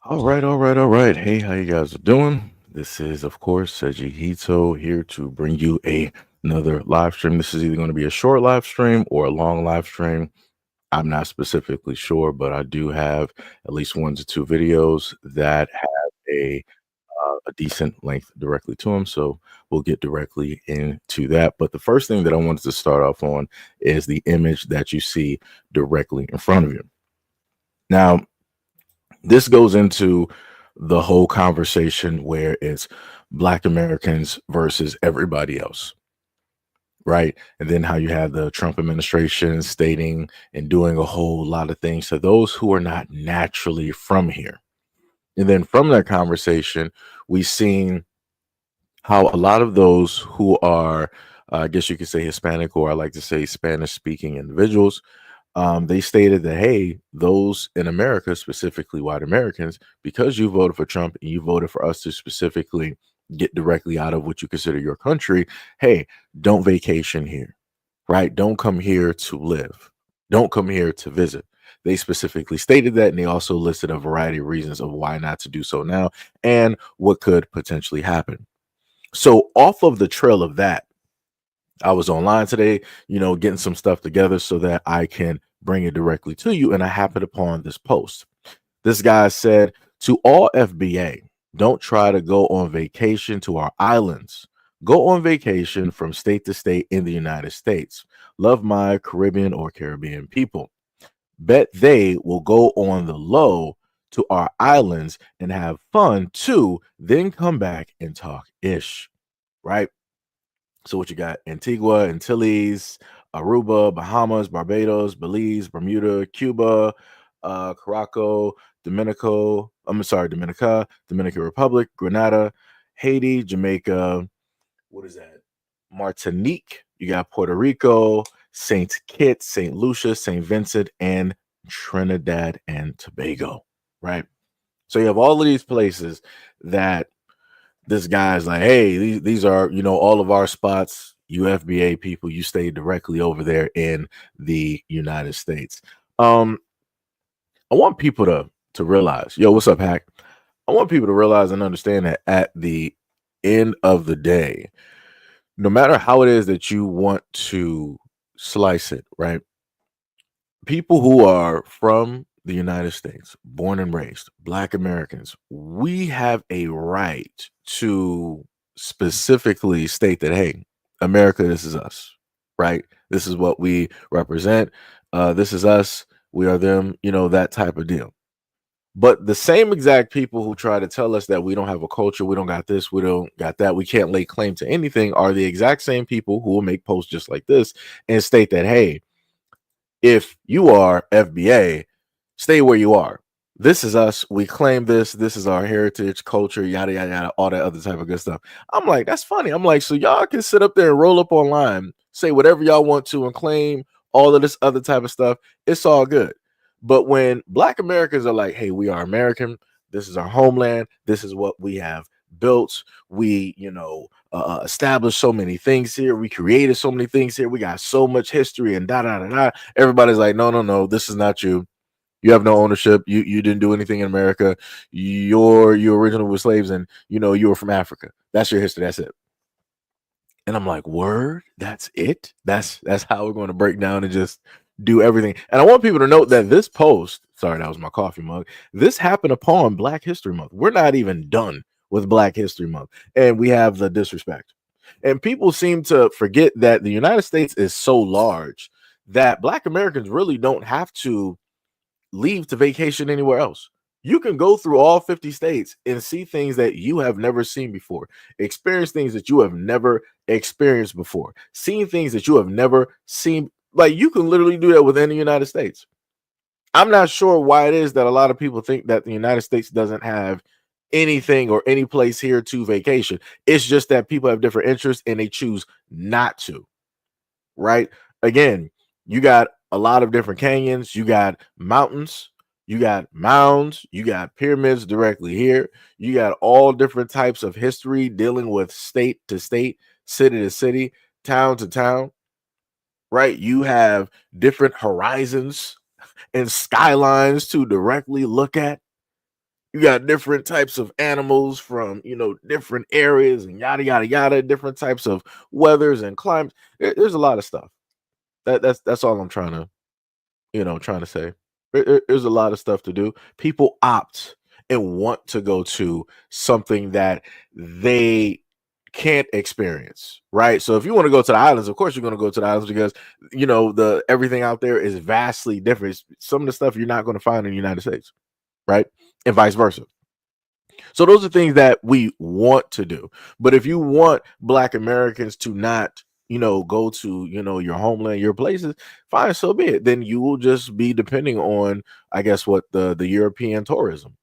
All right. Hey, how you guys are doing? This is, of course, SEIJIHITO here to bring you another live stream. This is either going to be a short live stream or a long live stream. I'm not specifically sure, but I do have at least 1 to 2 videos that have a decent length directly to them. So we'll get directly into that. But the first thing that I wanted to start off on is the image that you see directly in front of you. Now, this goes into the whole conversation where it's Black Americans versus everybody else, right? And then how you have the Trump administration stating and doing a whole lot of things to those who are not naturally from here. And then from that conversation, we've seen how a lot of those who are, I guess you could say Hispanic, or I like to say Spanish speaking individuals, they stated that, hey, those in America, specifically white Americans, because you voted for Trump and you voted for us to specifically get directly out of what you consider your country, hey, don't vacation here, right? Don't come here to live. Don't come here to visit. They specifically stated that, and they also listed a variety of reasons of why not to do so now and what could potentially happen. So, off of the trail of that, I was online today, getting some stuff together so that I can bring it directly to you. And I happened upon this post. This guy said, to all FBA, don't try to go on vacation to our islands. Go on vacation from state to state in the United States. Love my Caribbean people. Bet they will go on the low to our islands and have fun too, then come back and talk ish, right? So what you got? Antigua, Antilles, Aruba, Bahamas, Barbados, Belize, Bermuda, Cuba, Caraco, Dominica, Dominican Republic, Grenada, Haiti, Jamaica. What is that? Martinique. You got Puerto Rico, Saint Kitts, Saint Lucia, Saint Vincent, and Trinidad and Tobago. Right. So you have all of these places that this guy's like, hey, these are, all of our spots. UFBA people, you stay directly over there in the United States. Um, I want people to realize, yo, what's up, Hack? I want people to realize and understand that at the end of the day, no matter how it is that you want to slice it, right? People who are from the United States, born and raised, Black Americans, we have a right to specifically state that, hey, America, this is us, right? This is what we represent. This is us. We are them, that type of deal. But the same exact people who try to tell us that we don't have a culture, we don't got this, we don't got that, we can't lay claim to anything, are the exact same people who will make posts just like this and state that, hey, if you are FBA, stay where you are. This is us. We claim this. This is our heritage, culture, yada, yada, yada, all that other type of good stuff. I'm like, that's funny. I'm like, so y'all can sit up there and roll up online, say whatever y'all want to, and claim all of this other type of stuff. It's all good. But when Black Americans are like, hey, we are American. This is our homeland. This is what we have built. We, established so many things here. We created so many things here. We got so much history and da da da da. Everybody's like, no, no, no, this is not you. You have no ownership. You didn't do anything in America. You originally were slaves, and you were from Africa. That's your history. That's it. And I'm like, word, that's it. That's how we're going to break down and just do everything. And I want people to note that this post, sorry, that was my coffee mug. This happened upon Black History Month. We're not even done with Black History Month, and we have the disrespect. And people seem to forget that the United States is so large that Black Americans really don't have to leave to vacation anywhere else. You can go through all 50 states and see things that you have never seen before, experience things that you have never experienced before, seeing things that you have never seen. Like, you can literally do that within the United States. I'm not sure why it is that a lot of people think that the United States doesn't have anything or any place here to vacation. It's just that people have different interests and they choose not to, right? Again, you got a lot of different canyons, you got mountains, you got mounds, you got pyramids directly here, you got all different types of history dealing with state to state, city to city, town to town, right? You have different horizons and skylines to directly look at. You got different types of animals from, different areas and yada yada yada, different types of weathers and climates. There's a lot of stuff. That's all I'm trying to say. There's a lot of stuff to do. People opt and want to go to something that they can't experience, right? So if you want to go to the islands, of course you're going to go to the islands because the everything out there is vastly different. Some of the stuff you're not going to find in the United States, right? And vice versa. So those are things that we want to do. But if you want Black Americans to not, go to, your homeland, your places, fine, so be it. Then you will just be depending on, I guess, what the European tourism.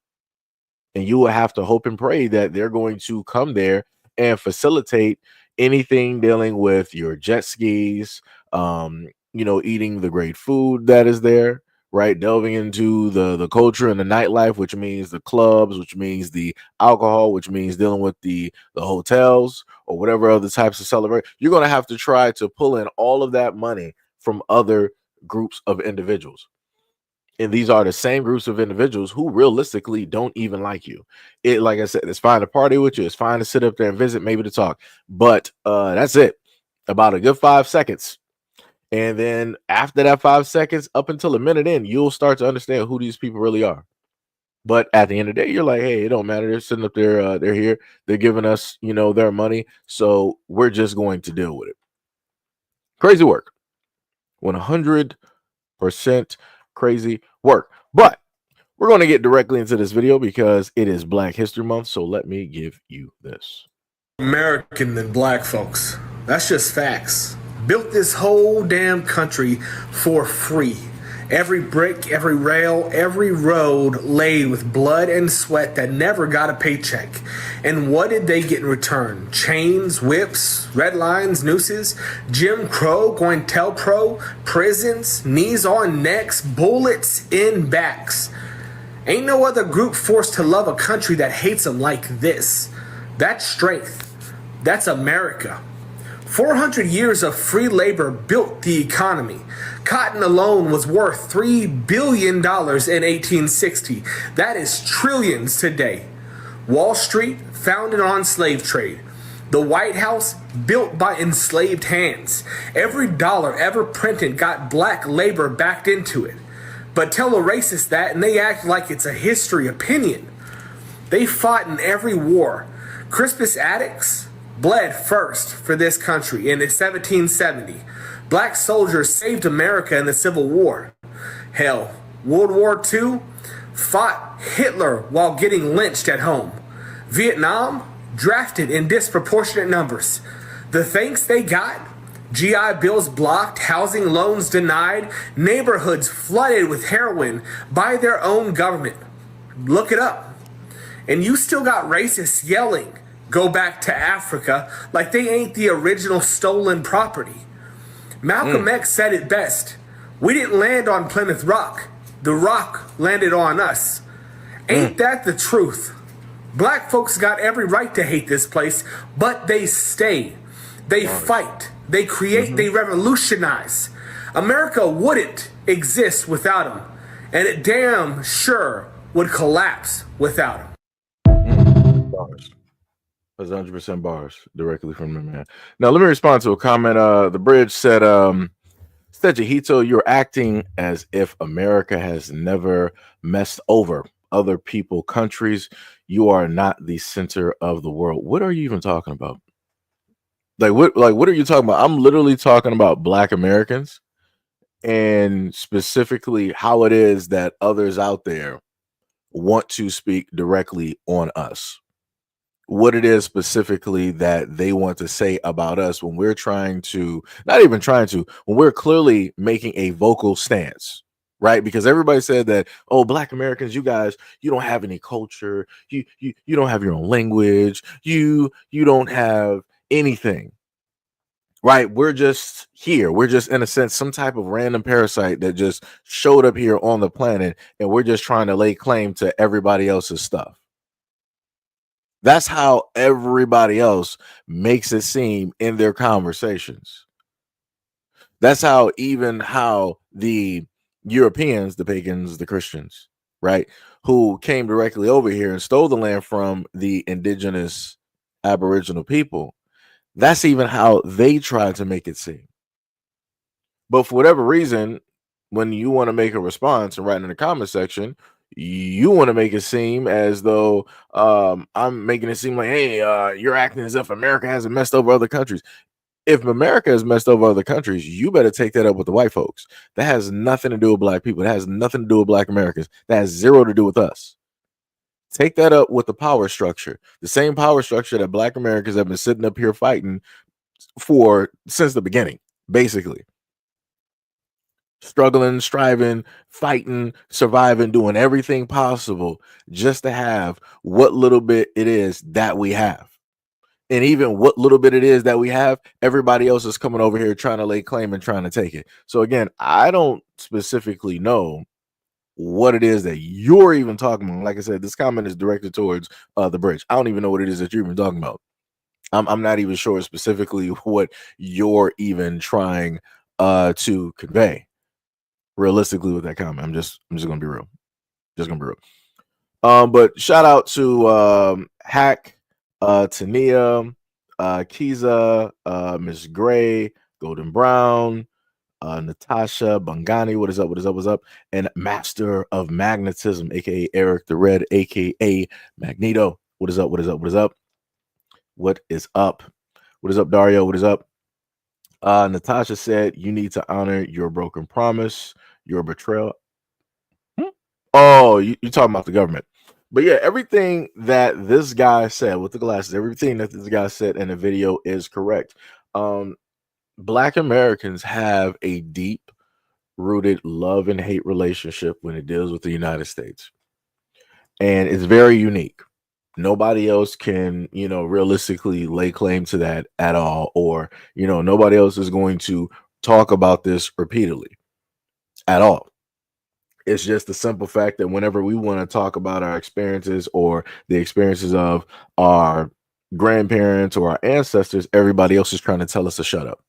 And you will have to hope and pray that they're going to come there and facilitate anything dealing with your jet skis, eating the great food that is there, right? Delving into the culture and the nightlife, which means the clubs, which means the alcohol, which means dealing with the hotels or whatever other types of celebration. You're going to have to try to pull in all of that money from other groups of individuals. And these are the same groups of individuals who realistically don't even like you. Like I said, it's fine to party with you. It's fine to sit up there and visit, maybe to talk. But that's it. About a good 5 seconds. And then after that 5 seconds, up until a minute in, you'll start to understand who these people really are. But at the end of the day, you're like, hey, it don't matter. They're sitting up there. They're here. They're giving us, their money. So we're just going to deal with it. Crazy work. 100% crazy work. But we're going to get directly into this video because it is Black History Month. So let me give you this. American than black folks. That's just facts. Built this whole damn country for free. Every brick, every rail, every road laid with blood and sweat that never got a paycheck. And what did they get in return? Chains, whips, red lines, nooses, Jim Crow, COINTELPRO, prisons, knees on necks, bullets in backs. Ain't no other group forced to love a country that hates them like this. That's strength. That's America. 400 years of free labor built the economy. Cotton alone was worth $3 billion in 1860. That is trillions today. Wall Street, founded on slave trade. The White House, built by enslaved hands. Every dollar ever printed got black labor backed into it. But tell a racist that and they act like it's a history opinion. They fought in every war. Crispus Attucks bled first for this country in 1770. Black soldiers saved America in the Civil War. Hell, World War II fought Hitler while getting lynched at home. Vietnam drafted in disproportionate numbers. The thanks they got? GI bills blocked, housing loans denied, neighborhoods flooded with heroin by their own government. Look it up. And you still got racists yelling, "Go back to Africa," like they ain't the original stolen property. Malcolm X said it best. We didn't land on Plymouth Rock. The rock landed on us. Ain't that the truth? Black folks got every right to hate this place, but they stay. They fight. They create. They revolutionize. America wouldn't exist without them. And it damn sure would collapse without them. Bars. That's 100% bars directly from the man. Now, let me respond to a comment. The Bridge said, SEIJIHITO, you're acting as if America has never messed over other people, countries. You are not the center of the world. What are you even talking about? What are you talking about? I'm literally talking about Black Americans and specifically how it is that others out there want to speak directly on us. What it is specifically that they want to say about us when we're when we're clearly making a vocal stance, right? Because everybody said that, oh, Black Americans, you guys, you don't have any culture, you don't have your own language, you don't have anything, right? We're just here. We're just, in a sense, some type of random parasite that just showed up here on the planet, and we're just trying to lay claim to everybody else's stuff. That's how everybody else makes it seem in their conversations. That's how the Europeans, the pagans, the Christians, right? Who came directly over here and stole the land from the indigenous Aboriginal people. That's even how they tried to make it seem. But for whatever reason, when you want to make a response and write in the comment section, you want to make it seem as though I'm making it seem like, hey, you're acting as if America hasn't messed over other countries. If America has messed over other countries, you better take that up with the white folks. That has nothing to do with black people. That has nothing to do with black Americans. That has zero to do with us. Take that up with the power structure, the same power structure that black Americans have been sitting up here fighting for since the beginning, basically. Struggling, striving, fighting, surviving, doing everything possible just to have what little bit it is that we have. And even what little bit it is that we have, everybody else is coming over here trying to lay claim and trying to take it. So again, I don't specifically know what it is that you're even talking about. Like I said, this comment is directed towards the bridge. I don't even know what it is that you're even talking about. I'm not even sure specifically what you're even trying to convey realistically with that comment. I'm just gonna be real. Just gonna be real. But shout out to Hack, Tania, Kiza, Miss Gray, Golden Brown, Natasha, Bangani, what is up, what is up, what's up? And Master of Magnetism, aka Eric the Red, aka Magneto. What is up, what is up, what is up? What is up? What is up, Dario? What is up? Natasha said you need to honor your broken promise, your betrayal. Oh, you're talking about the government. But yeah, everything that this guy said with the glasses, everything that this guy said in the video is correct. Black Americans have a deep rooted love and hate relationship when it deals with the United States. And it's very unique. Nobody else can, realistically lay claim to that at all. Or, nobody else is going to talk about this repeatedly at all. It's just the simple fact that whenever we want to talk about our experiences or the experiences of our grandparents or our ancestors, everybody else is trying to tell us to shut up,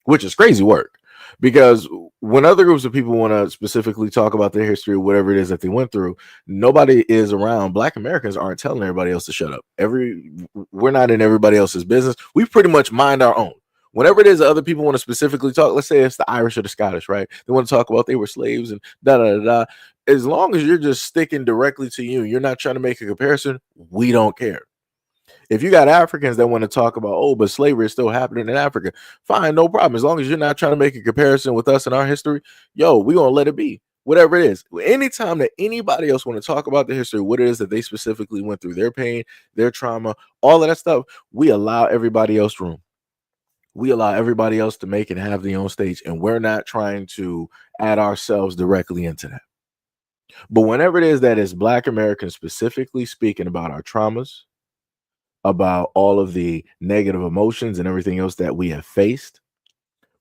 which is crazy work. Because when other groups of people want to specifically talk about their history or whatever it is that they went through, nobody is around. Black Americans aren't telling everybody else to shut up. We're not in everybody else's business. We pretty much mind our own. Whenever it is other people want to specifically talk, let's say it's the Irish or the Scottish, right? They want to talk about they were slaves and da da da. As long as you're just sticking directly to you, you're not trying to make a comparison. We don't care. If you got Africans that want to talk about, oh, but slavery is still happening in Africa, fine, no problem. As long as you're not trying to make a comparison with us and our history, we're gonna let it be. Whatever it is. Anytime that anybody else want to talk about the history, what it is that they specifically went through, their pain, their trauma, all of that stuff, we allow everybody else room. We allow everybody else to make and have their own stage, and we're not trying to add ourselves directly into that. But whenever it is that is Black Americans specifically speaking about our traumas, about all of the negative emotions and everything else that we have faced,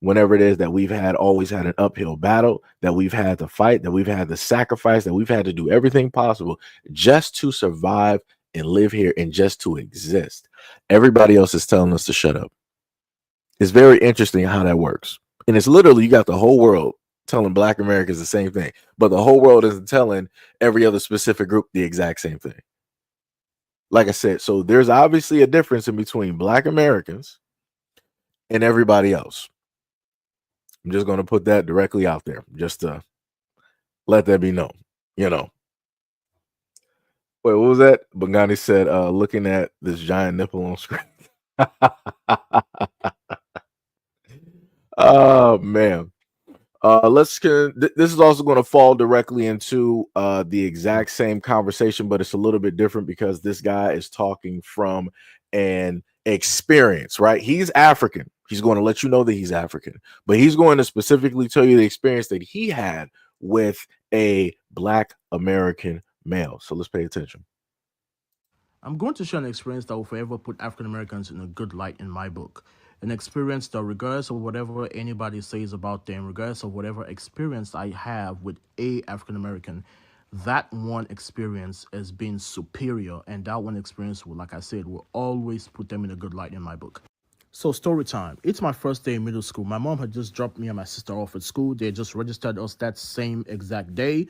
whenever it is that we've always had an uphill battle, that we've had to fight, that we've had to sacrifice, that we've had to do everything possible just to survive and live here and just to exist, everybody else is telling us to shut up. It's very interesting how that works. And it's literally, you got the whole world telling Black Americans the same thing, but the whole world isn't telling every other specific group the exact same thing. Like I said, so there's obviously a difference in between Black Americans and everybody else. I'm just going to put that directly out there just to let that be known, Wait, what was that? Bangani said, looking at this giant nipple on screen. Oh, man. This is also going to fall directly into the exact same conversation, but it's a little bit different because this guy is talking from an experience, right? He's African. He's going to let you know that he's African, but he's going to specifically tell you the experience that he had with a Black American male. So let's pay attention. I'm going to share an experience that will forever put African Americans in a good light in my book. An experience that, regardless of whatever anybody says about them, regardless of whatever experience I have with a African American, that one experience has been superior, and that one experience will, like I said, will always put them in a good light in my book. So, story time. It's my first day in middle school. My mom had just dropped me and my sister off at school. They had just registered us that same exact day.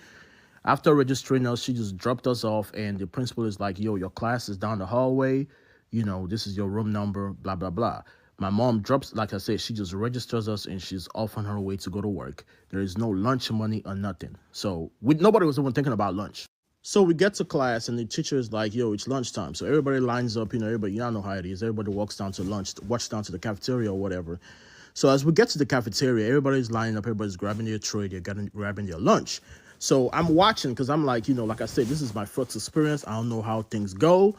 After registering us, she just dropped us off, and the principal is like, yo, your class is down the hallway. This is your room number, blah, blah, blah. My mom drops, like I said, she just registers us and she's off on her way to go to work. There is no lunch money or nothing. So nobody was even thinking about lunch. So we get to class and the teacher is like, yo, it's lunchtime. So everybody lines up, everybody, y'all know how it is. Everybody walks down to lunch, walks down to the cafeteria or whatever. So as we get to the cafeteria, everybody's lining up, everybody's grabbing their tray, they're grabbing their lunch. So I'm watching because I'm like, like I said, this is my first experience. I don't know how things go.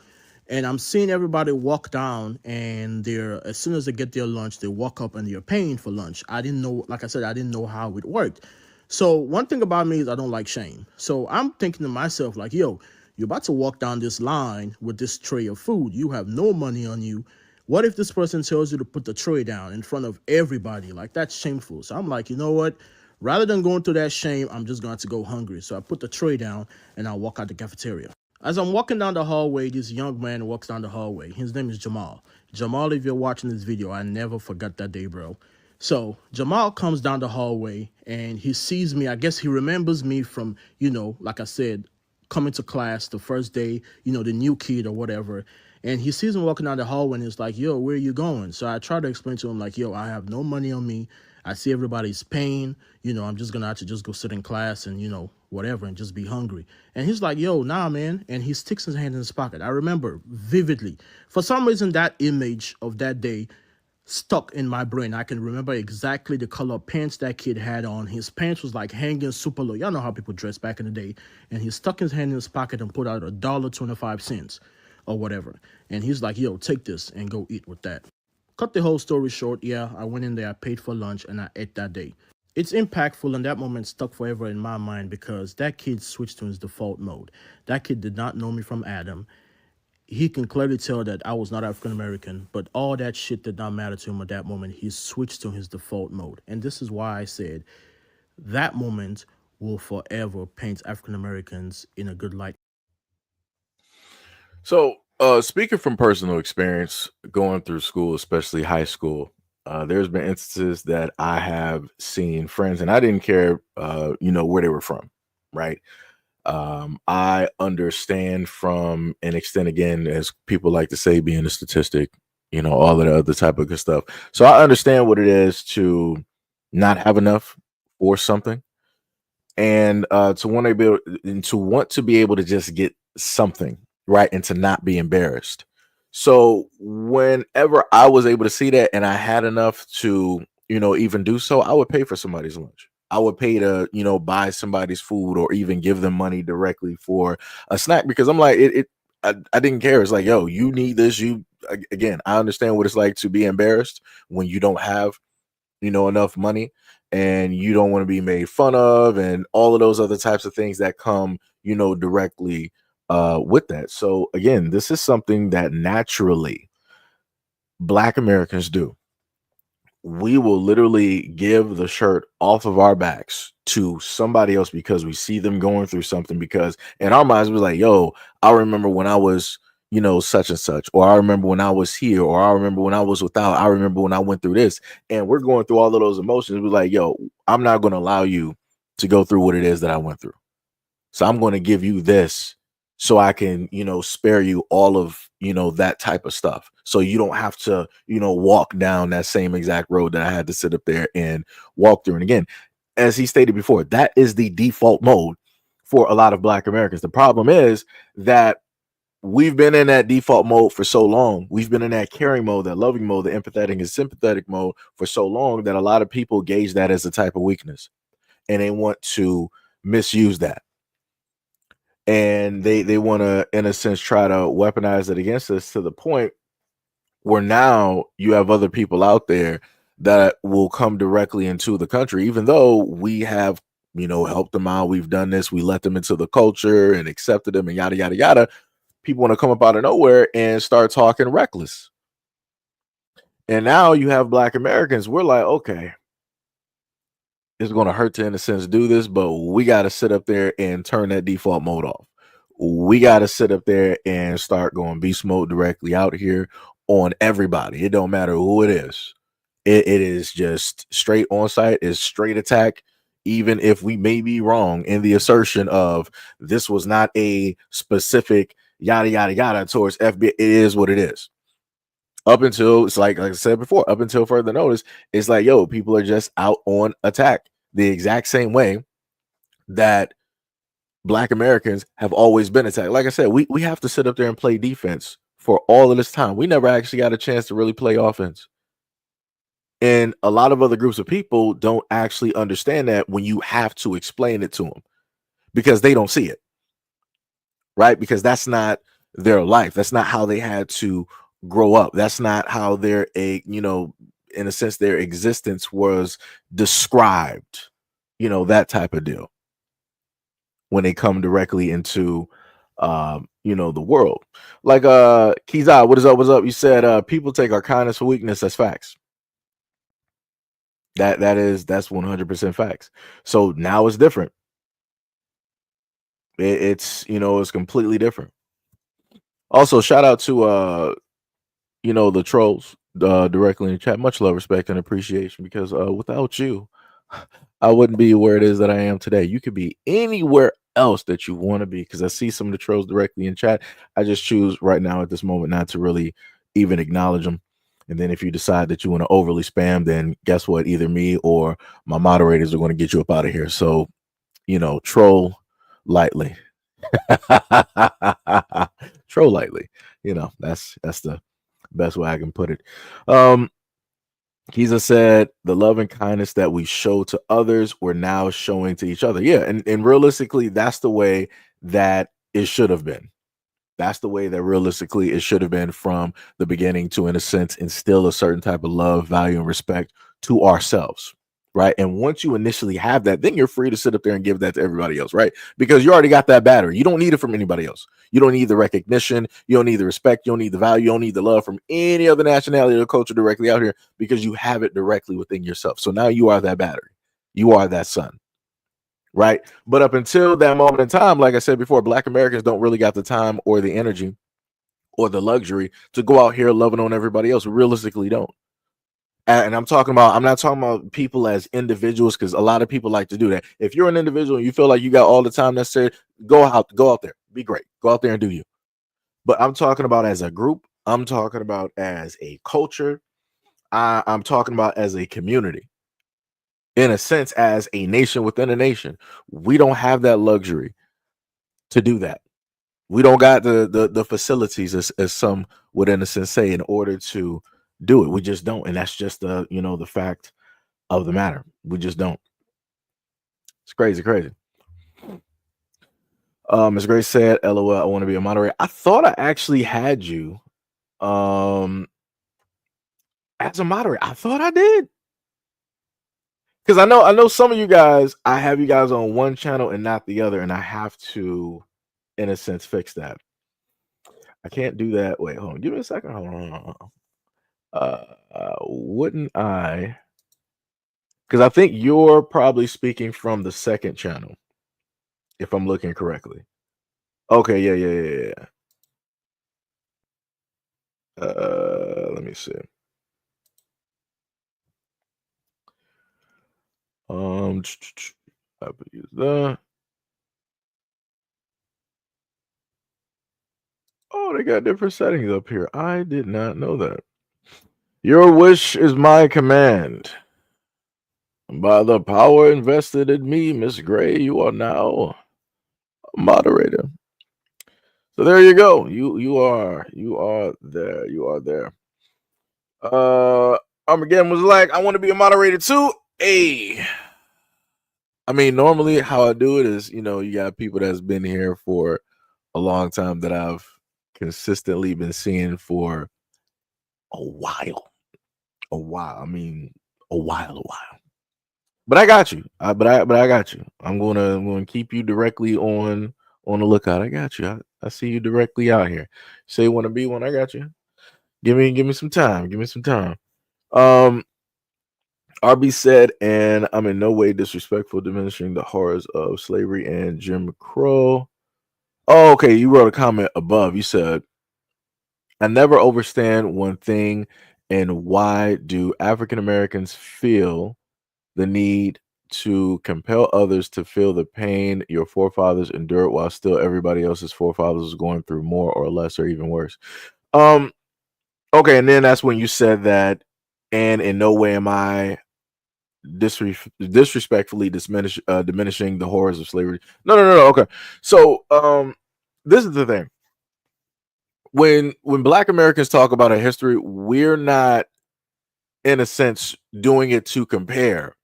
And I'm seeing everybody walk down and as soon as they get their lunch, they walk up and they're paying for lunch. I didn't know, like I said, I didn't know how it worked. So one thing about me is I don't like shame. So I'm thinking to myself like, yo, you're about to walk down this line with this tray of food. You have no money on you. What if this person tells you to put the tray down in front of everybody? Like, that's shameful. So I'm like, you know what? Rather than going through that shame, I'm just going to go hungry. So I put the tray down and I walk out the cafeteria. As I'm walking down the hallway, this young man walks down the hallway. His name is Jamal. Jamal, if you're watching this video, I never forgot that day, bro. So Jamal comes down the hallway and he sees me. I guess he remembers me from, like I said, coming to class the first day, the new kid or whatever. And he sees me walking down the hallway and he's like, yo, where are you going? So I try to explain to him like, yo, I have no money on me. I see everybody's paying, I'm just going to have to just go sit in class and, whatever, and just be hungry. And he's like, yo, nah, man. And he sticks his hand in his pocket. I remember vividly. For some reason, that image of that day stuck in my brain. I can remember exactly the color of pants that kid had on. His pants was like hanging super low. Y'all know how people dress back in the day. And he stuck his hand in his pocket and put out $1.25 or whatever. And he's like, yo, take this and go eat with that. Cut the whole story short, yeah, I went in there, I paid for lunch, and I ate that day. It's impactful, and that moment stuck forever in my mind because that kid switched to his default mode. That kid did not know me from Adam. He can clearly tell that I was not African-American, but all that shit did not matter to him at that moment. He switched to his default mode. And this is why I said that moment will forever paint African-Americans in a good light. So, speaking from personal experience, going through school, especially high school, there's been instances that I have seen friends, and I didn't care, where they were from, right? I understand from an extent, again, as people like to say, being a statistic, all of the other type of good stuff. So I understand what it is to not have enough or something, and to want to be able, and to want to be able to just get something, right, and to not be embarrassed. So whenever I was able to see that and I had enough to, even do so, I would pay for somebody's lunch. I would pay to, buy somebody's food or even give them money directly for a snack because I'm like, I didn't care. It's like, yo, you need this. Again, I understand what it's like to be embarrassed when you don't have, enough money and you don't want to be made fun of and all of those other types of things that come, directly with that. So again, this is something that naturally Black Americans do. We will literally give the shirt off of our backs to somebody else because we see them going through something, because in our minds we're like, yo, I remember when I was, such and such, or I remember when I was here, or I remember when I was without, I remember when I went through this, and we're going through all of those emotions. We're like, yo, I'm not going to allow you to go through what it is that I went through. So I'm going to give you this so I can, spare you all of, that type of stuff. So you don't have to, walk down that same exact road that I had to sit up there and walk through. And again, as he stated before, that is the default mode for a lot of Black Americans. The problem is that we've been in that default mode for so long. We've been in that caring mode, that loving mode, the empathetic and sympathetic mode for so long that a lot of people gauge that as a type of weakness and they want to misuse that. And they want to, in a sense, try to weaponize it against us to the point where now you have other people out there that will come directly into the country, even though we have, helped them out. We've done this. We let them into the culture and accepted them and yada, yada, yada. People want to come up out of nowhere and start talking reckless. And now you have Black Americans. We're like, okay, it's going to hurt to, in a sense, do this, but we got to sit up there and turn that default mode off. We got to sit up there and start going beast mode directly out here on everybody. It don't matter who it is. It is just straight on site. It's straight attack. even if we may be wrong in the assertion of this was not a specific yada yada yada towards FBI. It is what it is. Up until it's like I said before, up until further notice, it's like, yo, people are just out on attack the exact same way that Black Americans have always been attacked. Like I said, we have to sit up there and play defense for all of this time. We never actually got a chance to really play offense. And a lot of other groups of people don't actually understand that when you have to explain it to them because they don't see it, right? Because that's not their life. That's not how they had to grow up. That's not how their, in a sense, their existence was described, that type of deal when they come directly into, the world. Like, Kiza, what is up? What's up? You said, people take our kindness for weakness. That's facts. That's 100% facts. So now it's different. It's completely different. Also, shout out to the trolls directly in the chat. Much love, respect, and appreciation because without you, I wouldn't be where it is that I am today. You could be anywhere else that you want to be because I see some of the trolls directly in chat. I just choose right now at this moment not to really even acknowledge them. And then if you decide that you want to overly spam, then guess what? Either me or my moderators are going to get you up out of here. So, troll lightly. Troll lightly. That's the best way I can put it. Kiza said the love and kindness that we show to others, we're now showing to each other. Yeah, and realistically, that's the way that it should have been. That's the way that realistically it should have been from the beginning to, in a sense, instill a certain type of love, value, and respect to ourselves, right? And once you initially have that, then you're free to sit up there and give that to everybody else, right? Because you already got that battery. You don't need it from anybody else. You don't need the recognition. You don't need the respect. You don't need the value. You don't need the love from any other nationality or culture directly out here because you have it directly within yourself. So now you are that battery. You are that sun. Right. But up until that moment in time, like I said before, Black Americans don't really got the time or the energy or the luxury to go out here loving on everybody else. We realistically don't. And I'm not talking about people as individuals because a lot of people like to do that. If you're an individual and you feel like you got all the time necessary, go out there, be great, go out there and do you. But I'm talking about as a group. I'm talking about as a culture. I'm talking about as a community. In a sense, as a nation within a nation, we don't have that luxury to do that. We don't got the facilities as some would in a sense say in order to do it. We just don't, and that's just the fact of the matter. We just don't. It's crazy. Ms. Grace said, "LOL, I want to be a moderator." I thought I actually had you as a moderator. I thought I did. Because I know some of you guys, I have you guys on one channel and not the other, and I have to, in a sense, fix that. I can't do that. Wait, hold on. Give me a second. Hold on. Wouldn't I? Because I think you're probably speaking from the second channel, if I'm looking correctly. Okay, yeah. Let me see. I would use that. Oh, they got different settings up here. I did not know that. Your wish is my command. By the power invested in me, Miss Gray, you are now a moderator. So there you go. You are there. You are there. Armageddon was like, I want to be a moderator too. Hey. I mean, normally how I do it is, you got people that's been here for a long time that I've consistently been seeing for a while. I mean, a while. But I got you. But I got you. I'm gonna keep you directly on the lookout. I got you. I see you directly out here. Say you want to be one. I got you. Give me some time. Give me some time. RB said, and I'm in no way disrespectful, diminishing the horrors of slavery and Jim Crow. Oh, okay. You wrote a comment above. You said, I never understand one thing, and why do African Americans feel the need to compel others to feel the pain your forefathers endured while still everybody else's forefathers was going through more or less or even worse. Okay, and then that's when you said that, and in no way am I disrespectfully diminishing the horrors of slavery. No. Okay, so this is the thing. When Black Americans talk about our history, we're not, in a sense, doing it to compare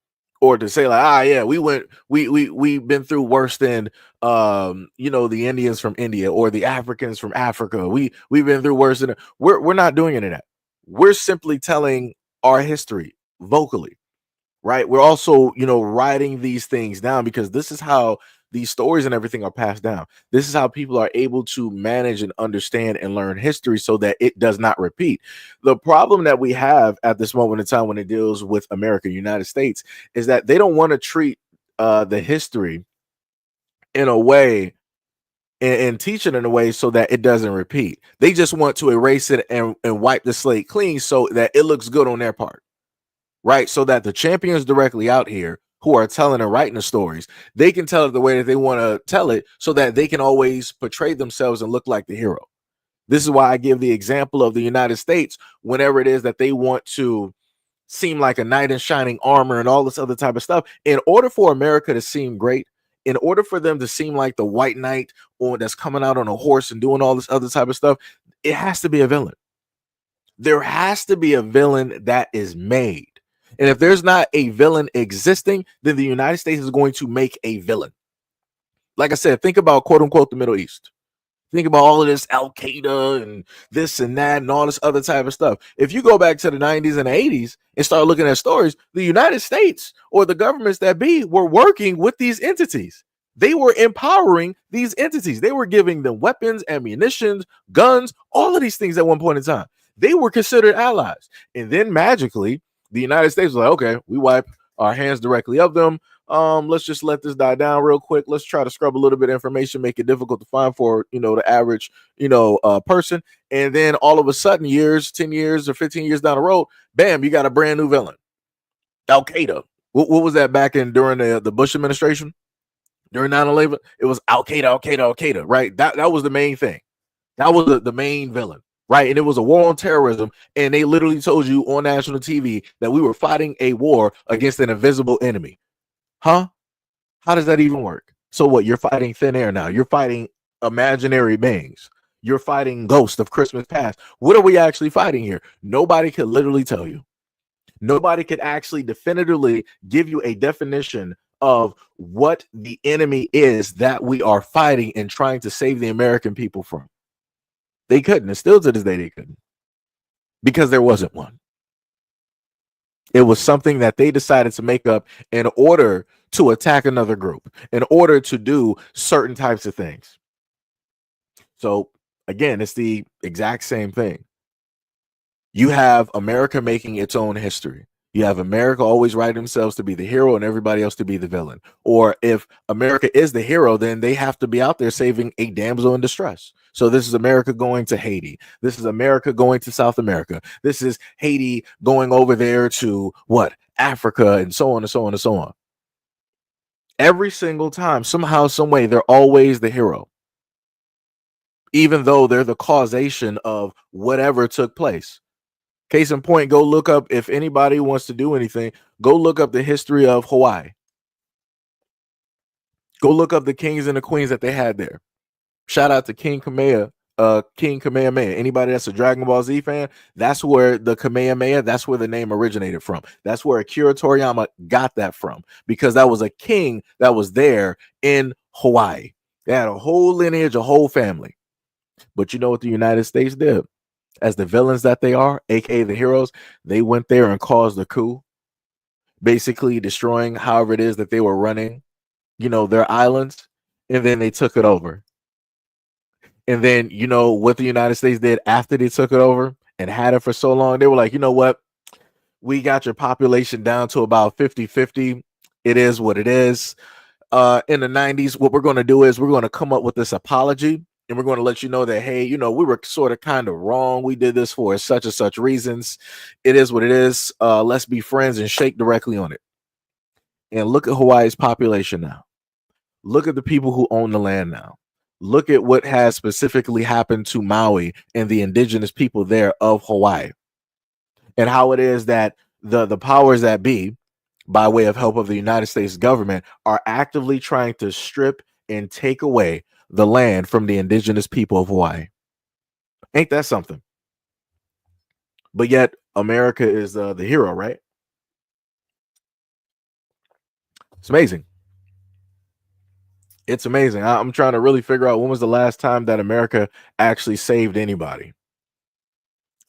or to say like, yeah, we've been through worse than the Indians from India or the Africans from Africa. We've been through worse than we're not doing any of that. We're simply telling our history vocally, right? We're also, writing these things down because this is how these stories and everything are passed down. This is how people are able to manage and understand and learn history so that it does not repeat. The problem that we have at this moment in time when it deals with America, United States, is that they don't want to treat the history in a way and teach it in a way so that it doesn't repeat. They just want to erase it and wipe the slate clean so that it looks good on their part. Right, so that the champions directly out here who are telling and writing the stories, they can tell it the way that they want to tell it so that they can always portray themselves and look like the hero. This is why I give the example of the United States whenever it is that they want to seem like a knight in shining armor and all this other type of stuff. In order for America to seem great, in order for them to seem like the white knight or that's coming out on a horse and doing all this other type of stuff, it has to be a villain. There has to be a villain that is made. And if there's not a villain existing, then the United States is going to make a villain. Like I said, think about quote unquote the Middle East. Think about all of this Al Qaeda and this and that and all this other type of stuff. If you go back to the 90s and the 80s and start looking at stories, the United States or the governments that be were working with these entities. They were empowering these entities. They were giving them weapons, ammunition, guns, all of these things at one point in time. They were considered allies. And then magically, the United States was like, okay, we wipe our hands directly of them. Let's just let this die down real quick. Let's try to scrub a little bit of information, make it difficult to find for, the average, person. And then all of a sudden, 10 years or 15 years down the road, bam, you got a brand new villain. Al Qaeda. What was that back during the Bush administration? During 9/11, it was Al Qaeda, right? That was the main thing. That was the main villain. Right. And it was a war on terrorism. And they literally told you on national TV that we were fighting a war against an invisible enemy. Huh? How does that even work? So what? You're fighting thin air now. You're fighting imaginary beings. You're fighting ghosts of Christmas past. What are we actually fighting here? Nobody could literally tell you. Nobody could actually definitively give you a definition of what the enemy is that we are fighting and trying to save the American people from. They couldn't, and still to this day they couldn't, because there wasn't one. It was something that they decided to make up in order to attack another group, in order to do certain types of things. So again, it's the exact same thing. You have America making its own history. You have America always writing themselves to be the hero and everybody else to be the villain. Or if America is the hero, then they have to be out there saving a damsel in distress. So this is America going to Haiti. This is America going to South America. This is Haiti going over there to Africa, and so on and so on and so on. Every single time, somehow, some way, they're always the hero, even though they're the causation of whatever took place. Case in point, go look up, if anybody wants to do anything, go look up the history of Hawaii. Go look up the kings and the queens that they had there. Shout out to King Kamehameha. Anybody that's a Dragon Ball Z fan, that's where the Kamehameha, that's where the name originated from. That's where Akira Toriyama got that from, because that was a king that was there in Hawaii. They had a whole lineage, a whole family. But you know what the United States did? As the villains that they are, aka the heroes, they went there and caused a coup, basically destroying however it is that they were running, their islands, and then they took it over. And then, what the United States did after they took it over and had it for so long, they were like, you know what? We got your population down to about 50-50. It is what it is. In the 90s, what we're going to do is we're going to come up with this apology. And we're going to let you know that, hey, we were sort of kind of wrong. We did this for such and such reasons. It is what it is. Let's be friends and shake directly on it. and look at Hawaii's population now. Look at the people who own the land now. Look at what has specifically happened to Maui and the indigenous people there of Hawaii, and how it is that the powers that be, by way of help of the United States government, are actively trying to strip and take away the land from the indigenous people of Hawaii. Ain't that something? But yet America is the hero, right? It's amazing. It's amazing. I'm trying to really figure out when was the last time that America actually saved anybody.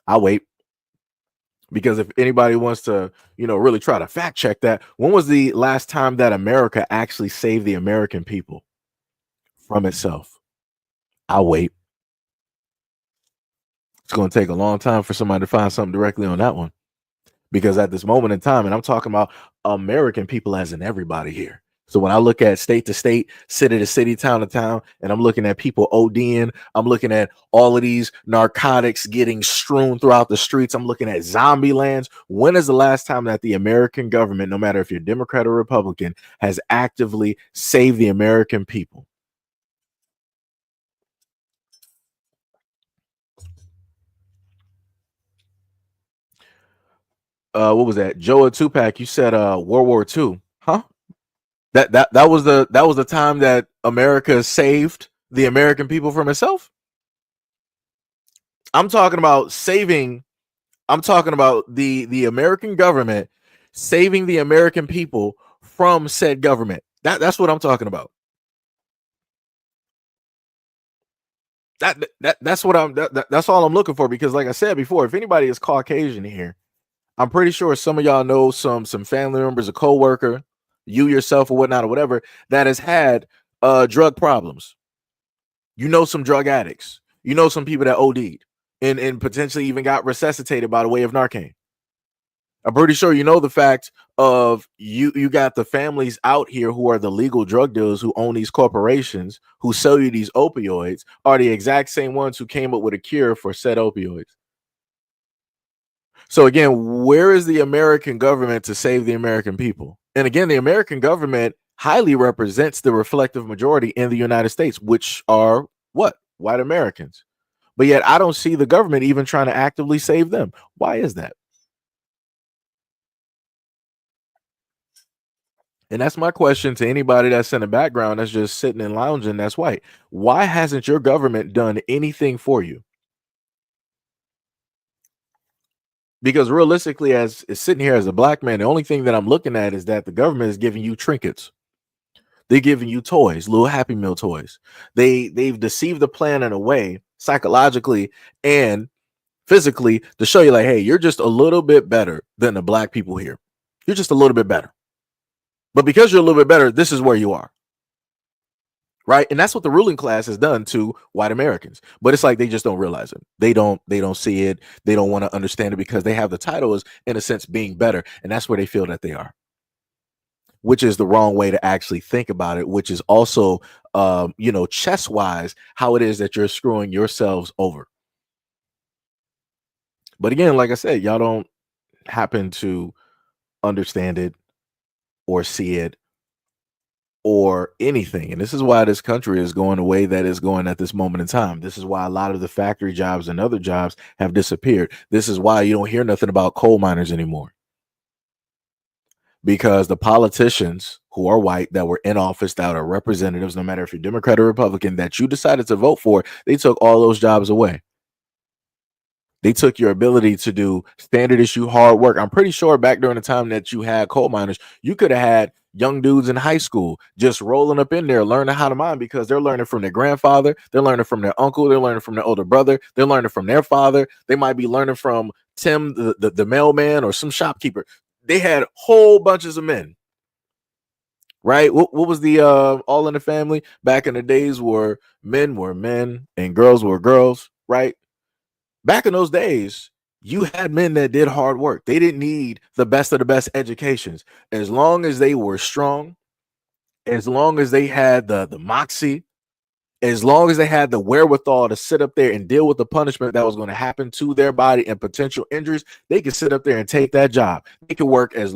I'll wait, because if anybody wants to, really try to fact check that, when was the last time that America actually saved the American people from itself? I'll wait. It's going to take a long time for somebody to find something directly on that one, because at this moment in time, and I'm talking about American people as in everybody here. So when I look at state to state, city to city, town to town, and I'm looking at people ODing, I'm looking at all of these narcotics getting strewn throughout the streets, I'm looking at zombie lands. When is the last time that the American government, no matter if you're Democrat or Republican, has actively saved the American people? What was that? Joe Tupac, you said World War II. Huh? That was the time that America saved the American people from itself. I'm talking about saving. I'm talking about the American government saving the American people from said government. That's what I'm talking about. That's what that's all I'm looking for, because like I said before, if anybody is Caucasian here, I'm pretty sure some of y'all know some family members, a coworker, you yourself or whatnot or whatever, that has had drug problems. You know some drug addicts. You know some people that OD'd and potentially even got resuscitated by the way of Narcan. I'm pretty sure you know the fact of you got the families out here who are the legal drug dealers who own these corporations who sell you these opioids are the exact same ones who came up with a cure for said opioids. So again, where is the American government to save the American people? And again, the American government highly represents the reflective majority in the United States, which are what? White Americans. But yet I don't see the government even trying to actively save them. Why is that? And that's my question to anybody that's in the background that's just sitting and lounging that's white. Why hasn't your government done anything for you? Because realistically, as sitting here as a black man, the only thing that I'm looking at is that the government is giving you trinkets. They're giving you toys, little Happy Meal toys. They've deceived the plan in a way, psychologically and physically, to show you like, hey, you're just a little bit better than the black people here. You're just a little bit better. But because you're a little bit better, this is where you are. Right. And that's what the ruling class has done to white Americans. But it's like they just don't realize it. They don't see it. They don't want to understand it because they have the title as, in a sense, being better. And that's where they feel that they are, which is the wrong way to actually think about it, which is also, chess wise, how it is that you're screwing yourselves over. But again, like I said, y'all don't happen to understand it or see it or anything. And this is why this country is going the way that it's going at this moment in time. This is why a lot of the factory jobs and other jobs have disappeared. This is why you don't hear nothing about coal miners anymore. Because the politicians who are white that were in office, that are representatives, no matter if you're Democrat or Republican, that you decided to vote for, they took all those jobs away. They took your ability to do standard issue hard work. I'm pretty sure back during the time that you had coal miners, you could have had young dudes in high school just rolling up in there, learning how to mine, because they're learning from their grandfather, they're learning from their uncle, they're learning from their older brother, they're learning from their father. They might be learning from Tim, the mailman, or some shopkeeper. They had whole bunches of men. Right? What was the All in the Family back in the days where men were men and girls were girls, right? Back in those days, you had men that did hard work. They didn't need the best of the best educations. As long as they were strong, as long as they had the moxie, As long as they had the wherewithal to sit up there and deal with the punishment that was going to happen to their body and potential injuries, they could sit up there and take that job. They could work as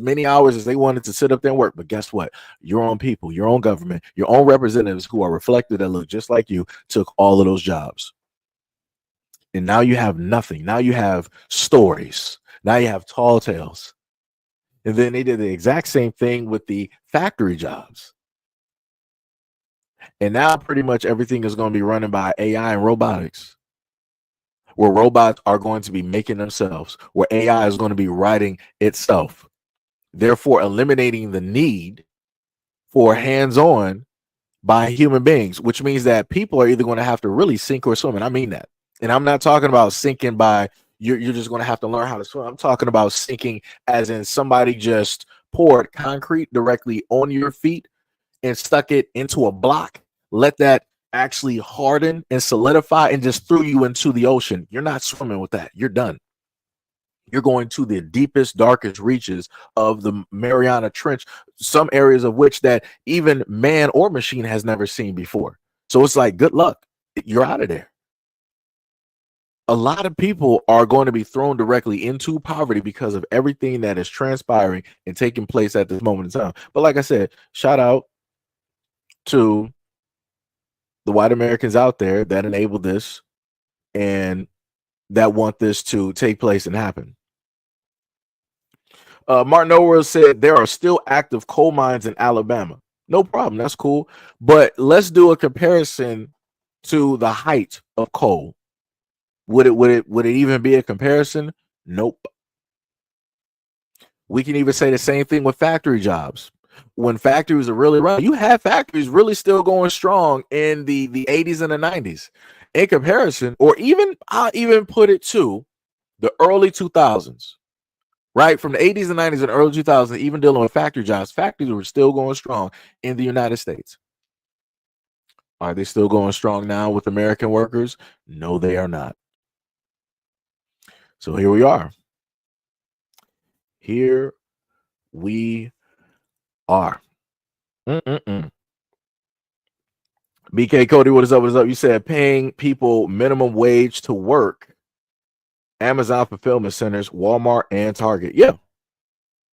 many hours as they wanted to sit up there and work. But guess what? Your own people, your own government, your own representatives who are reflected that look just like you took all of those jobs. And now you have nothing. Now you have stories. Now you have tall tales. And then they did the exact same thing with the factory jobs. And now pretty much everything is going to be running by AI and robotics, where robots are going to be making themselves, where AI is going to be writing itself, therefore eliminating the need for hands-on by human beings, which means that people are either going to have to really sink or swim. And I mean that. And I'm not talking about sinking by you're just going to have to learn how to swim. I'm talking about sinking as in somebody just poured concrete directly on your feet and stuck it into a block, let that actually harden and solidify and just threw you into the ocean. You're not swimming with that. You're done. You're going to the deepest, darkest reaches of the Mariana Trench, some areas of which that even man or machine has never seen before. So it's like, good luck. You're out of there. A lot of people are going to be thrown directly into poverty because of everything that is transpiring and taking place at this moment in time. But like I said, shout out to the white Americans out there that enable this and that want this to take place and happen. Martin Orwell said there are still active coal mines in Alabama. No problem. That's cool. But let's do a comparison to the height of coal. Would it even be a comparison? Nope. We can even say the same thing with factory jobs. When factories are really running, you have factories really still going strong in the 80s and the 90s. In comparison, or even I'll even put it to the early 2000s, right? From the 80s and 90s and early 2000s, even dealing with factory jobs, factories were still going strong in the United States. Are they still going strong now with American workers? No, they are not. So here we are. Here we are. BK Cody, what is up? What is up? You said paying people minimum wage to work. Amazon fulfillment centers, Walmart, and Target. Yeah.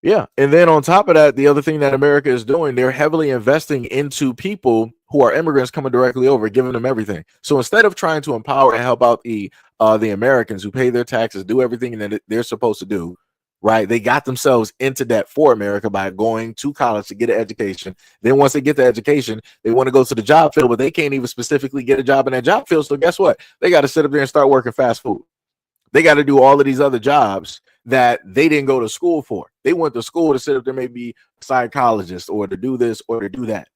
Yeah. And then on top of that, the other thing that America is doing, they're heavily investing into people who are immigrants coming directly over, giving them everything. So instead of trying to empower and help out the Americans who pay their taxes, do everything that they're supposed to do, right? They got themselves into debt for America by going to college to get an education. Then once they get the education, they want to go to the job field, but they can't even specifically get a job in that job field. So guess what? They got to sit up there and start working fast food. They got to do all of these other jobs that they didn't go to school for. They went to school to sit up there, maybe a psychologist or to do this or to do that,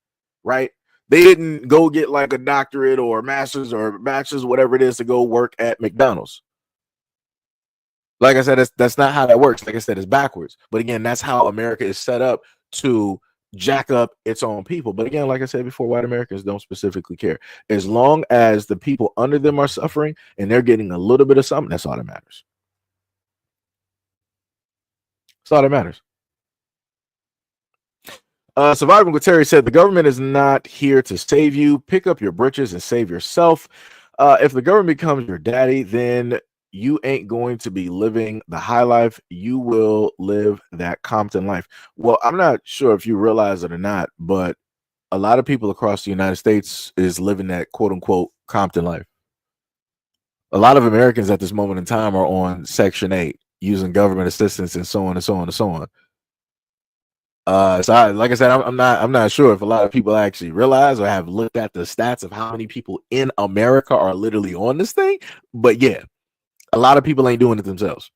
right? They didn't go get like a doctorate or a master's or bachelor's, whatever it is, to go work at McDonald's. Like I said, that's not how that works. Like I said, it's backwards. But again, that's how America is set up to jack up its own people. But again, like I said before, white Americans don't specifically care. As long as the people under them are suffering and they're getting a little bit of something, that's all that matters. That's all that matters. Surviving Terry said the government is not here to save you. Pick up your britches and save yourself. If the government becomes your daddy, then you ain't going to be living the high life. You will live that Compton life. Well, I'm not sure if you realize it or not, but a lot of people across the United States is living that quote unquote Compton life. A lot of Americans at this moment in time are on Section 8 using government assistance and so on and so on and so on. Like I said, I'm not sure if a lot of people actually realize or have looked at the stats of how many people in America are literally on this thing. But yeah, a lot of people ain't doing it themselves.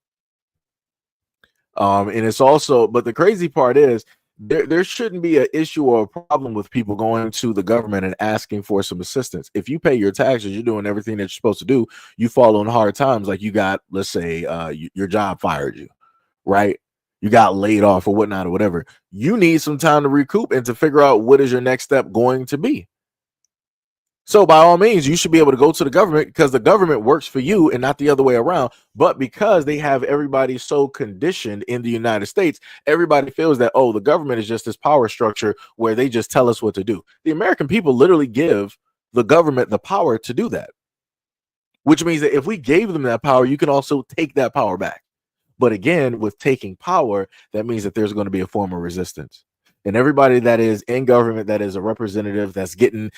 And it's also, but the crazy part is there shouldn't be an issue or a problem with people going to the government and asking for some assistance. If you pay your taxes, you're doing everything that you're supposed to do. You fall on hard times, like you got, let's say, your job fired you, right? You got laid off or whatnot or whatever. You need some time to recoup and to figure out what is your next step going to be. So by all means, you should be able to go to the government because the government works for you and not the other way around. But because they have everybody so conditioned in the United States, everybody feels that, oh, the government is just this power structure where they just tell us what to do. The American people literally give the government the power to do that, which means that if we gave them that power, you can also take that power back. But again, with taking power, that means that there's going to be a form of resistance. And everybody that is in government, that is a representative, that's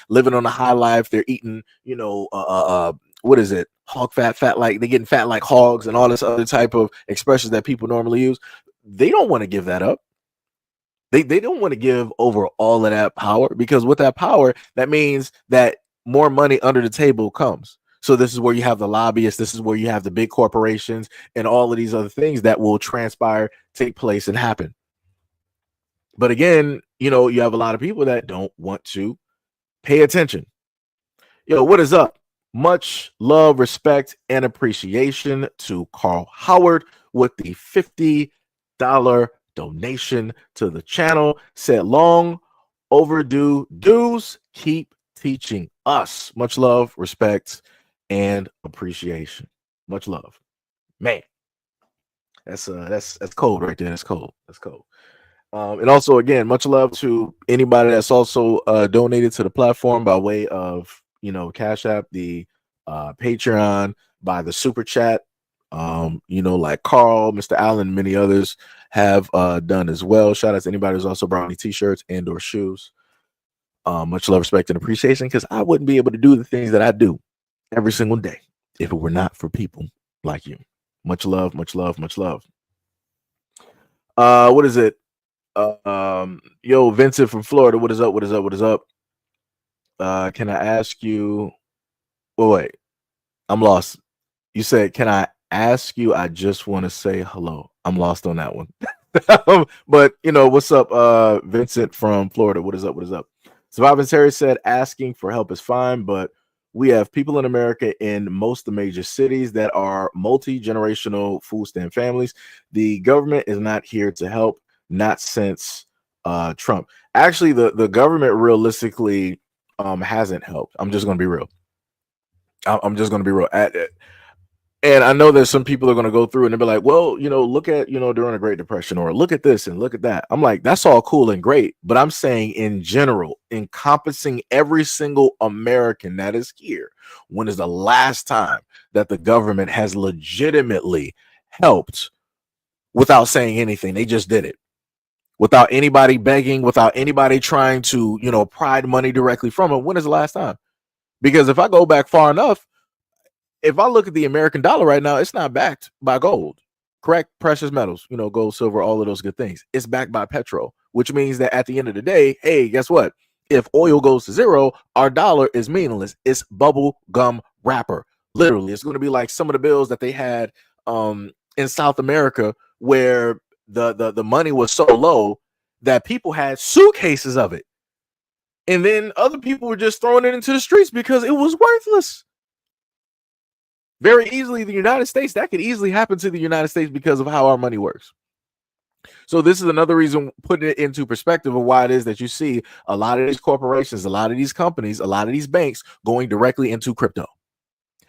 living on a high life, they're eating, what is it? Hog fat like they're getting fat like hogs and all this other type of expressions that people normally use. They don't want to give that up. They don't want to give over all of that power, because with that power, that means that more money under the table comes. So this is where you have the lobbyists, this is where you have the big corporations and all of these other things that will transpire, take place, and happen. But again, you have a lot of people that don't want to pay attention. What is up? Much love, respect, and appreciation to Carl Howard with the $50 donation to the channel. Said long overdue dues keep teaching us. Much love, respect, and appreciation. Much love. Man, that's cold right there. That's cold. That's cold. And also, again, much love to anybody that's also donated to the platform by way of Cash App, the Patreon, by the super chat. Like Carl, Mr. Allen, many others have done as well. Shout out to anybody who's also brought me t-shirts and or shoes. Much love, respect, and appreciation, because I wouldn't be able to do the things that I do every single day if it were not for people like you. Much love, much love, much love. What is it? Yo, Vincent from Florida, what is up? What is up? What is up? Can I ask you? Oh, wait, I'm lost. You said, can I ask you? I just want to say hello. I'm lost on that one. But what's up, Vincent from Florida? What is up? What is up? Surviving Terry said, asking for help is fine, but we have people in America in most of the major cities that are multi-generational food stamp families. The government is not here to help, not since Trump. Actually, the government realistically hasn't helped. I'm just going to be real. I'm just going to be real. And I know there's some people are going to go through and they'll be like, well, look at, during the Great Depression, or look at this and look at that. I'm like, that's all cool and great. But I'm saying in general, encompassing every single American that is here, when is the last time that the government has legitimately helped without saying anything? They just did it without anybody begging, without anybody trying to, pride money directly from it. When is the last time? Because if I go back far enough, if I look at the American dollar right now, it's not backed by gold, correct? Precious metals, gold, silver, all of those good things. It's backed by petrol, which means that at the end of the day, hey, guess what? If oil goes to zero, our dollar is meaningless. It's bubble gum wrapper. Literally, it's going to be like some of the bills that they had in South America, where the money was so low that people had suitcases of it. And then other people were just throwing it into the streets because it was worthless. Very easily, the United States, that could easily happen to the United States because of how our money works. So this is another reason, putting it into perspective, of why it is that you see a lot of these corporations, a lot of these companies, a lot of these banks going directly into crypto,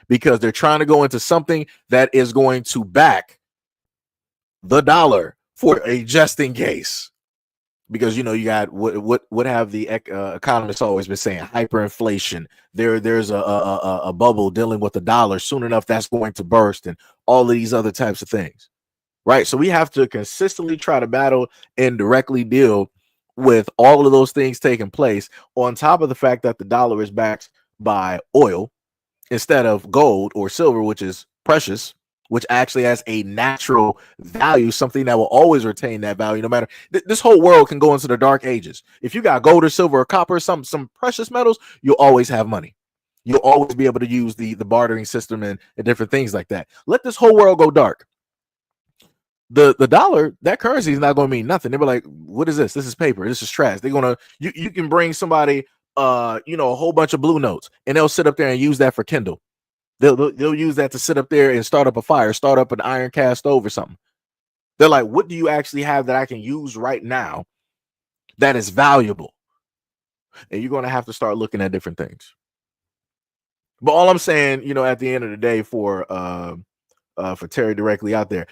because they're trying to go into something that is going to back the dollar for a just in case. Because you got what have the economists always been saying? Hyperinflation. There's a bubble dealing with the dollar. Soon enough, that's going to burst, and all of these other types of things, right? So we have to consistently try to battle and directly deal with all of those things taking place, on top of the fact that the dollar is backed by oil instead of gold or silver, which is precious, which actually has a natural value, something that will always retain that value no matter. This whole world can go into the dark ages. If you got gold or silver or copper, some precious metals, you'll always have money. You'll always be able to use the bartering system and different things like that. Let this whole world go dark. The dollar, that currency, is not going to mean nothing. They'll be like, what is this? This is paper. This is trash. They're going to, you can bring somebody, a whole bunch of blue notes, and they'll sit up there and use that for Kindle. They'll use that to sit up there and start up a fire, start up an iron cast stove or something. They're like, what do you actually have that I can use right now that is valuable? And you're going to have to start looking at different things. But all I'm saying, at the end of the day, for Terry directly out there,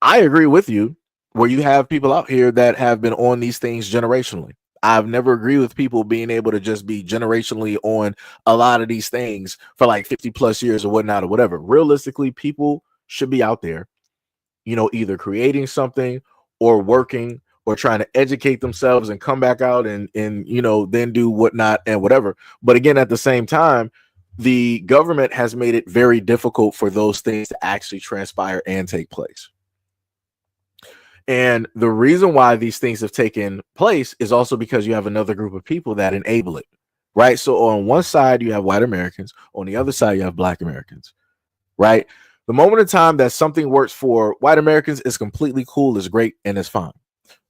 I agree with you, where you have people out here that have been on these things generationally. I've never agreed with people being able to just be generationally on a lot of these things for like 50 plus years or whatnot or whatever. Realistically, people should be out there, either creating something or working or trying to educate themselves and come back out and then do whatnot and whatever. But again, at the same time, the government has made it very difficult for those things to actually transpire and take place. And the reason why these things have taken place is also because you have another group of people that enable it, right? So on one side, you have white Americans. On the other side, you have black Americans, right? The moment in time that something works for white Americans is completely cool, is great, and it's fine.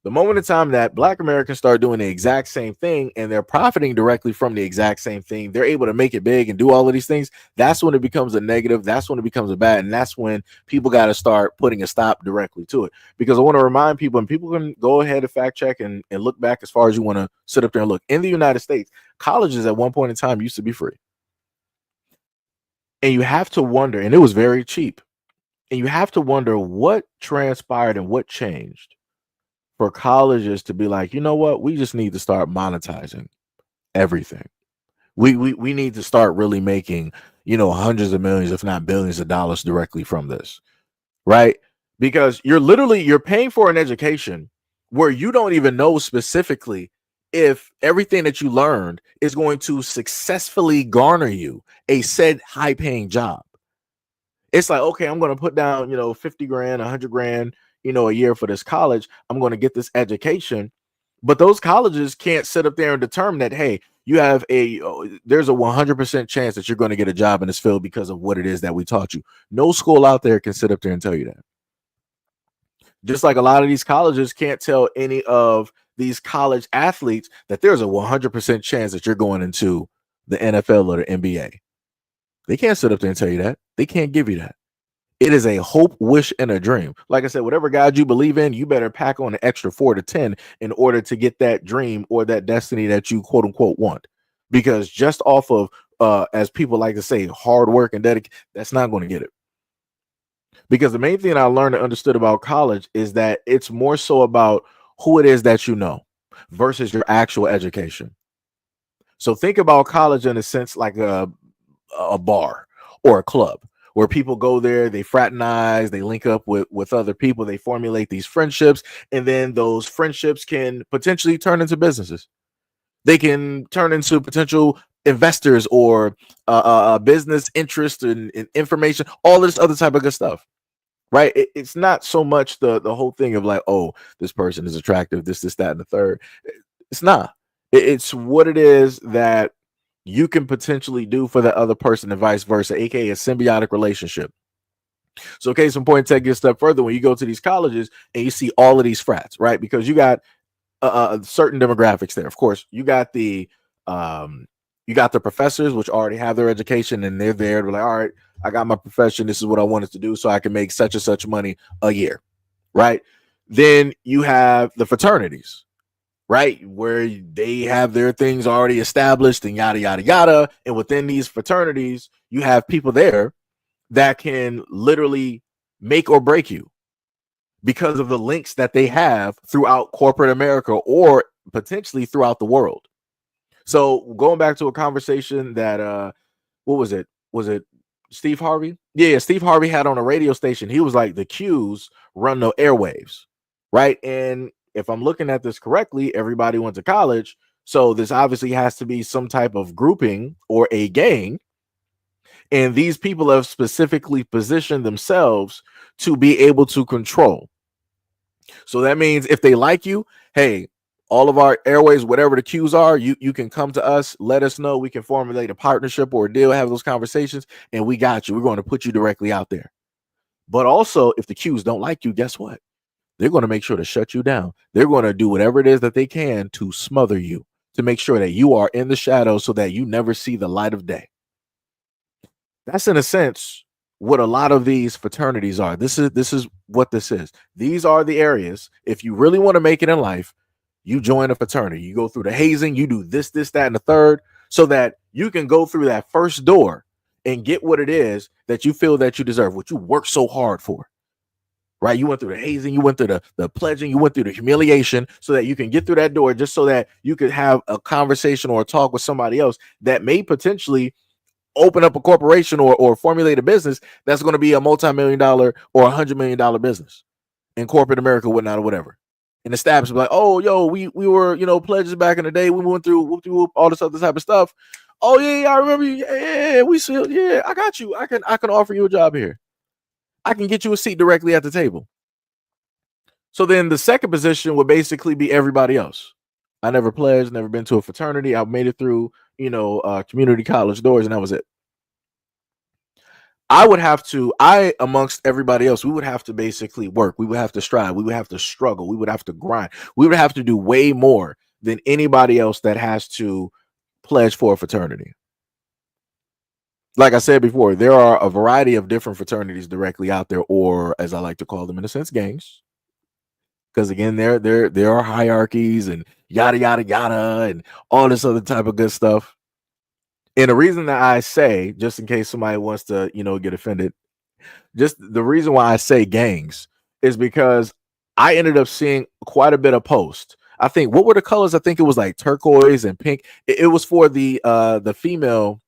The moment in time that black Americans start doing the exact same thing and they're profiting directly from the exact same thing, they're able to make it big and do all of these things. That's when it becomes a negative. That's when it becomes a bad. And that's when people got to start putting a stop directly to it. Because I want to remind people, and people can go ahead and fact check and look back as far as you want to sit up there and look. In the United States, colleges at one point in time used to be free. And you have to wonder, and it was very cheap. And you have to wonder what transpired and what changed for colleges to be like, you know what, we just need to start monetizing everything. We need to start really making, hundreds of millions, if not billions of dollars directly from this, right? Because you're paying for an education where you don't even know specifically if everything that you learned is going to successfully garner you a said high paying job. It's like, okay, I'm going to put down, 50 grand, 100 grand, a year for this college. I'm going to get this education. But those colleges can't sit up there and determine that, hey, there's a 100% chance that you're going to get a job in this field because of what it is that we taught you. No school out there can sit up there and tell you that. Just like a lot of these colleges can't tell any of these college athletes that there's a 100% chance that you're going into the NFL or the NBA. They can't sit up there and tell you that. They can't give you that. It is a hope, wish, and a dream. Like I said, whatever God you believe in, you better pack on an extra 4 to 10 in order to get that dream or that destiny that you quote unquote want. Because just off of, as people like to say, hard work and dedication, that's not going to get it. Because the main thing I learned and understood about college is that it's more so about who it is that you know versus your actual education. So think about college in a sense like a bar or a club where people go there, they fraternize, they link up with other people, they formulate these friendships, and then those friendships can potentially turn into businesses. They can turn into potential investors or business interest and information, all this other type of good stuff, right? It's not so much the whole thing of like, oh, this person is attractive, this, that, and the third. It's not. It's what it is that you can potentially do for the other person and vice versa, aka a symbiotic relationship. So case in point, take it a step further. When you go to these colleges and you see all of these frats, right? Because you got certain demographics there. Of course, you got the professors, which already have their education and they're there. They're like, all right, I got my profession. This is what I wanted to do so I can make such and such money a year, right? Then you have the fraternities, right, where they have their things already established and yada, yada, yada. And within these fraternities, you have people there that can literally make or break you because of the links that they have throughout corporate America or potentially throughout the world. So going back to a conversation that, what was it? Was it Steve Harvey? Yeah, Steve Harvey had on a radio station. He was like, the Qs run the airwaves, right? And if I'm looking at this correctly, everybody went to college. So this obviously has to be some type of grouping or a gang. And these people have specifically positioned themselves to be able to control. So that means if they like you, hey, all of our airways, whatever the cues are, you can come to us, let us know. We can formulate a partnership or a deal, have those conversations, and we got you. We're going to put you directly out there. But also, if the cues don't like you, guess what? They're going to make sure to shut you down. They're going to do whatever it is that they can to smother you, to make sure that you are in the shadows so that you never see the light of day. That's in a sense what a lot of these fraternities are. This is what this is. These are the areas. If you really want to make it in life, you join a fraternity. You go through the hazing, you do this, that, and the third, so that you can go through that first door and get what it is that you feel that you deserve, what you work so hard for. right? You went through the hazing, you went through the pledging, you went through the humiliation so that you can get through that door, just so that you could have a conversation or a talk with somebody else that may potentially open up a corporation or formulate a business that's going to be a multi-million-dollar or $100 million business in corporate America, whatnot, or whatever. And the staff is like, oh, yo, we were, pledges back in the day. We went through all this other type of stuff. Oh, yeah, I remember you. Yeah, we still, yeah, I got you. I can offer you a job here. I can get you a seat directly at the table. So then the second position would basically be everybody else. I never pledged, never been to a fraternity. I made it through, community college doors, and that was it. Amongst everybody else, we would have to basically work. We would have to strive. We would have to struggle. We would have to grind. We would have to do way more than anybody else that has to pledge for a fraternity. Like I said before, there are a variety of different fraternities directly out there, or as I like to call them, in a sense, gangs. Because again, there are hierarchies and yada yada yada and all this other type of good stuff. And the reason that I say, just in case somebody wants to, get offended, just the reason why I say gangs is because I ended up seeing quite a bit of posts. I think, what were the colors? I think it was like turquoise and pink. It was for the female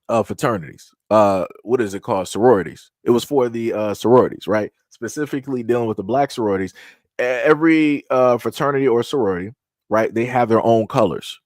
fraternities. What is it called? Sororities. It was for the sororities, right? Specifically dealing with the black sororities. Every fraternity or sorority, right? They have their own colors.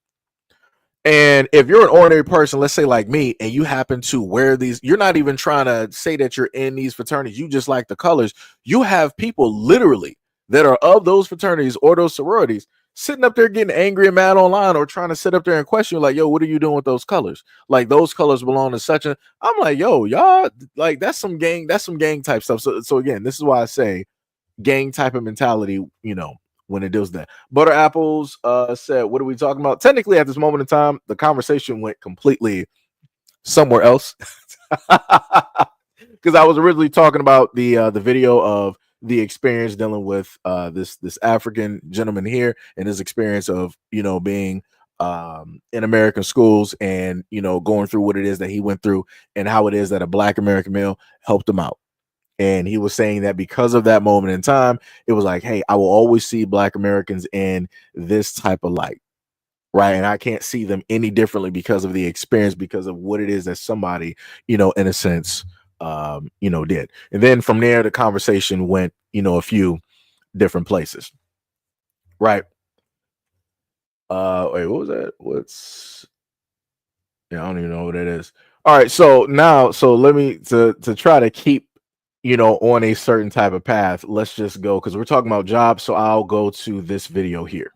And if you're an ordinary person, let's say like me, and you happen to wear these, you're not even trying to say that you're in these fraternities. You just like the colors. You have people literally that are of those fraternities or those sororities sitting up there getting angry and mad online, or trying to sit up there and question you, like, yo, what are you doing with those colors? Like, those colors belong to such a. I'm like, yo, y'all, like, that's some gang type stuff. So again, this is why I say gang type of mentality, when it deals with that. Butter Apples said, what are we talking about? Technically, at this moment in time, the conversation went completely somewhere else. Because I was originally talking about the video of the experience dealing with this African gentleman here, and his experience of being in American schools, and going through what it is that he went through, and how it is that a Black American male helped him out. And he was saying that because of that moment in time, it was like, hey, I will always see Black Americans in this type of light, right? And I can't see them any differently because of the experience, because of what it is that somebody, in a sense, did. And then from there, the conversation went, a few different places, right? Wait, what was that? I don't even know what that is. All right, so now, let me to try to keep on a certain type of path. Let's just go, because we're talking about jobs. So I'll go to this video here.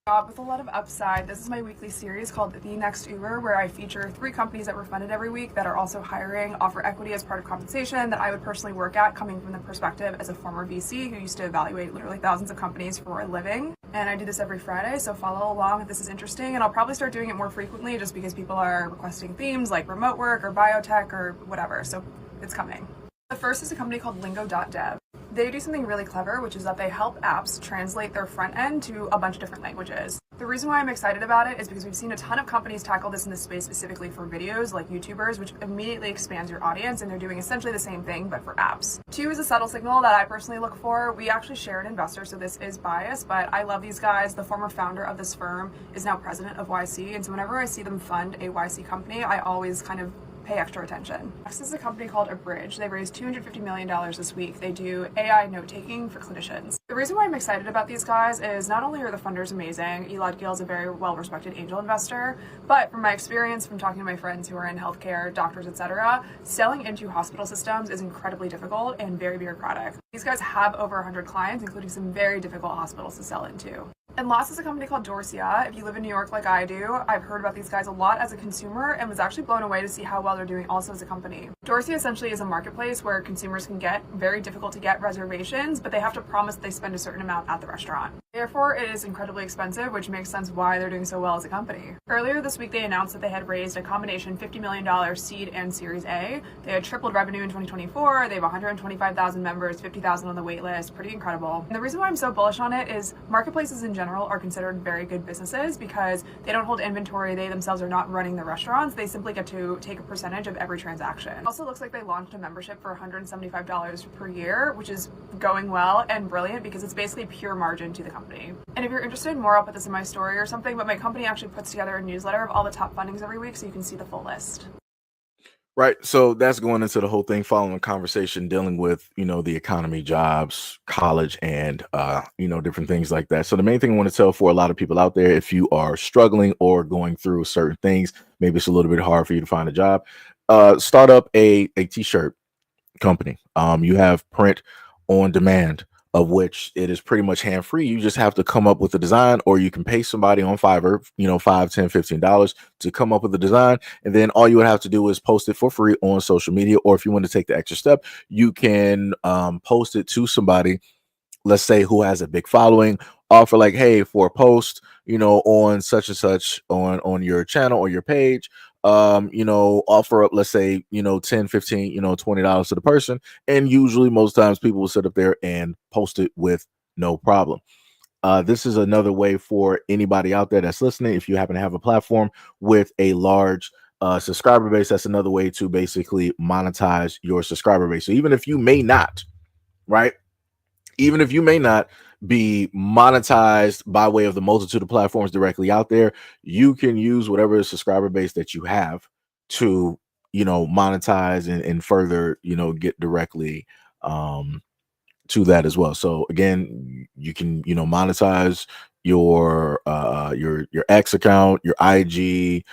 Job with a lot of upside. This is my weekly series called The Next Uber, where I feature 3 companies that were funded every week that are also hiring, offer equity as part of compensation that I would personally work at, coming from the perspective as a former VC who used to evaluate literally thousands of companies for a living. And I do this every Friday, so follow along if this is interesting. And I'll probably start doing it more frequently, just because people are requesting themes like remote work or biotech or whatever. So it's coming. The first is a company called Lingo.dev. They do something really clever, which is that they help apps translate their front end to a bunch of different languages. The reason why I'm excited about it is because we've seen a ton of companies tackle this in this space specifically for videos, like YouTubers, which immediately expands your audience, and they're doing essentially the same thing, but for apps. 2 is a subtle signal that I personally look for. We actually share an investor, so this is biased, but I love these guys. The former founder of this firm is now president of YC, and so whenever I see them fund a YC company, I always kind of pay extra attention. Next is a company called Abridge. They raised $250 million this week. They do AI note-taking for clinicians. The reason why I'm excited about these guys is not only are the funders amazing, Elad Gil is a very well-respected angel investor, but from my experience from talking to my friends who are in healthcare, doctors, etc., selling into hospital systems is incredibly difficult and very bureaucratic. These guys have over 100 clients, including some very difficult hospitals to sell into. And last is a company called Dorsia. If you live in New York like I do, I've heard about these guys a lot as a consumer and was actually blown away to see how well they're doing also as a company. Dorsia essentially is a marketplace where consumers can get very difficult to get reservations, but they have to promise they spend a certain amount at the restaurant. Therefore, it is incredibly expensive, which makes sense why they're doing so well as a company. Earlier this week, they announced that they had raised a combination $50 million seed and Series A. They had tripled revenue in 2024. They have 125,000 members, 50,000 on the wait list. Pretty incredible. And the reason why I'm so bullish on it is marketplaces in general are considered very good businesses because they don't hold inventory. They themselves are not running the restaurants. They simply get to take a percentage of every transaction. It also looks like they launched a membership for $175 per year, which is going well and brilliant because it's basically pure margin to the company. And if you're interested more, I'll put this in my story or something, but my company actually puts together a newsletter of all the top fundings every week so you can see the full list. Right. So that's going into the whole thing, following a conversation dealing with, the economy, jobs, college, and, different things like that. So the main thing I want to tell for a lot of people out there, if you are struggling or going through certain things, maybe it's a little bit hard for you to find a job, start up a t-shirt company. You have print on demand, of which it is pretty much hand free. You just have to come up with a design, or you can pay somebody on Fiverr, $5, $10, $15 to come up with a design. And then all you would have to do is post it for free on social media. Or if you want to take the extra step, you can post it to somebody, let's say, who has a big following, offer like, hey, for a post, on such and such on your channel or your page, offer up, let's say, 10, 15, $20 to the person. And usually most times people will sit up there and post it with no problem. This is another way for anybody out there that's listening. If you happen to have a platform with a large subscriber base, that's another way to basically monetize your subscriber base. So even if you may not, right? Even if you may not be monetized by way of the multitude of platforms directly out there, you can use whatever subscriber base that you have to, monetize and further, get directly to that as well. So again, you can, monetize your X account, your IG,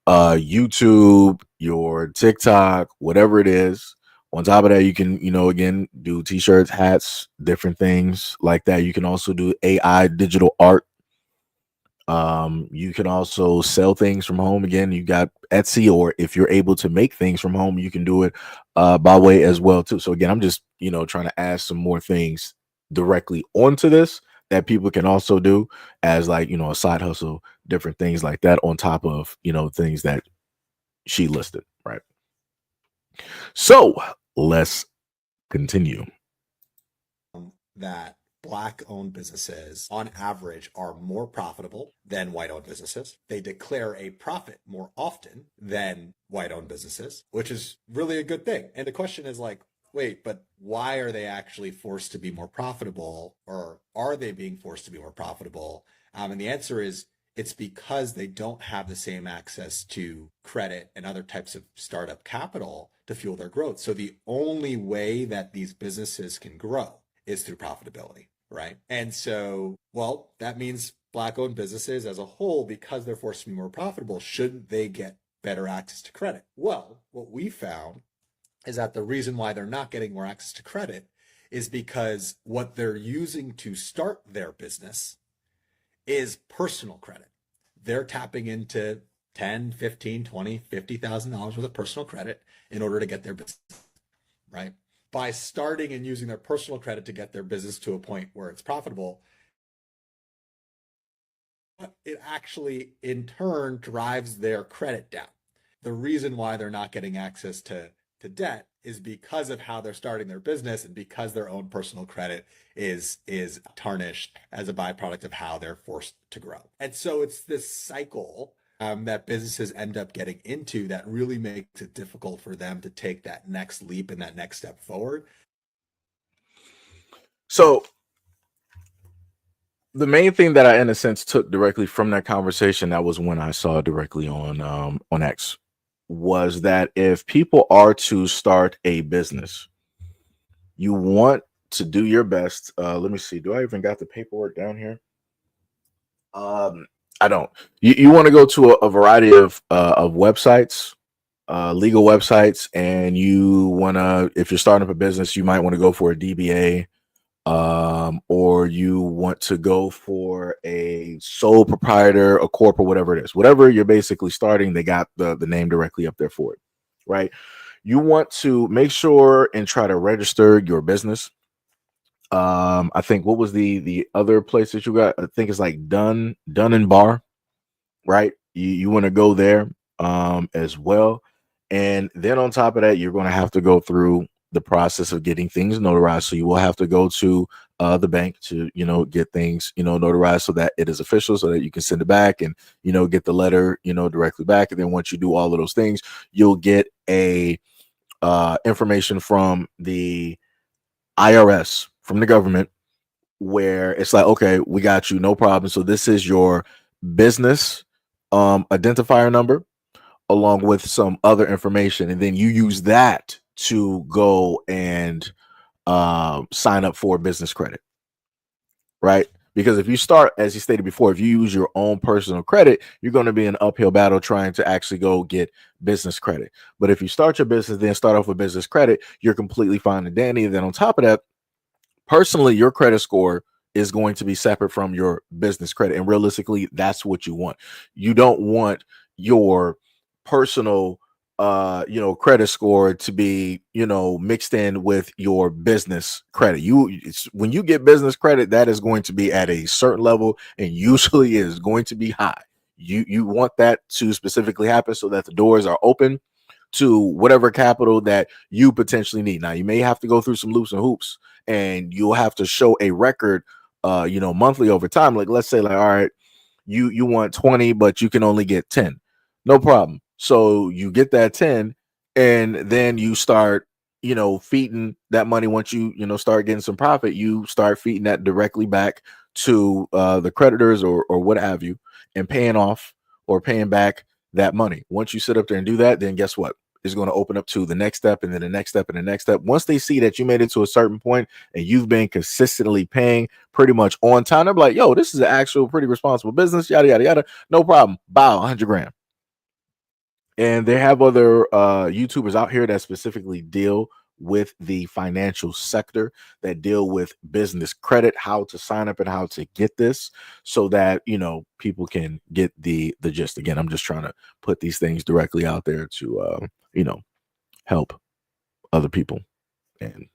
YouTube, your TikTok, whatever it is. On top of that, you can, again, do t-shirts, hats, different things like that. You can also do AI digital art. You can also sell things from home. Again, you got Etsy, or if you're able to make things from home, you can do it by way as well too. So again, I'm just, trying to add some more things directly onto this that people can also do as like, a side hustle, different things like that on top of, things that she listed, right? So let's continue. That Black-owned businesses, on average, are more profitable than white-owned businesses. They declare a profit more often than white-owned businesses, which is really a good thing. And the question is like, wait, but why are they actually forced to be more profitable, or are they being forced to be more profitable? And the answer is, it's because they don't have the same access to credit and other types of startup capital to fuel their growth. So the only way that these businesses can grow is through profitability, right? And so, well, that means Black-owned businesses as a whole, because they're forced to be more profitable, shouldn't they get better access to credit? Well, what we found is that the reason why they're not getting more access to credit is because what they're using to start their business is personal credit. They're tapping into $10, $15, $20, $50,000 worth of personal credit in order to get their business, right? By starting and using their personal credit to get their business to a point where it's profitable, it actually in turn drives their credit down. The reason why they're not getting access to debt is because of how they're starting their business, and because their own personal credit is tarnished as a byproduct of how they're forced to grow. And so it's this cycle that businesses end up getting into that really makes it difficult for them to take that next leap and that next step forward. So the main thing that I, in a sense, took directly from that conversation, that was when I saw directly on X, was that if people are to start a business, you want to do your best. Let me see. Do I even got the paperwork down here? I don't. You want to go to a variety of websites, legal websites, and you want to, if you're starting up a business, you might want to go for a DBA, or you want to go for a sole proprietor, a corp, or whatever it is. Whatever you're basically starting, they got the name directly up there for it, right? You want to make sure and try to register your business. I think, what was the other place that you got? I think it's like Dun and Bar, right? You want to go there as well. And then on top of that, you're going to have to go through the process of getting things notarized. So you will have to go to the bank to, get things, notarized so that it is official, so that you can send it back and, get the letter, directly back. And then once you do all of those things, you'll get a information from the IRS, from the government, where it's like, okay, we got you, no problem. So this is your business identifier number, along with some other information, and then you use that to go and sign up for business credit, right? Because if you start, as you stated before, if you use your own personal credit, you're going to be in an uphill battle trying to actually go get business credit. But if you start your business, then start off with business credit, you're completely fine and dandy. And then on top of that, personally, your credit score is going to be separate from your business credit. And realistically, that's what you want. You don't want your personal credit score to be, mixed in with your business credit. When you get business credit, that is going to be at a certain level, and usually is going to be high. You want that to specifically happen so that the doors are open to whatever capital that you potentially need. Now, you may have to go through some loops and hoops, and you'll have to show a record monthly over time. Like, let's say, like, all right, you want 20, but you can only get 10. No problem. So you get that 10, and then you start feeding that money. Once you start getting some profit, you start feeding that directly back to the creditors or what have you, and paying off or paying back that money. Once you sit up there and do that, then guess what? It's going to open up to the next step, and then the next step, and the next step. Once they see that you made it to a certain point and you've been consistently paying pretty much on time, they're like, yo, this is an actual pretty responsible business, yada, yada, yada. No problem. Bow, 100 grand. And they have other YouTubers out here that specifically deal with the financial sector, that deal with business credit, how to sign up and how to get this, so that people can get the gist. Again, I'm just trying to put these things directly out there to help other people and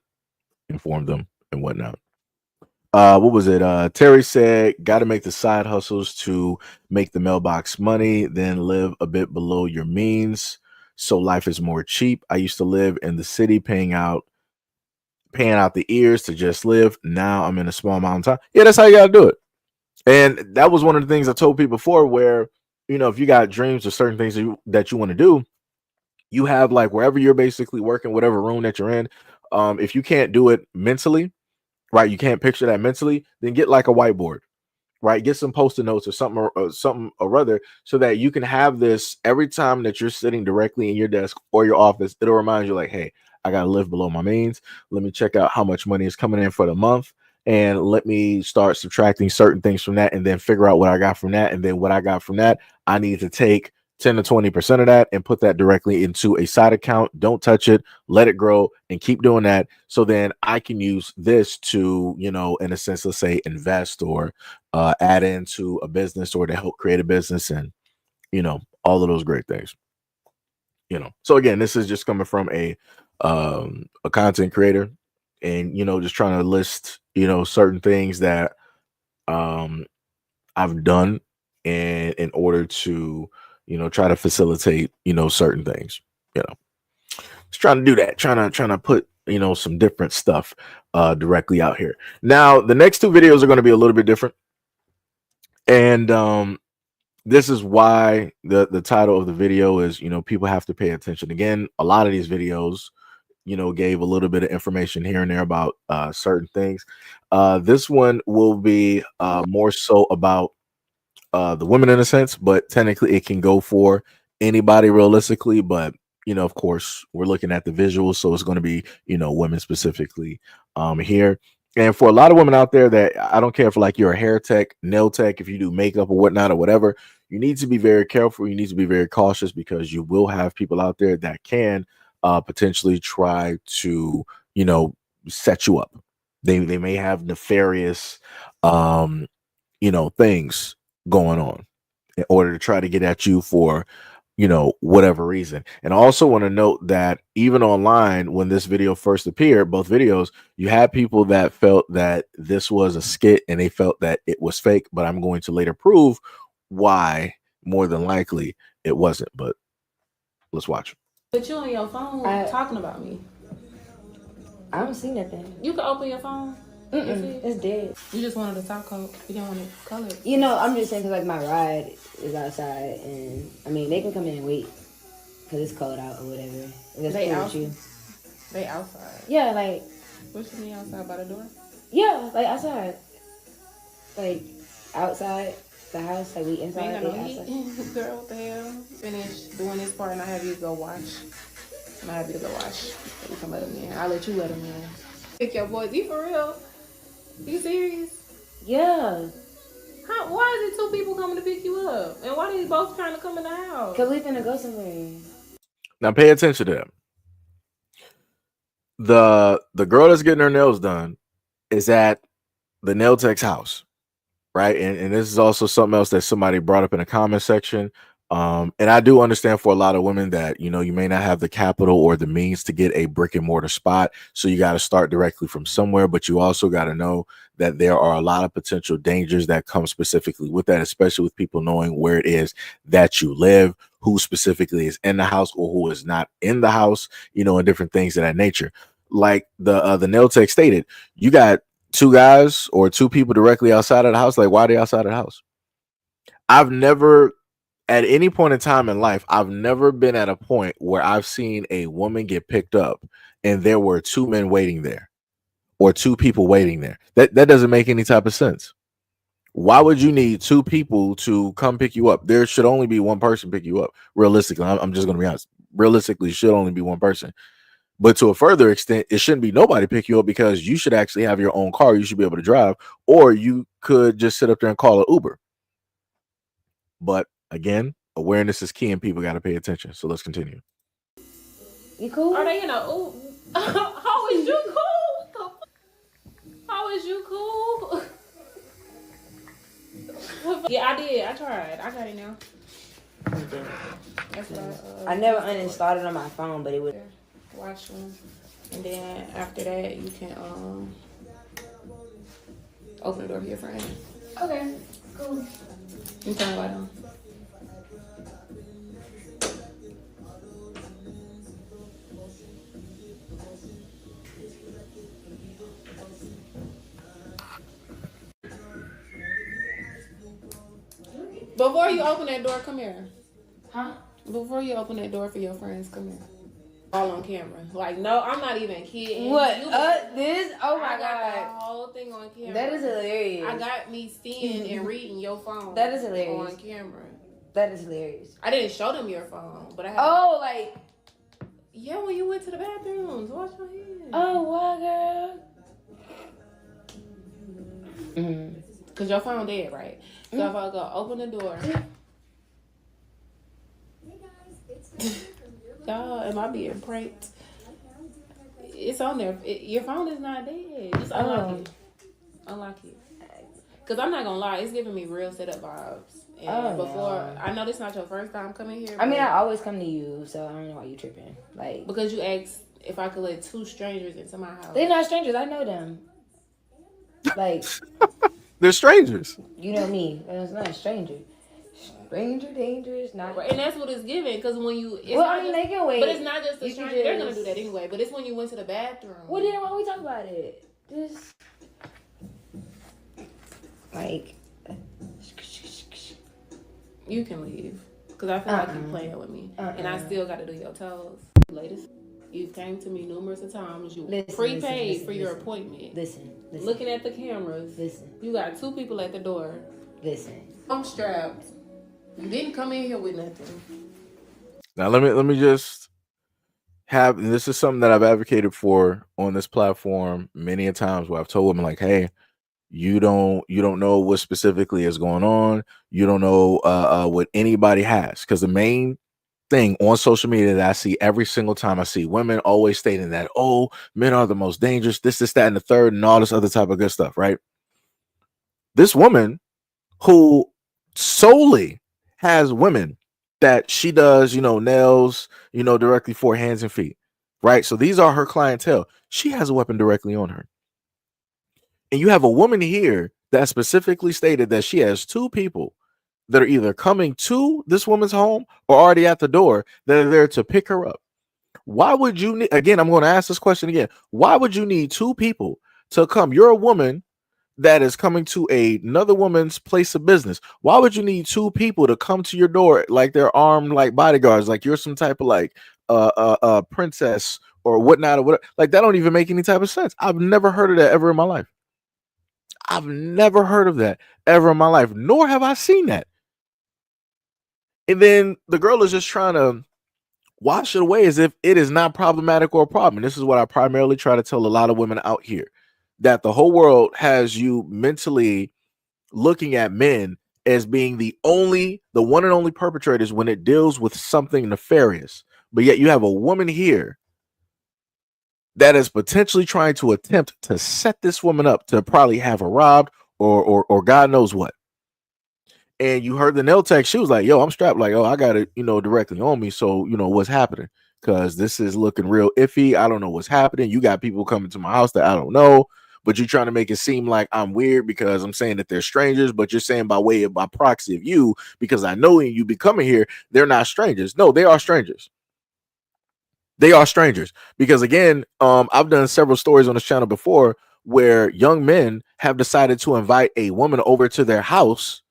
inform them and whatnot. What was it? Terry said, got to make the side hustles to make the mailbox money, then live a bit below your means, so life is more cheap. I used to live in the city, paying out the ears to just live. Now I'm in a small mountain town. Yeah, that's how you got to do it. And that was one of the things I told people before, where if you got dreams or certain things that you want to do, you have, like, wherever you're basically working, whatever room that you're in, if you can't do it mentally, right, you can't picture that mentally, then get like a whiteboard, right? Get some post-it notes or something or other, so that you can have this every time that you're sitting directly in your desk or your office. It'll remind you, like, hey, I gotta live below my means. Let me check out how much money is coming in for the month, and let me start subtracting certain things from that, and then figure out what I got from that. And then what I got from that, I need to take 10 to 20% of that and put that directly into a side account. Don't touch it, let it grow, and keep doing that. So then I can use this to, in a sense, let's say, invest or add into a business, or to help create a business, and, all of those great things. So again, this is just coming from a content creator, and, just trying to list, certain things that I've done, and in order to try to facilitate certain things. Just trying to do that, trying to put some different stuff directly out here. Now, the next two videos are going to be a little bit different, and this is why the title of the video is, people have to pay attention. Again, a lot of these videos gave a little bit of information here and there about certain things. This one will be more so about the women, in a sense, but technically it can go for anybody realistically. But of course, we're looking at the visuals, so it's going to be women specifically here. And for a lot of women out there, that I don't care if, like, you're a hair tech, nail tech, if you do makeup or whatnot or whatever, you need to be very careful. You need to be very cautious, because you will have people out there that can potentially try to set you up. They may have nefarious things going on in order to try to get at you for whatever reason. And I also want to note that even online, when this video first appeared, both videos, you had people that felt that this was a skit and they felt that it was fake. But I'm going to later prove why more than likely it wasn't. But let's watch. But you on your phone talking about me. I don't see nothing. You can open your phone. It's dead. You just wanted a top coat. You didn't want it colored. You know, I'm just saying because like my ride is outside, and I mean they can come in and wait because it's cold out or whatever. If that's They cool out. with you. They outside. Yeah, like. What you mean outside by the door? Yeah, like outside. Like outside the house, like we inside. Ain't got no outside. heat. Girl, what the hell? Finish doing this part and I have you go wash. And I have you to go wash. You can let him in. I'll let you let him in. Pick your boys. You for real? You serious? Yeah. Why is it two people coming to pick you up? And why they both trying to come in the house? Because we finna go somewhere. Now pay attention to them. The girl that's getting her nails done is at the nail tech's house, right? And this is also something else that somebody brought up in the comment section. And I do understand for a lot of women that, you know, you may not have the capital or the means to get a brick and mortar spot. So you got to start directly from somewhere, but you also got to know that there are a lot of potential dangers that come specifically with that, especially with people knowing where it is that you live, who specifically is in the house or who is not in the house, you know, and different things of that nature. Like the nail tech stated, you got two guys or two people directly outside of the house. Like, why are they outside of the house? I've never, at any point in time in life, I've never been at a point where I've seen a woman get picked up and there were two men waiting there or two people waiting there. That doesn't make any type of sense. Why would you need two people to come pick you up? There should only be one person pick you up. Realistically, I'm just going to be honest. Realistically, should only be one person. But to a further extent, it shouldn't be nobody pick you up because you should actually have your own car. You should be able to drive, or you could just sit up there and call an Uber. But again, awareness is key and people got to pay attention. So let's continue. You cool? Are they in a how is you cool? How is you cool? Yeah, I did. I tried. I got it now. That's what I never uninstalled it on my phone, but it would. Watch them, and then after that you can open the door for your friend. Okay, cool. You turn the light on. Before you open that door, come here. Huh? Before you open that door for your friends, come here. All on camera. Like, no, I'm not even kidding. What? This? Oh my I got god. the whole thing on camera. That is hilarious. I got me seeing and reading your phone. That is hilarious. On camera. That is hilarious. I didn't show them your phone, but I had. Oh, like. Yeah, when you went to the bathrooms. Wash my hands. Oh, wow, girl. Because your phone dead, right? So if I go open the door. Y'all, am I being pranked? It's on there. Your phone is not dead. Just unlock it. Unlock it. Because I'm not going to lie. It's giving me real setup vibes. And before, I know this is not your first time coming here. I mean, I always come to you, so I don't know why you tripping. Like, because you asked if I could let two strangers into my house. They're not strangers. I know them. Like. They're strangers. You know me. It's not a stranger. Stranger dangerous, not. And that's what it's giving. Because when you. Well, I mean, they can wait. But it's not just a stranger. They're going to do that anyway. But it's when you went to the bathroom. Well, then why we talk about it? Just. Like. You can leave. Because I feel like you're playing with me. And I still got to do your toes. Latest. You came to me numerous of times. You prepaid for your appointment. Listen. Looking at the cameras. Listen. You got two people at the door. Listen. I'm strapped. You didn't come in here with nothing. Now let me just have, and this is something that I've advocated for on this platform many a times where I've told women like, hey, you don't know what specifically is going on. You don't know what anybody has. Because the main thing on social media that I see every single time, I see women always stating that, oh, men are the most dangerous, this, that, and the third, and all this other type of good stuff, right? This woman who solely has women that she does, you know, nails, you know, directly for hands and feet, right? So these are her clientele. She has a weapon directly on her. And you have a woman here that specifically stated that she has two people that are either coming to this woman's home or already at the door that are there to pick her up. Why would you need, again, I'm going to ask this question again. Why would you need two people to come? You're a woman that is coming to another woman's place of business. Why would you need two people to come to your door like they're armed like bodyguards, like you're some type of like princess or whatnot or whatever? Like that don't even make any type of sense. I've never heard of that ever in my life. I've never heard of that ever in my life, nor have I seen that. And then the girl is just trying to wash it away as if it is not problematic or a problem. And this is what I primarily try to tell a lot of women out here, that the whole world has you mentally looking at men as being the one and only perpetrators when it deals with something nefarious. But yet you have a woman here that is potentially trying to attempt to set this woman up to probably have her robbed or God knows what. And you heard the nail tech. She was like, yo, I'm strapped. Like, oh, I got it, directly on me. So, what's happening? Because this is looking real iffy. I don't know what's happening. You got people coming to my house that I don't know, but you're trying to make it seem like I'm weird because I'm saying that they're strangers, but you're saying by proxy of you, because I know you be coming here, they're not strangers. No, they are strangers. They are strangers. Because again, I've done several stories on this channel before where young men have decided to invite a woman over to their house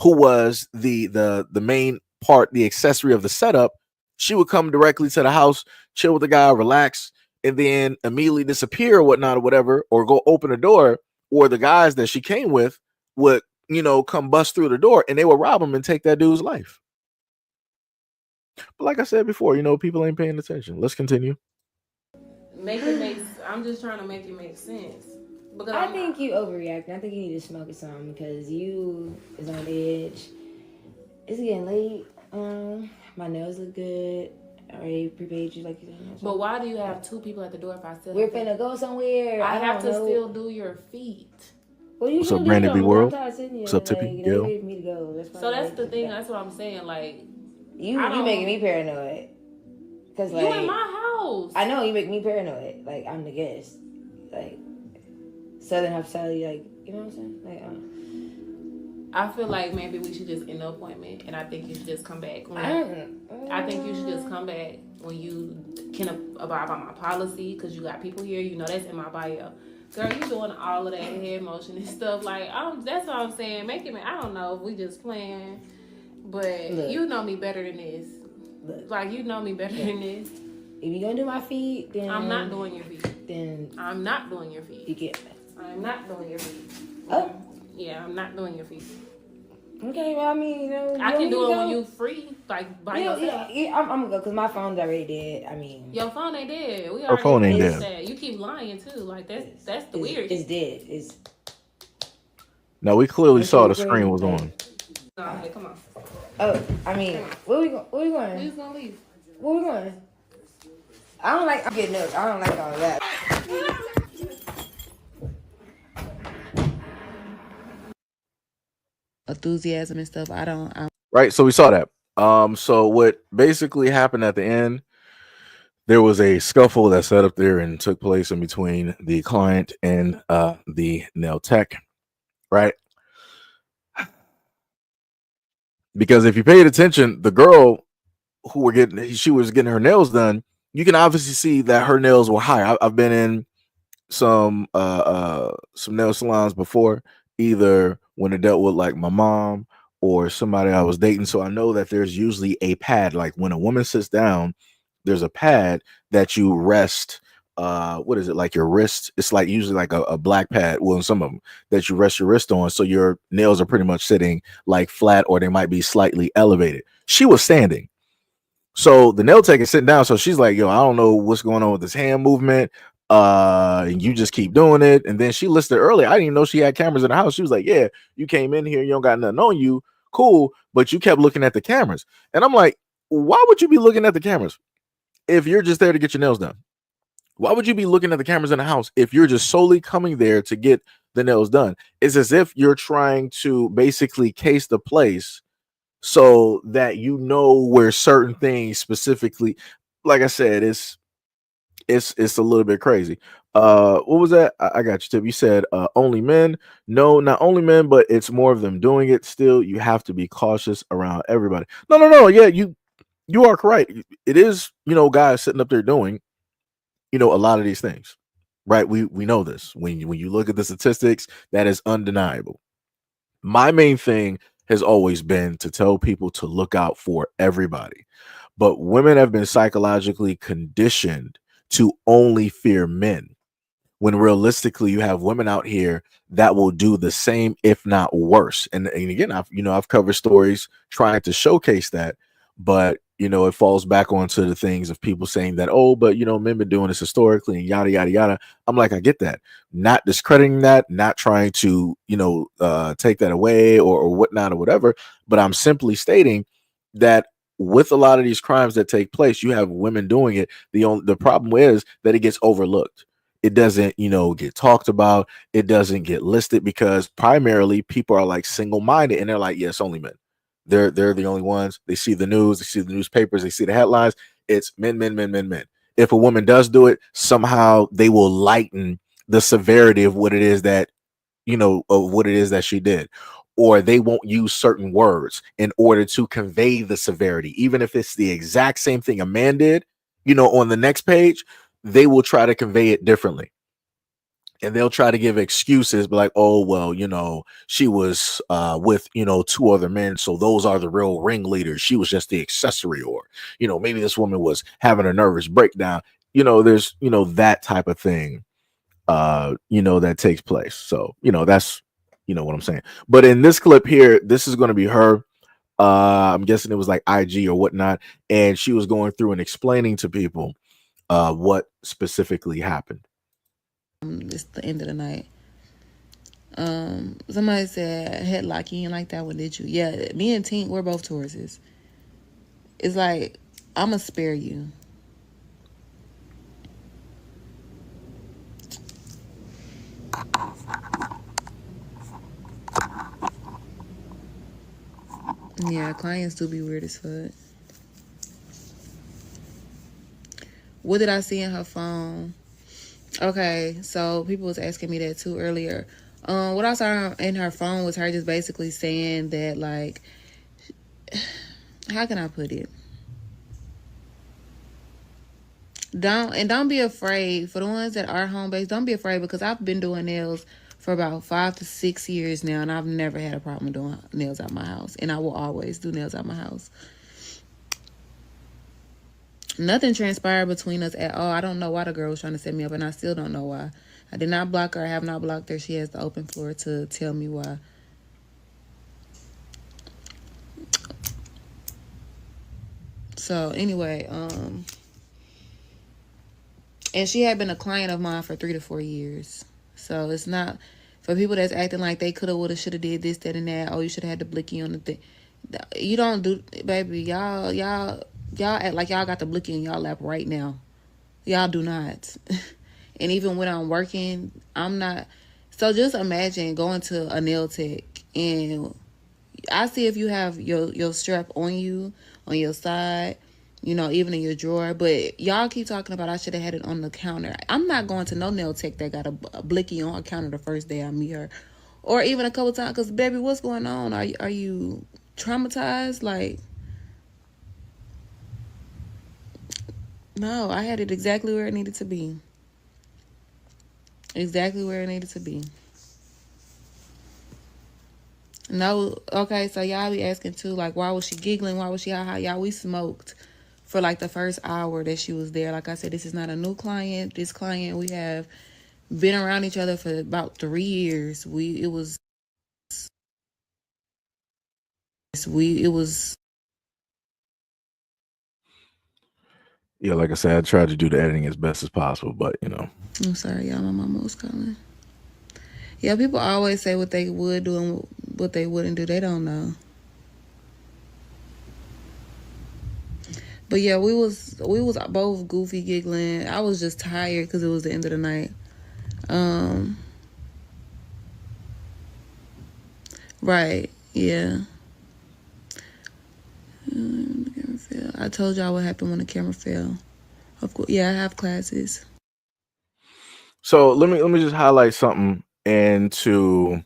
who was the main part, the accessory of the setup. She would come directly to the house, chill with the guy, relax, and then immediately disappear or whatnot or whatever, or go open the door, or the guys that she came with would, come bust through the door and they would rob him and take that dude's life. But like I said before, people ain't paying attention. Let's continue. I'm just trying to make it make sense. Because I think you overreacting. I think you need to smoke or something because you is on edge. It's getting late. My nails look good. I already prepaid you like you said. But why do you have two people at the door if I still? We're finna go somewhere. I have to still do your feet. Well, you What's up, Brandon B. World? What's up, Tippy? They waited for me to go. So that's the thing. That's what I'm saying. Like you making me paranoid. Cause like you in my house. I know you make me paranoid. Like I'm the guest. Like Southern hospitality. Like you know what I'm saying? Like I feel like maybe we should just end the appointment, and I think you should just come back. I think you should just come back when you can abide by my policy, because you got people here. That's in my bio. Girl, you doing all of that head motion and stuff. Like, that's what I'm saying. I don't know if we just playing, but look, you know me better than this. Look, like, you know me better than this. If you're gonna do my feet, then I'm not doing your feet. Then I'm not doing your feet. You get. I'm not doing your feet. Oh. Yeah, I'm not doing your feet. Okay, well, I mean, I can do it when you free, like by yourself. Yeah, I'm gonna go because my phone's already dead. I mean, your phone ain't dead. Her phone ain't dead. You keep lying too. Like that's the weird. It's dead. No, we clearly saw the screen was on. Okay, come on. Oh, I mean, where we going? We just gonna leave. Where we going? I'm getting up. I don't like all that. Enthusiasm and stuff. Right, so we saw that. So what basically happened at the end, there was a scuffle that set up there and took place in between the client and the nail tech, right? Because if you paid attention, the girl she was getting her nails done, you can obviously see that her nails were high. I've been in some nail salons before, either when it dealt with like my mom or somebody I was dating. So I know that there's usually a pad. Like when a woman sits down, there's a pad that you rest. What is it, like your wrist? It's like usually like a black pad. Well, in some of them that you rest your wrist on, so your nails are pretty much sitting like flat, or they might be slightly elevated. She was standing, so the nail tech is sitting down. So she's like, "Yo, I don't know what's going on with this hand movement. And you just keep doing it." And then she listed earlier, I didn't even know she had cameras in the house. She was like, "Yeah, you came in here, you don't got nothing on you, cool, but you kept looking at the cameras." And I'm like, why would you be looking at the cameras if you're just there to get your nails done? Why would you be looking at the cameras in the house if you're just solely coming there to get the nails done? It's as if you're trying to basically case the place so that you know where certain things specifically, like I said, it's a little bit crazy. What was that? I got you, Tip. You said only men. No, not only men, but it's more of them doing it. Still, you have to be cautious around everybody. No. Yeah, You are correct. It is, guys sitting up there doing, a lot of these things, right? We know this. When you look at the statistics, that is undeniable. My main thing has always been to tell people to look out for everybody. But women have been psychologically conditioned to only fear men, when realistically you have women out here that will do the same if not worse. And again, I've covered stories trying to showcase that, but it falls back onto the things of people saying that, oh, but men been doing this historically and yada yada yada. I'm like, I get that, not discrediting that, not trying to take that away or whatnot or whatever, but I'm simply stating that with a lot of these crimes that take place, you have women doing it. The problem is that it gets overlooked. It doesn't get talked about. It doesn't get listed because primarily people are like single-minded and they're like, yes, only men. They're the only ones. They see the news, they see the newspapers, they see the headlines. It's men, men, men, men, men. If a woman does do it, somehow they will lighten the severity of what it is that she did, or they won't use certain words in order to convey the severity, even if it's the exact same thing a man did. On the next page they will try to convey it differently, and they'll try to give excuses, but like, oh well, she was with two other men, so those are the real ringleaders. She was just the accessory, or maybe this woman was having a nervous breakdown. There's that type of thing that takes place. So that's what I'm saying. But in this clip here, this is going to be her. I'm guessing it was like IG or whatnot, and she was going through and explaining to people what specifically happened. It's the end of the night. Somebody said headlock. You ain't like that one, did you? Yeah, me and Tink, we're both Tauruses. It's like, I'ma spare you. Yeah, clients do be weird as fuck. What did I see in her phone? Okay, so people was asking me that too earlier. What I saw in her phone was her just basically saying that, like, how can I put it? Don't be afraid. For the ones that are home based, don't be afraid, because I've been doing nails for about 5 to 6 years now, and I've never had a problem doing nails at my house, and I will always do nails at my house. Nothing transpired between us at all. I don't know why the girl was trying to set me up, and I still don't know why. I did not block her. I have not blocked her. She has the open floor to tell me why. So anyway, and she had been a client of mine for 3 to 4 years. So it's not for people that's acting like they coulda, woulda, shoulda did this, that, and that. Oh, you should have had the blicky on the thing. You don't do, baby. Y'all act like y'all got the blicky in y'all lap right now. Y'all do not. And even when I'm working, I'm not. So just imagine going to a nail tech, and I see if you have your strap on you, on your side, even in your drawer. But y'all keep talking about I should have had it on the counter. I'm not going to no nail tech that got a blicky on her counter the first day I meet her, or even a couple times. Because baby, what's going on? Are you traumatized? Like, no, I had it exactly where it needed to be. Exactly where it needed to be. No, okay, so y'all be asking too, like, why was she giggling? Why was she ha? Y'all, we smoked for like the first hour that she was there. Like I said, this is not a new client. This client, we have been around each other for about 3 years. It was Yeah, like I said, I tried to do the editing as best as possible, but I'm sorry, y'all, my mama was calling. Yeah, people always say what they would do and what they wouldn't do. They don't know. But yeah, we was both goofy, giggling. I was just tired because it was the end of the night. Right, yeah. The camera fell. I told y'all what happened when the camera fell. Of course, yeah, I have classes. So let me just highlight something into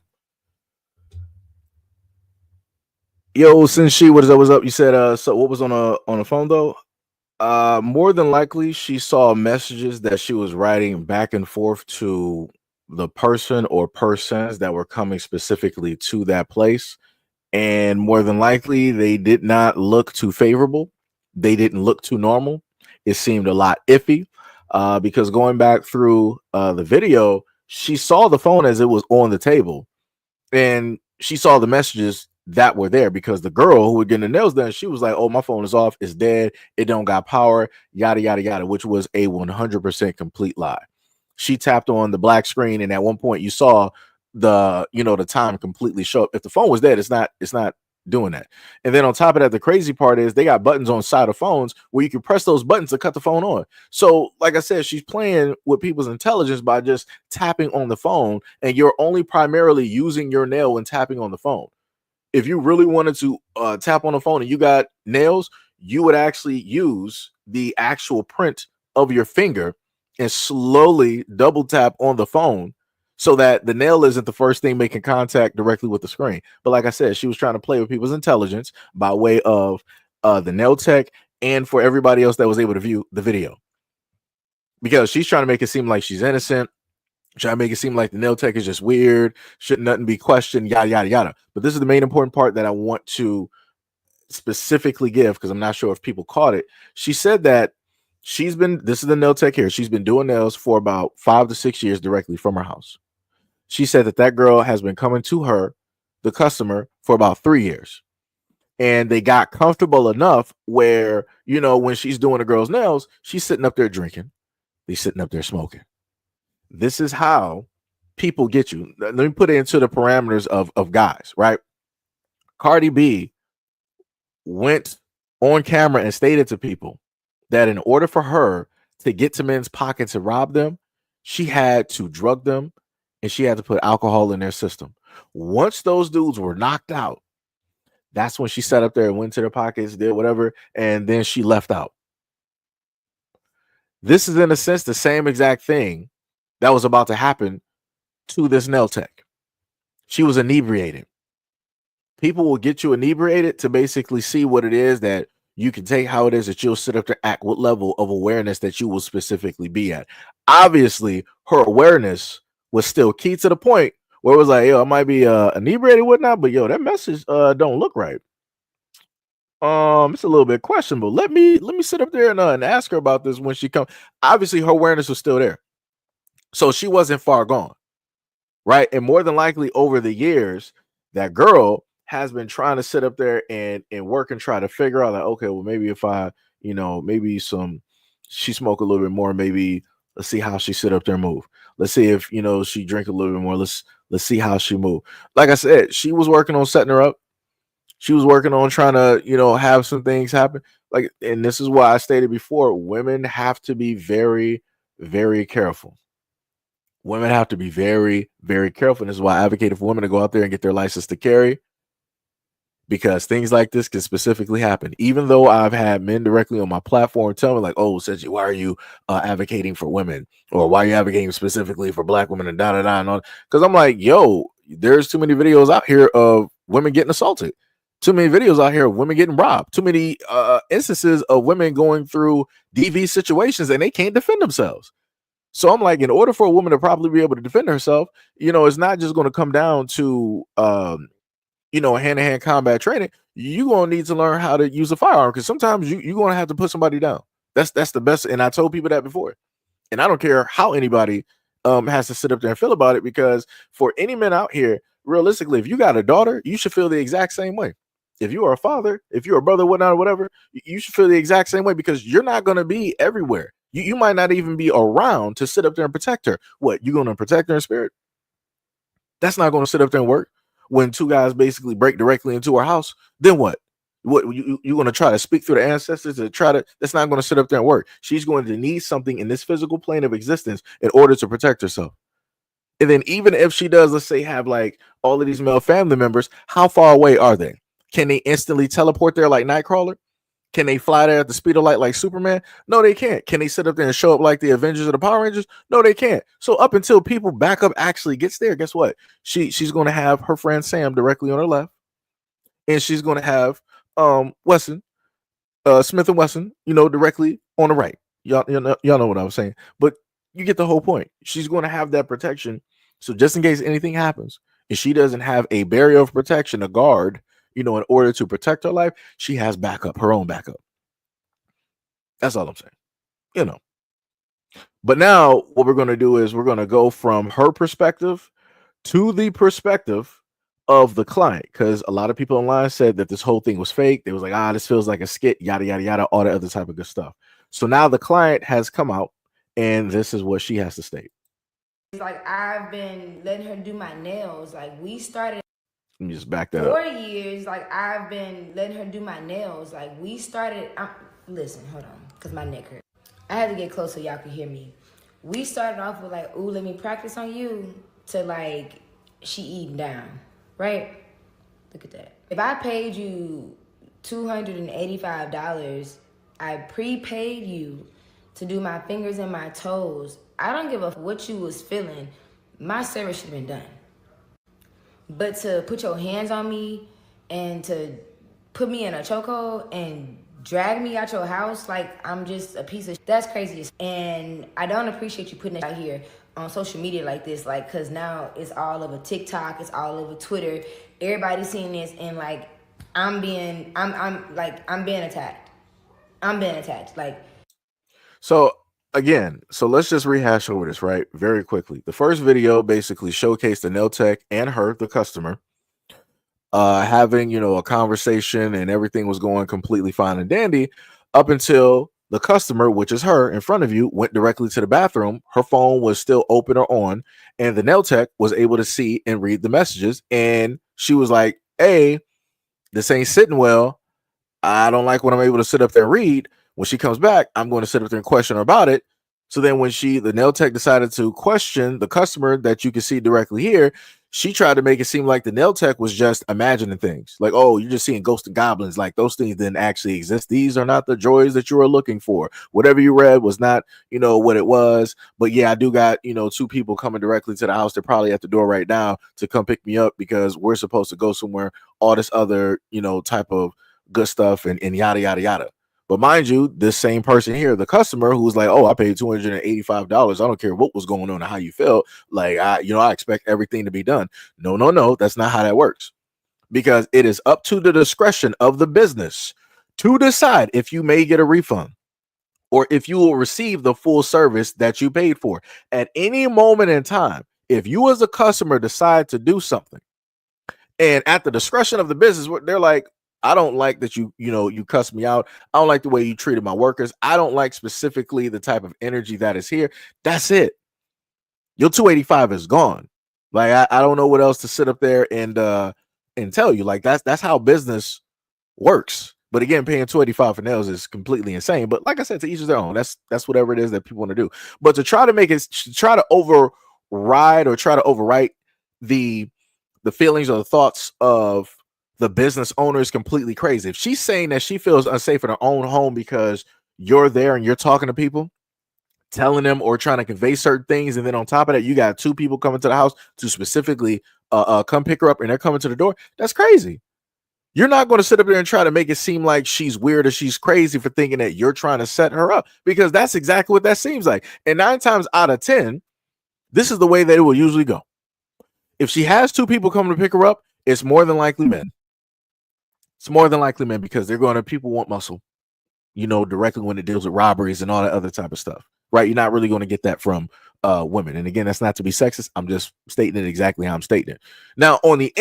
Yo, since she was up, you said so what was on the phone though? More than likely she saw messages that she was writing back and forth to the person or persons that were coming specifically to that place. And more than likely they did not look too favorable. They didn't look too normal. It seemed a lot iffy. Because going back through the video, she saw the phone as it was on the table and she saw the messages that were there because the girl who was getting the nails done, she was like, "Oh, my phone is off, it's dead, it don't got power, yada yada yada," which was a 100% complete lie. She tapped on the black screen, and at one point you saw the time completely show up. If the phone was dead, it's not doing that. And then on top of that, the crazy part is they got buttons on side of phones where you can press those buttons to cut the phone on. So, like I said, she's playing with people's intelligence by just tapping on the phone, and you're only primarily using your nail when tapping on the phone. If you really wanted to tap on the phone and you got nails, you would actually use the actual print of your finger and slowly double tap on the phone so that the nail isn't the first thing making contact directly with the screen. But like I said, she was trying to play with people's intelligence by way of the nail tech and for everybody else that was able to view the video, because she's trying to make it seem like she's innocent, trying to make it seem like the nail tech is just weird, should nothing be questioned, yada yada yada. But this is the main important part that I want to specifically give because I'm not sure if people caught it. She said that this is the nail tech here. She's been doing nails for about 5 to 6 years directly from her house. She said that girl has been coming to her, the customer, for about 3 years. And they got comfortable enough where, when she's doing the girl's nails, she's sitting up there drinking. They're sitting up there smoking. This is how people get you. Let me put it into the parameters of guys, right? Cardi B went on camera and stated to people that in order for her to get to men's pockets and rob them, she had to drug them and she had to put alcohol in their system. Once those dudes were knocked out, that's when she sat up there and went to their pockets, did whatever, and then she left out. This is, in a sense, the same exact thing that was about to happen to this nail tech. She was inebriated. People will get you inebriated to basically see what it is that you can take, how it is that you'll sit up there, act, what level of awareness that you will specifically be at. Obviously, her awareness was still key to the point where it was like, yo, I might be inebriated, whatnot, but yo, that message don't look right. It's a little bit questionable. Let me sit up there and ask her about this when she comes. Obviously, her awareness was still there, so she wasn't far gone, right? And more than likely, over the years, that girl has been trying to sit up there and work and try to figure out, like, okay, well, maybe if I, maybe she smoke a little bit more, maybe let's see how she sit up there and move. Let's see if she drink a little bit more. Let's see how she move. Like I said, she was working on setting her up. She was working on trying to, have some things happen. Like, and this is why I stated before, women have to be very, very careful. Women have to be very, very careful. And this is why I advocated for women to go out there and get their license to carry, because things like this can specifically happen. Even though I've had men directly on my platform tell me, like, "Oh, Seiji, why are you advocating for women, or why are you advocating specifically for black women and da da da?" And all, because I'm like, yo, there's too many videos out here of women getting assaulted. Too many videos out here of women getting robbed. Too many instances of women going through DV situations and they can't defend themselves. So I'm like, in order for a woman to probably be able to defend herself, it's not just going to come down to hand-to-hand combat training. You're going to need to learn how to use a firearm, because sometimes you're going to have to put somebody down. That's the best. And I told people that before. And I don't care how anybody has to sit up there and feel about it, because for any men out here, realistically, if you got a daughter, you should feel the exact same way. If you are a father, if you're a brother, whatnot, or whatever, you should feel the exact same way, because you're not going to be everywhere. You might not even be around to sit up there and protect her. What, you going to protect her in spirit? That's not going to sit up there and work. When two guys basically break directly into her house, then what? What you going to try to speak through the ancestors to try to? That's not going to sit up there and work. She's going to need something in this physical plane of existence in order to protect herself. And then even if she does, let's say, have like all of these male family members, how far away are they? Can they instantly teleport there like Nightcrawler? Can they fly there at the speed of light like Superman? No, they can't. Can they sit up there and show up like the Avengers or the Power Rangers? No, they can't. So up until people backup actually gets there, guess what? She's going to have her friend Sam directly on her left, and she's going to have Wesson, Smith and Wesson, directly on the right. Y'all know what I was saying, but you get the whole point. She's going to have that protection, so just in case anything happens, if she doesn't have a barrier of protection, a guard, in order to protect her life, she has backup, her own backup. That's all I'm saying, But now what we're going to do is we're going to go from her perspective to the perspective of the client, because a lot of people online said that this whole thing was fake. They was like, this feels like a skit, yada, yada, yada, all that other type of good stuff. So now the client has come out, and this is what she has to state. It's like, I've been letting her do my nails. Like, we started. Let me just back that 4 up. years. Like, I've been letting her do my nails. Like, we started. Listen, hold on, because my neck hurt. I had to get close so y'all could hear me. We started off with like, ooh, let me practice on you, to like, she eating down, right? Look at that. If I paid you $285, I prepaid you to do my fingers and my toes. I don't give a what you was feeling. My service should have been done. But to put your hands on me and to put me in a chokehold and drag me out your house like I'm just a piece of, that's crazy. And I don't appreciate you putting it out here on social media like this, like, because now it's all over TikTok, it's all over Twitter. Everybody's seeing this, and like, I'm being attacked. I'm being attacked. Like, so again, let's just rehash over this, right? Very quickly. The first video basically showcased the nail tech and her, the customer, having, a conversation, and everything was going completely fine and dandy up until the customer, which is her in front of you, went directly to the bathroom. Her phone was still open or on, and the nail tech was able to see and read the messages. And she was like, hey, this ain't sitting well. I don't like when I'm able to sit up there and read. When she comes back, I'm going to sit up there and question her about it. So then when the nail tech decided to question the customer that you can see directly here, she tried to make it seem like the nail tech was just imagining things. Like, oh, you're just seeing ghosts and goblins. Like, those things didn't actually exist. These are not the joys that you are looking for. Whatever you read was not, what it was. But yeah, I do got, 2 people coming directly to the house. They're probably at the door right now to come pick me up because we're supposed to go somewhere. All this other, type of good stuff and yada, yada, yada. But mind you, this same person here, the customer who was like, oh, I paid $285. I don't care what was going on or how you felt. Like, I expect everything to be done. No. That's not how that works. Because it is up to the discretion of the business to decide if you may get a refund or if you will receive the full service that you paid for. At any moment in time, if you as a customer decide to do something, and at the discretion of the business, they're like, I don't like that you cussed me out. I don't like the way you treated my workers. I don't like specifically the type of energy that is here. That's it. Your 285 is gone. Like, I don't know what else to sit up there and tell you. Like, that's how business works. But again, paying 285 for nails is completely insane. But like I said, to each their own. That's whatever it is that people want to do. But to try to override or try to overwrite the feelings or the thoughts of the business owner is completely crazy. If she's saying that she feels unsafe in her own home because you're there and you're talking to people, telling them or trying to convey certain things, and then on top of that, you got 2 people coming to the house to specifically come pick her up, and they're coming to the door, that's crazy. You're not going to sit up there and try to make it seem like she's weird or she's crazy for thinking that you're trying to set her up, because that's exactly what that seems like. And 9 times out of 10, this is the way that it will usually go. If she has 2 people coming to pick her up, it's more than likely men. It's more than likely men, because people want muscle, directly when it deals with robberies and all that other type of stuff, right? You're not really going to get that from women. And again, that's not to be sexist. I'm just stating it exactly how I'm stating it. Now, on the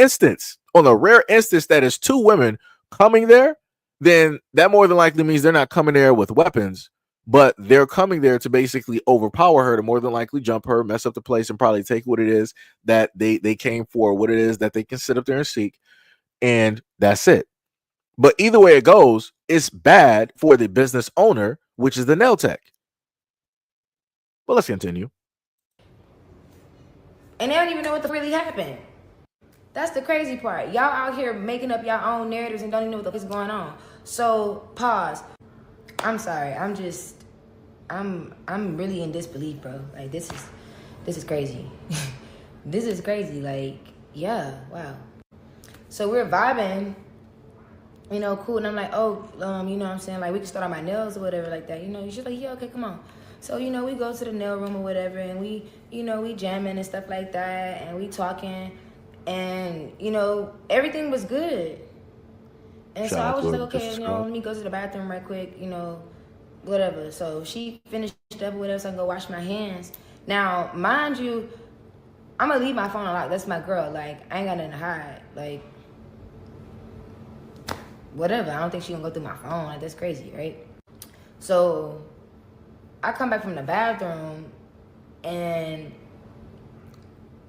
rare instance that is 2 women coming there, then that more than likely means they're not coming there with weapons, but they're coming there to basically overpower her, to more than likely jump her, mess up the place, and probably take what it is that they came for, what it is that they can sit up there and seek. And that's it. But either way it goes, it's bad for the business owner, which is the nail tech. Well, let's continue. and they don't even know what really happened. That's the crazy part. Y'all out here making up your own narratives and don't even know what the fuck is going on. So pause. I'm sorry. I'm really in disbelief, bro. Like, this is crazy. This is crazy. Like, yeah, wow. So we're vibing, you know, cool. And I'm like, oh, you know what I'm saying? Like, we can start on my nails or whatever like that. You know, she's like, yeah, okay, come on. So, you know, we go to the nail room or whatever, and we, you know, we jamming and stuff like that, and we talking, and, you know, everything was good. And so Shout I out was to just her, like, okay, Mrs. you know, Scrub. let me go to the bathroom right quick, you know, whatever. So she finished up or whatever, so I can go wash my hands. Now, mind you, I'm gonna leave my phone unlocked. That's my girl. Like, I ain't got nothing to hide. Like, whatever. I don't think she gonna go through my phone. Like, that's crazy, right? So I come back from the bathroom and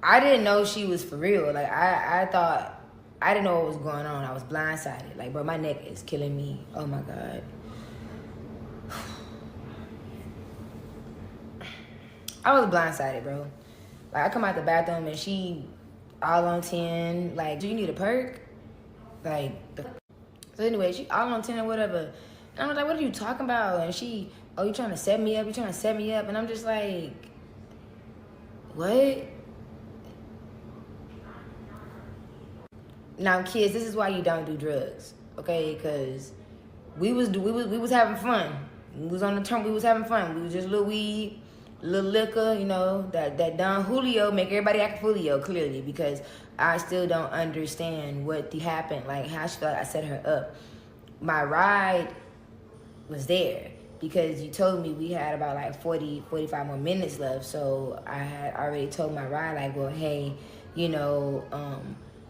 I didn't know she was for real. Like, I thought, I didn't know what was going on. I was blindsided. Like, bro, my neck is killing me. Oh my God. I was blindsided, bro. Like, I come out the bathroom and she all on 10. Like, do you need a perk? Like, so anyway, she all on 10 or whatever. And I was like, what are you talking about? And she, oh, you trying to set me up? You trying to set me up? And I'm just like, what? Now, kids, this is why you don't do drugs, okay? Because we was having fun. We was on the turn. We was having fun. We was just little weed, little liquor, you know. That Don Julio make everybody act Julio clearly, because I still don't understand what happened. Like, how she felt like I set her up. My ride was there because you told me we had about like 45 more minutes left. So I had already told my ride, like, well, hey, you know,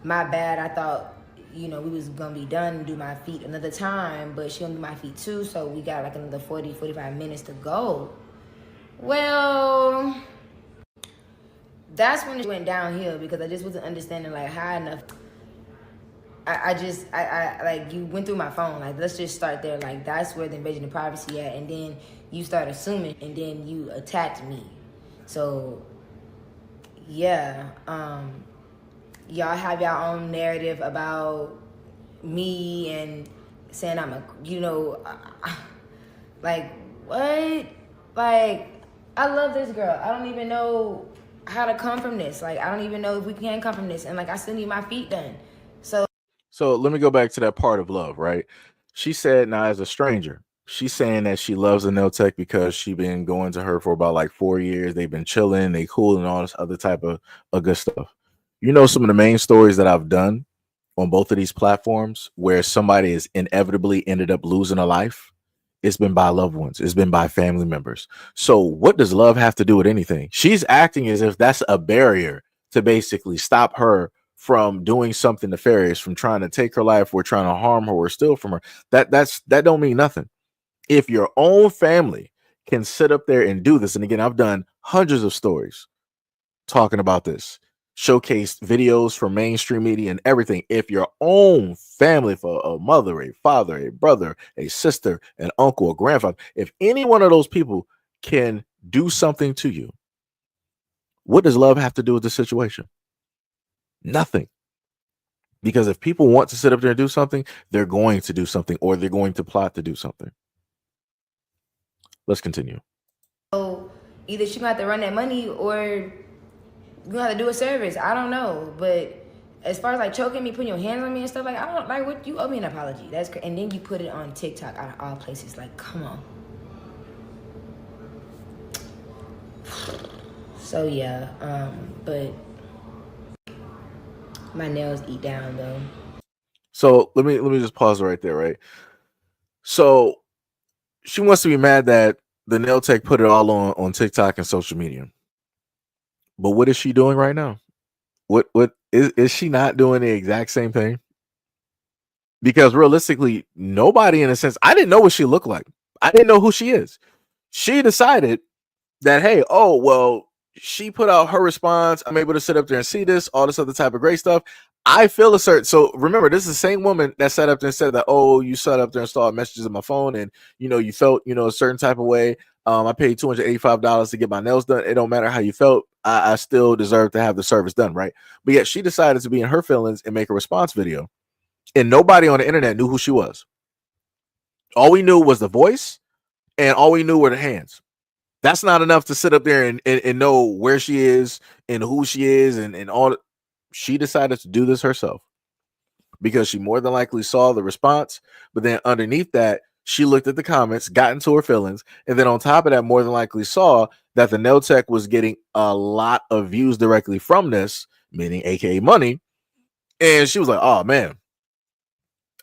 my bad. I thought, you know, we was gonna be done and do my feet another time, but she gonna do my feet too. So we got like another 45 minutes to go. Well, that's when it went downhill, because I just wasn't understanding like how enough. I like, you went through my phone. Like, let's just start there. Like, that's where the invasion of privacy at. And then you start assuming, and then you attacked me. So, yeah. Y'all have your own narrative about me and saying I'm a, you know, like, what? Like, I love this girl. I don't even know how to come from this. Like, I don't even know if we can come from this. And, like, I still need my feet done. So let me go back to that part of love, right? She said, now as a stranger, she's saying that she loves a nail tech because she been going to her for about like 4 years. They've been chilling, they cool, and all this other type of good stuff. You know, some of the main stories that I've done on both of these platforms where somebody has inevitably ended up losing a life, it's been by loved ones, it's been by family members. So what does love have to do with anything? She's acting as if that's a barrier to basically stop her from doing something nefarious, from trying to take her life or trying to harm her or steal from her. That don't mean nothing. If your own family can sit up there and do this, and again, I've done hundreds of stories talking about this, showcased videos from mainstream media and everything. If your own family, for a mother, a father, a brother, a sister, an uncle, a grandfather, if any one of those people can do something to you, what does love have to do with the situation? Nothing. Because if people want to sit up there and do something, they're going to do something, or they're going to plot to do something. Let's continue. So either she gonna have to run that money, or you gonna have to do a service. I don't know. But as far as like choking me, putting your hands on me and stuff, like, I don't like, what, you owe me an apology. That's and then you put it on TikTok out of all places. Like, come on. So yeah, but my nails eat down though. So let me just pause right there, right? So she wants to be mad that the nail tech put it all on TikTok and social media. But what is she doing right now? What is she not doing the exact same thing? Because realistically, nobody, in a sense, I didn't know what she looked like. I didn't know who she is. She decided that, hey, oh, well, she put out her response. I'm able to sit up there and see this, all this other type of great stuff. I feel a certain, so remember, this is the same woman that sat up there and said that, oh, you sat up there and saw messages on my phone, and, you know, you felt, you know, a certain type of way. I paid $285 to get my nails done. It don't matter how you felt. I still deserve to have the service done, right? But yet she decided to be in her feelings and make a response video. And nobody on the internet knew who she was. All we knew was the voice, and all we knew were the hands. That's not enough to sit up there and know where she is and who she is and all. She decided to do this herself. because she more than likely saw the response, but then underneath that, she looked at the comments, got into her feelings, and then on top of that, more than likely saw that the nail tech was getting a lot of views directly from this, meaning aka money. And she was like, oh man,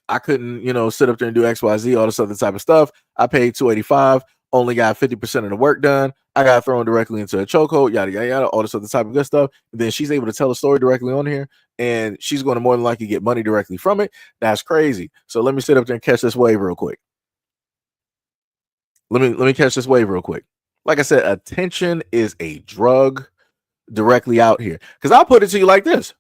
I couldn't, sit up there and do XYZ, all this other type of stuff. I paid $285, only got 50% of the work done. I got thrown directly into a chokehold, yada, yada, yada, all this other type of good stuff. And then she's able to tell a story directly on here, and she's going to more than likely get money directly from it. That's crazy. So let me sit up there and catch this wave real quick. Let me catch this wave real quick. Like I said, attention is a drug directly out here. Because I'll put it to you like this.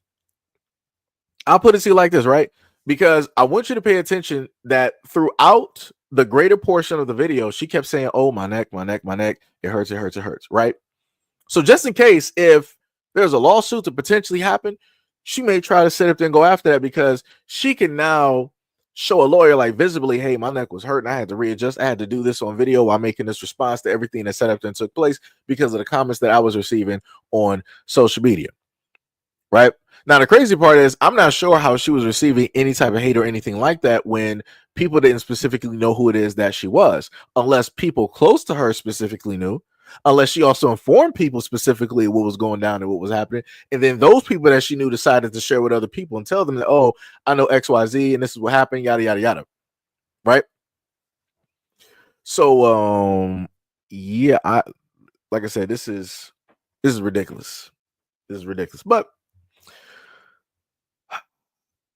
Right? Because I want you to pay attention that throughout the greater portion of the video, she kept saying, oh, my neck, my neck, my neck. It hurts, it hurts, it hurts. Right? So just in case, if there's a lawsuit to potentially happen, she may try to sit up there and go after that, because she can now show a lawyer like visibly, hey, my neck was hurting. I had to readjust. I had to do this on video while making this response to everything that set up and took place because of the comments that I was receiving on social media. Right? Now, the crazy part is I'm not sure how she was receiving any type of hate or anything like that when people didn't specifically know who it is that she was, unless people close to her specifically knew, unless she also informed people specifically what was going down and what was happening. And then those people that she knew decided to share with other people and tell them that, oh, I know XYZ and this is what happened, yada, yada, yada. Right? So, yeah, like I said, this is ridiculous. This is ridiculous. But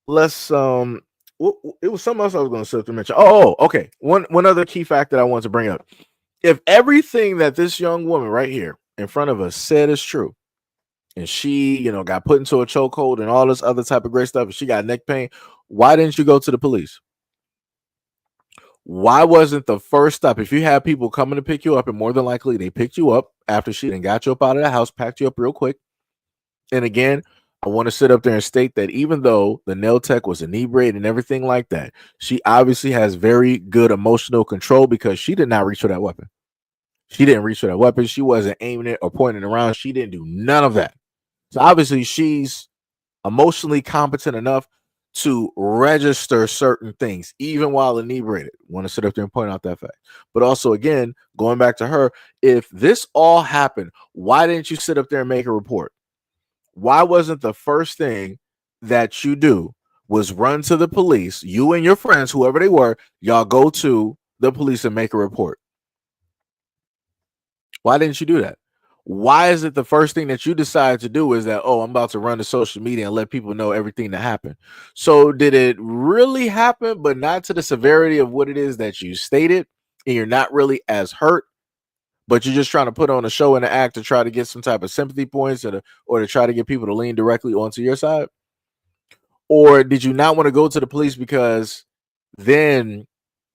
let's it was something else I was going to sit to mention. Oh, okay. One other key fact that I want to bring up. If everything that this young woman right here in front of us said is true, and she, got put into a chokehold and all this other type of great stuff, and she got neck pain, why didn't you go to the police? Why wasn't the first stop, if you had people coming to pick you up, and more than likely they picked you up after she then got you up out of the house, packed you up real quick. And again, I want to sit up there and state that even though the nail tech was inebriated and everything like that, she obviously has very good emotional control, because she did not reach for that weapon. She didn't reach for that weapon. She wasn't aiming it or pointing it around. She didn't do none of that. So obviously she's emotionally competent enough to register certain things, even while inebriated. Want to sit up there and point out that fact. But also, again, going back to her, if this all happened, why didn't you sit up there and make a report? Why wasn't the first thing that you do was run to the police, you and your friends, whoever they were, y'all go to the police and make a report? Why didn't you do that? Why is it the first thing that you decide to do is that, oh, I'm about to run to social media and let people know everything that happened? So did it really happen, but not to the severity of what it is that you stated, and you're not really as hurt, but you're just trying to put on a show and an act to try to get some type of sympathy points or to try to get people to lean directly onto your side? Or did you not want to go to the police because then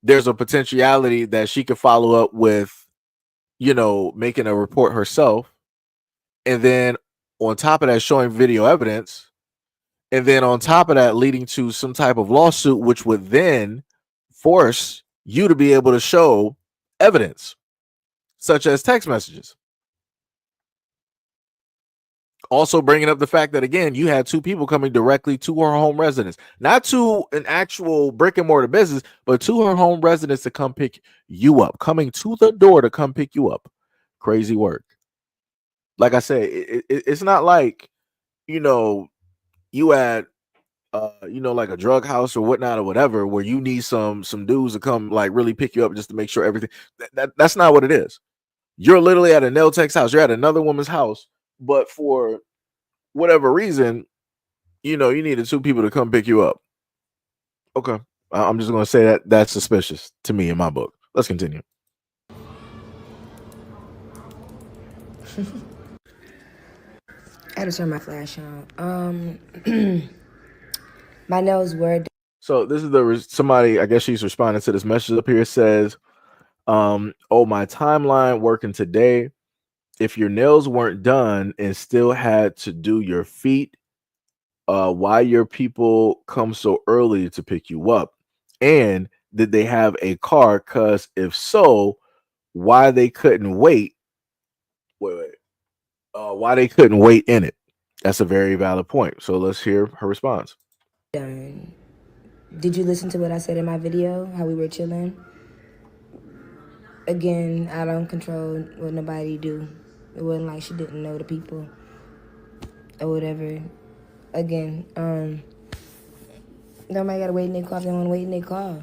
there's a potentiality that she could follow up with, making a report herself, and then on top of that, showing video evidence, and then on top of that, leading to some type of lawsuit, which would then force you to be able to show evidence, such as text messages. Also bringing up the fact that, again, you had two people coming directly to her home residence, not to an actual brick and mortar business, but to her home residence to come pick you up, coming to the door to come pick you up. Crazy work. Like I say, it's not like, you had, like a drug house or whatnot or whatever, where you need some dudes to come like really pick you up just to make sure everything. That's not what it is. You're literally at a nail tech's house. You're at another woman's house, but for whatever reason, you needed two people to come pick you up. Okay. I'm just going to say that that's suspicious to me in my book. Let's continue. I had to turn my flash on. My nails were. So this is somebody, I guess she's responding to this message up here. It says, oh, my timeline working today. If your nails weren't done and still had to do your feet, why your people come so early to pick you up? And did they have a car? Because if so, why they couldn't wait? Why they couldn't wait in it? That's a very valid point. So let's hear her response. Done. Did you listen to what I said in my video? How we were chilling? Again, I don't control what nobody do. It wasn't like she didn't know the people or whatever. Again, nobody gotta wait in their car if they wanna wait in their car.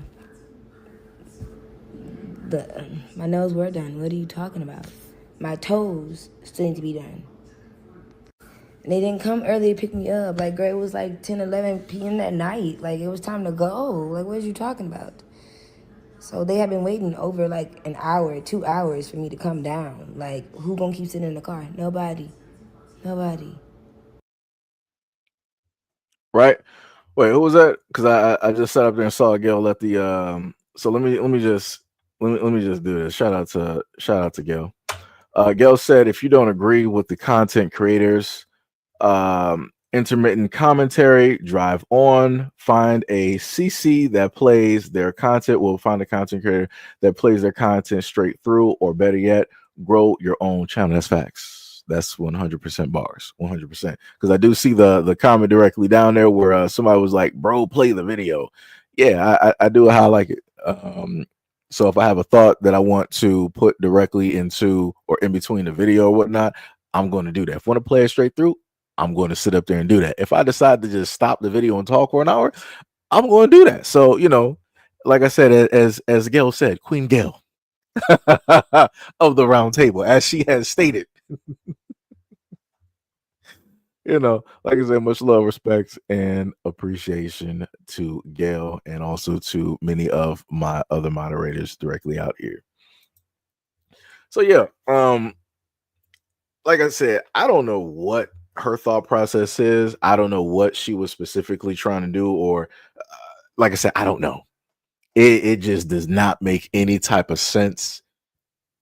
My nails were done. What are you talking about? My toes still need to be done. And they didn't come early to pick me up. Like, girl, it was like 10, 11 p.m. that night. Like, it was time to go. Like, what are you talking about? So they have been waiting over like an hour, 2 hours for me to come down. Like, who gonna keep sitting in the car? Nobody. Nobody. Right? Wait, who was that? Because I just sat up there and saw Gail let the so let me just do this. Shout out to Gail. Gail said, if you don't agree with the content creators intermittent commentary, drive on, find a CC that plays their content. We'll find a content creator that plays their content straight through, or better yet, grow your own channel. That's facts. That's 100% bars, 100%. Because I do see the comment directly down there where somebody was like, bro, play the video. Yeah, I do how I like it. So if I have a thought that I want to put directly into or in between the video or whatnot, I'm going to do that. If I want to play it straight through, I'm going to sit up there and do that. If I decide to just stop the video and talk for an hour, I'm going to do that. So, like I said, as Gail said, Queen Gail of the round table, as she has stated, like I said, much love, respect, and appreciation to Gail and also to many of my other moderators directly out here. So yeah, like I said, I don't know what her thought process is. I don't know what she was specifically trying to do, or like I said, I don't know. It just does not make any type of sense,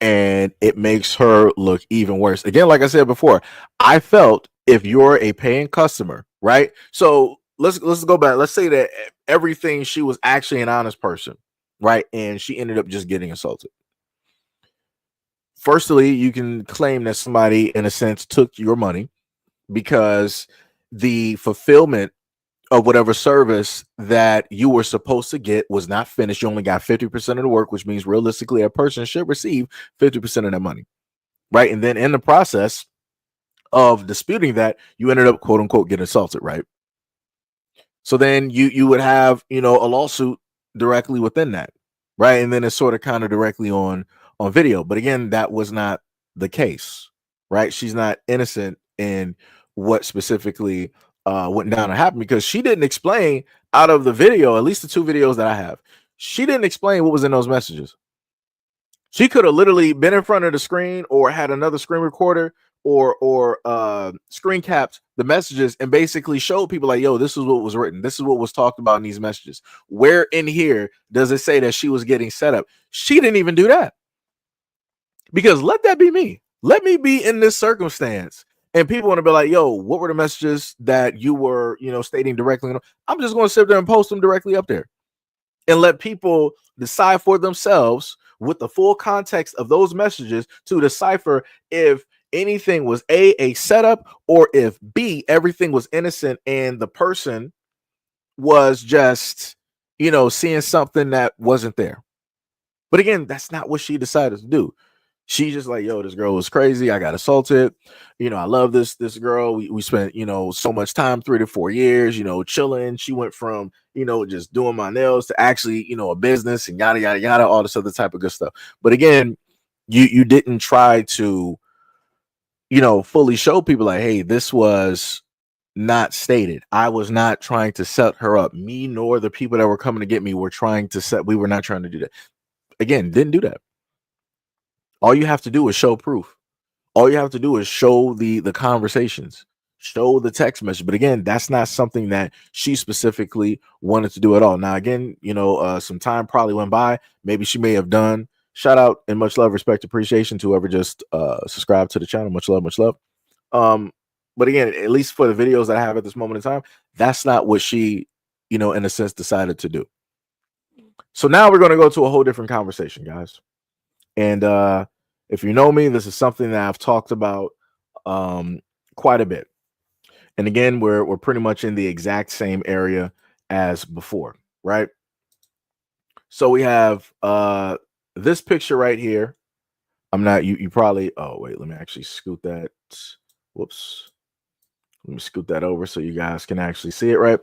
and it makes her look even worse. Again, like I said before, I felt if you're a paying customer, right? So let's go back. Let's say that everything, she was actually an honest person, right? And she ended up just getting assaulted. Firstly, you can claim that somebody, in a sense, took your money because the fulfillment of whatever service that you were supposed to get was not finished. You only got 50% of the work, which means realistically a person should receive 50% of that money, right? And then in the process of disputing that, you ended up, quote unquote, getting assaulted, right? So then you would have, a lawsuit directly within that, right? And then it's sort of kind of directly on video. But again, that was not the case, right? She's not innocent in what specifically went down and happened, because she didn't explain out of the video, at least the 2 videos that I have, she didn't explain what was in those messages. She could have literally been in front of the screen or had another screen recorder or screen capped the messages and basically showed people like, yo, this is what was written. This is what was talked about in these messages. Where in here does it say that she was getting set up? She didn't even do that. Because let that be me. Let me be in this circumstance. And people want to be like, yo, what were the messages that you were, stating directly? I'm just going to sit there and post them directly up there and let people decide for themselves with the full context of those messages to decipher if anything was a setup, or if B, everything was innocent and the person was just, seeing something that wasn't there. But again, that's not what she decided to do. She just like, yo, this girl was crazy. I got assaulted. I love this girl. We spent, so much time, 3 to 4 years, chilling. She went from, just doing my nails to actually, a business and yada, yada, yada, all this other type of good stuff. But again, you didn't try to, fully show people like, hey, this was not stated. I was not trying to set her up. Me nor the people that were coming to get me were trying to set. We were not trying to do that. Again, didn't do that. All you have to do is show proof. All you have to do is show the conversations, show the text message. But again, that's not something that she specifically wanted to do at all. Now, again, some time probably went by. Maybe she may have done. Shout out and much love, respect, appreciation to whoever just subscribed to the channel. Much love, much love. But again, at least for the videos that I have at this moment in time, that's not what she, in a sense, decided to do. So now we're going to go to a whole different conversation, guys. And if you know me, this is something that I've talked about quite a bit. And again, we're pretty much in the exact same area as before. right? So we have this picture right here. I'm not you probably, oh wait, let me actually scoot that. Whoops. Let me scoot that over so you guys can actually see it, right?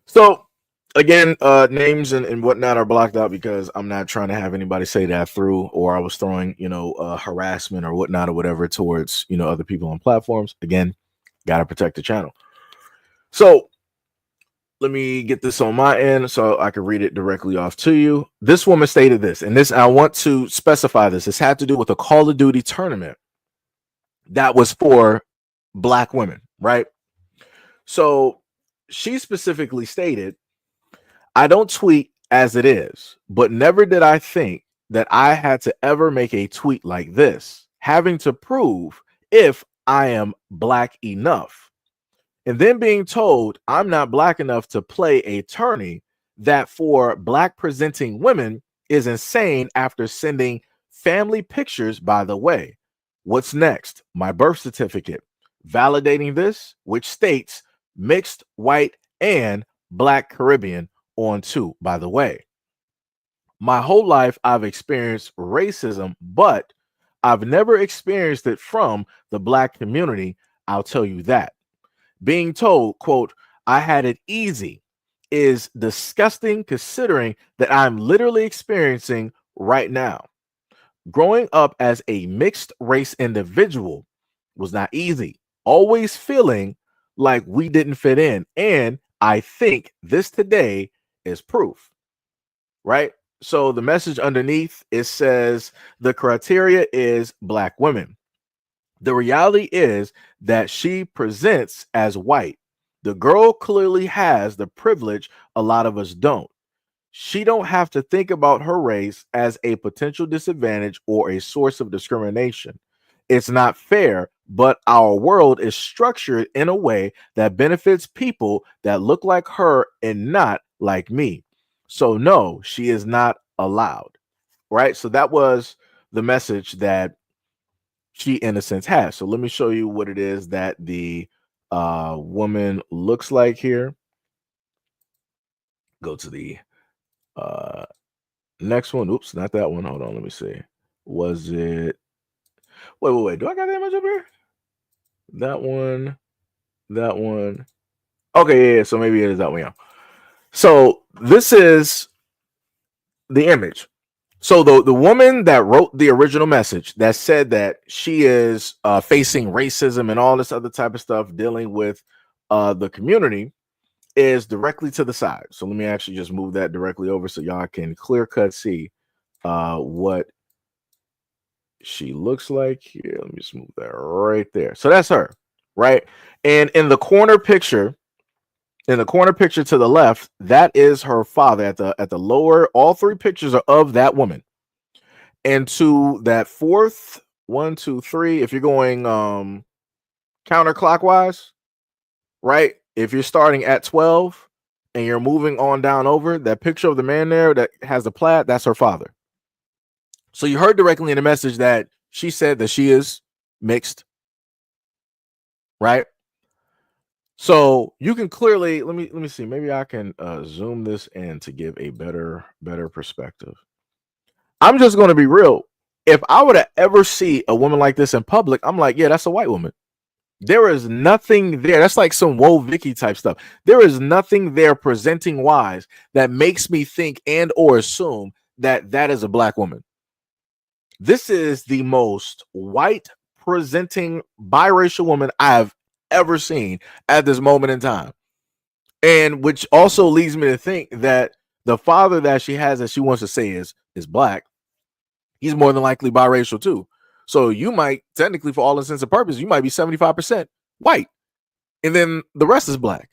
So again, names and whatnot are blocked out because I'm not trying to have anybody say that through, or I was throwing, harassment or whatnot or whatever towards, other people on platforms. Again, gotta protect the channel. So let me get this on my end so I can read it directly off to you. This woman stated this, and this, I want to specify this. This had to do with a Call of Duty tournament that was for Black women, right? So she specifically stated, I don't tweet as it is, but never did I think that I had to ever make a tweet like this, having to prove if I am Black enough. And then being told I'm not Black enough to play a tourney that for Black presenting women is insane after sending family pictures, by the way. What's next? My birth certificate. Validating this, which states mixed white and Black Caribbean on too, by the way. My whole life I've experienced racism, but I've never experienced it from the Black community. I'll tell you that. Being told, quote, I had it easy is disgusting considering that I'm literally experiencing right now. Growing up as a mixed race individual was not easy, always feeling like we didn't fit in. And I think this today is proof, right? So the message underneath, it says the criteria is Black women. The reality is that she presents as white. The girl clearly has the privilege a lot of us don't. She don't have to think about her race as a potential disadvantage or a source of discrimination. It's not fair, but our world is structured in a way that benefits people that look like her and not like me. So no, she is not allowed. Right? So that was the message that she in a sense has. So let me show you what it is that the woman looks like here. Go to the next one. Oops, not that one. Hold on, let me see. Was it, wait, do I got that image up here? That one. Okay, yeah, so maybe it is that one. Yeah. So this is the image. So the woman that wrote the original message that said that she is facing racism and all this other type of stuff, dealing with the community, is directly to the side. So let me actually just move that directly over so y'all can clear cut see what she looks like here. Let me just move that right there. So that's her, right? And in the corner picture to the left, that is her father. At the lower, all three pictures are of that woman. And to that fourth, 1, 2, 3, if you're going counterclockwise, right? If you're starting at 12 and you're moving on down over, that picture of the man there that has the plaid, that's her father. So you heard directly in the message that she said that she is mixed, right? So you can clearly, let me see, maybe I can zoom this in to give a better perspective. I'm just going to be real. If I were to ever see a woman like this in public, I'm like, yeah, that's a white woman. There is nothing there. That's like some Whoa Vicky type stuff. There is nothing there presenting wise that makes me think and or assume that that is a Black woman. This is the most white presenting biracial woman I've ever seen at this moment in time. And which also leads me to think that the father that she has that she wants to say is Black, he's more than likely biracial too. So you might technically, for all intents and purposes, you might be 75% white. And then the rest is Black,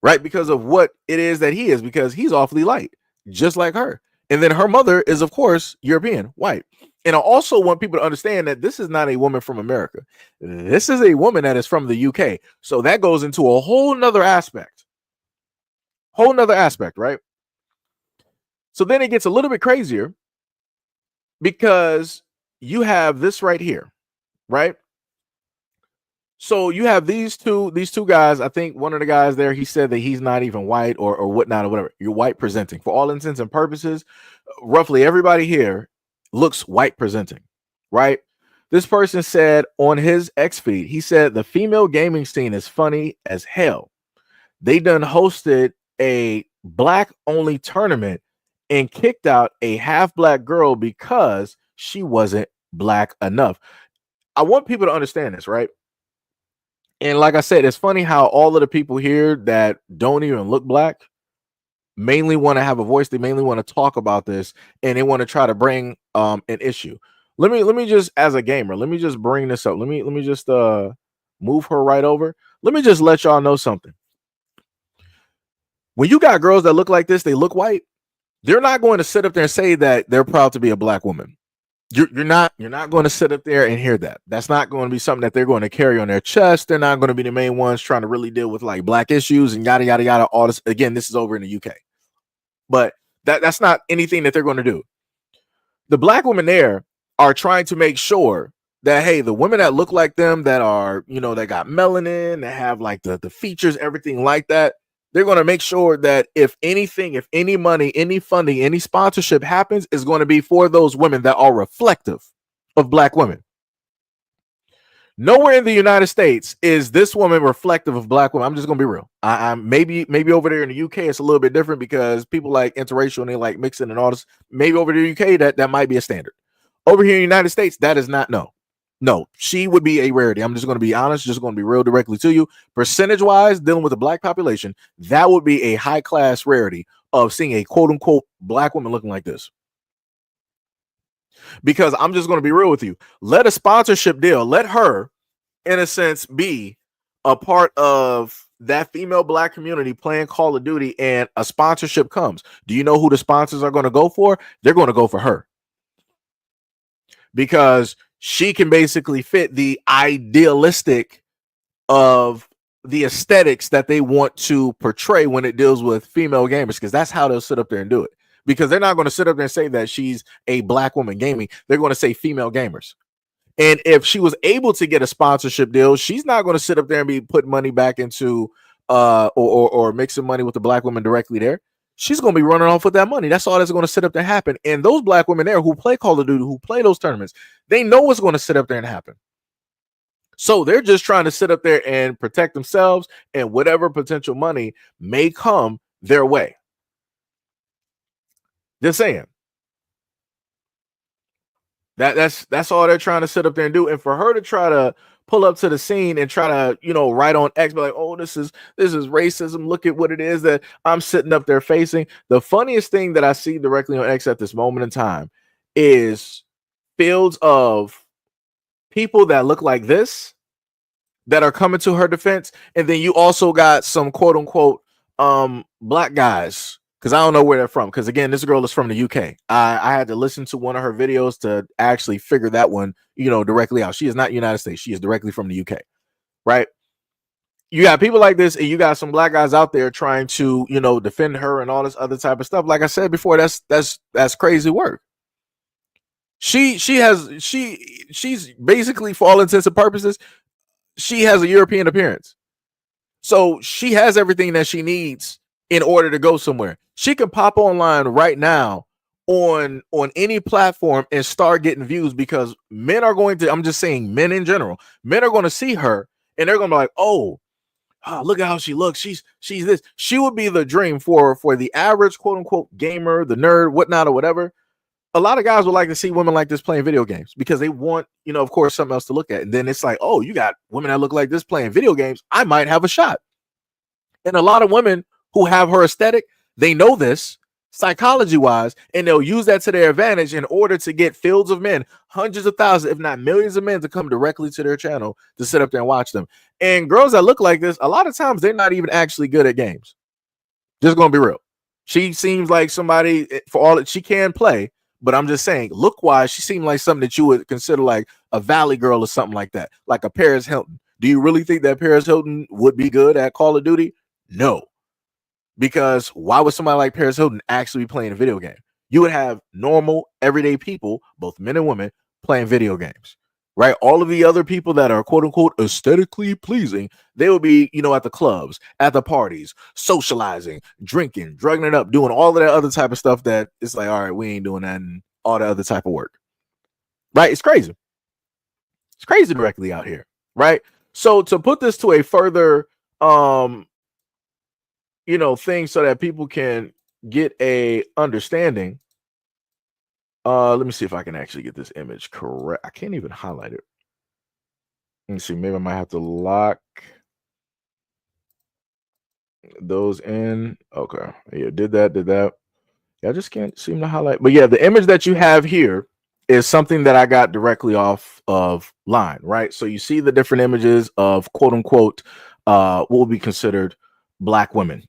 right? Because of what it is that he is, because he's awfully light, just like her. And then her mother is, of course, European, white. And I also want people to understand that this is not a woman from America. This is a woman that is from the UK. So that goes into a whole nother aspect. Right? So then it gets a little bit crazier because you have this right here, right? So you have these two guys. I think one of the guys there, he said that he's not even white or whatnot or whatever. You're white presenting for all intents and purposes. Roughly everybody here looks white presenting, right? This person said on his X feed, he said the female gaming scene is funny as hell. They done hosted a black only tournament and kicked out a half black girl because she wasn't black enough. I want people to understand this, right? And like I said, it's funny how all of the people here that don't even look black mainly want to have a voice. They mainly want to talk about this, and they want to try to bring an issue. Let me just, as a gamer, let me just bring this up. Let me just move her right over. Let me just let y'all know something. When you got girls that look like this, they look white, they're not going to sit up there and say that they're proud to be a black woman. You're not going to sit up there and hear that. That's not going to be something that they're going to carry on their chest. They're not going to be the main ones trying to really deal with like black issues and yada yada yada. All this, again, this is over in the UK, but that's not anything that they're going to do. The black women there are trying to make sure that, hey, the women that look like them, that are, you know, that got melanin, that have like the features, everything like that, they're going to make sure that if anything, if any money, any funding, any sponsorship happens, is going to be for those women that are reflective of black women. Nowhere in the United States is this woman reflective of black women. I'm just going to be real. I'm maybe over there in the UK, it's a little bit different because people like interracial and they like mixing and all this. Maybe over the UK, that might be a standard. Over here in the United States, that is not. No, she would be a rarity. I'm just going to be honest, just going to be real directly to you. Percentage wise, dealing with the black population, that would be a high class rarity of seeing a quote unquote black woman looking like this. Because I'm just going to be real with you. Let a sponsorship deal, let her, in a sense, be a part of that female black community playing Call of Duty, and a sponsorship comes. Do you know who the sponsors are going to go for? They're going to go for her. Because she can basically fit the idealistic of the aesthetics that they want to portray when it deals with female gamers, because that's how they'll sit up there and do it. Because they're not going to sit up there and say that she's a black woman gaming. They're going to say female gamers. And if she was able to get a sponsorship deal, she's not going to sit up there and be putting money back into or mixing money with the black women directly there. She's going to be running off with that money. That's all that's going to sit up there and happen. And those black women there who play Call of Duty, who play those tournaments, they know what's going to sit up there and happen. So they're just trying to sit up there and protect themselves and whatever potential money may come their way. Just saying. That's all they're trying to sit up there and do. And for her to try to pull up to the scene and try to, you know, write on X, be like, oh, this is racism. Look at what it is that I'm sitting up there facing. The funniest thing that I see directly on X at this moment in time is fields of people that look like this that are coming to her defense. And then you also got some quote unquote black guys, because I don't know where they're from. Because again, this girl is from the UK. I had to listen to one of her videos to actually figure that one, you know, directly out. She is not United States. She is directly from the UK, right? You got people like this, and you got some black guys out there trying to, you know, defend her and all this other type of stuff. Like I said before, that's crazy work. She's basically, for all intents and purposes, she has a European appearance. So she has everything that she needs in order to go somewhere. She can pop online right now on any platform and start getting views, because men are going to, I'm just saying men in general, men are going to see her and they're going to be like, oh, look at how she looks. She's this. She would be the dream for the average quote unquote gamer, the nerd, whatnot, or whatever. A lot of guys would like to see women like this playing video games because they want, you know, of course, something else to look at. And then it's like, oh, you got women that look like this playing video games. I might have a shot. And a lot of women who have her aesthetic, they know this psychology wise, and they'll use that to their advantage in order to get fields of men, hundreds of thousands, if not millions of men, to come directly to their channel to sit up there and watch them. And girls that look like this, a lot of times they're not even actually good at games. Just gonna be real. She seems like somebody, for all that she can play, but I'm just saying, look wise, she seemed like something that you would consider like a Valley girl or something like that, like a Paris Hilton. Do you really think that Paris Hilton would be good at Call of Duty? No. Because why would somebody like Paris Hilton actually be playing a video game? You would have normal, everyday people, both men and women, playing video games. right? All of the other people that are quote unquote aesthetically pleasing, they will be, at the clubs, at the parties, socializing, drinking, drugging it up, doing all of that other type of stuff that it's like, all right, we ain't doing that and all the other type of work, right? It's crazy. It's crazy directly out here, right? So to put this to a further, thing so that people can get a understanding. Let me see if I can actually get this image correct. I can't even highlight it. Let me see. Maybe I might have to lock those in. Okay. Yeah, did that. Yeah, I just can't seem to highlight. But yeah, the image that you have here is something that I got directly off of line, right? So you see the different images of quote unquote what will be considered black women,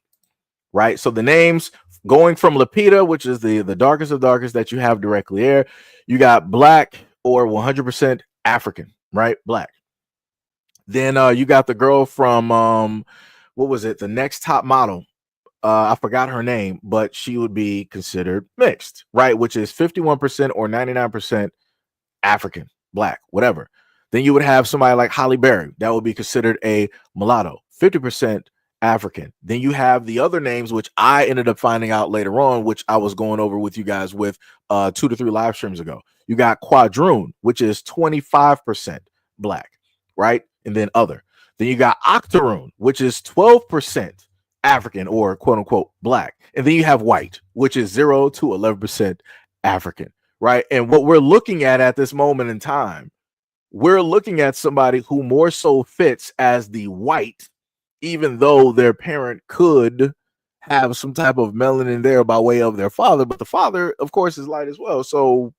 right? So the names going from Lapita, which is the darkest of darkest that you have directly there, you got black or 100% African, right? Black. Then you got the girl from what was it? The next top model. I forgot her name, but she would be considered mixed, right? Which is 51% or 99% African, black, whatever. Then you would have somebody like Holly Berry. That would be considered a mulatto, 50% African. Then you have the other names, which I ended up finding out later on, which I was going over with you guys with 2 to 3 live streams ago. You got Quadroon, which is 25% black, right? And then other. Then you got Octoroon, which is 12% African or quote unquote black. And then you have white, which is 0 to 11% African, right? And what we're looking at this moment in time, we're looking at somebody who more so fits as the white, even though their parent could have some type of melanin there by way of their father, but the father, of course, is light as well. So,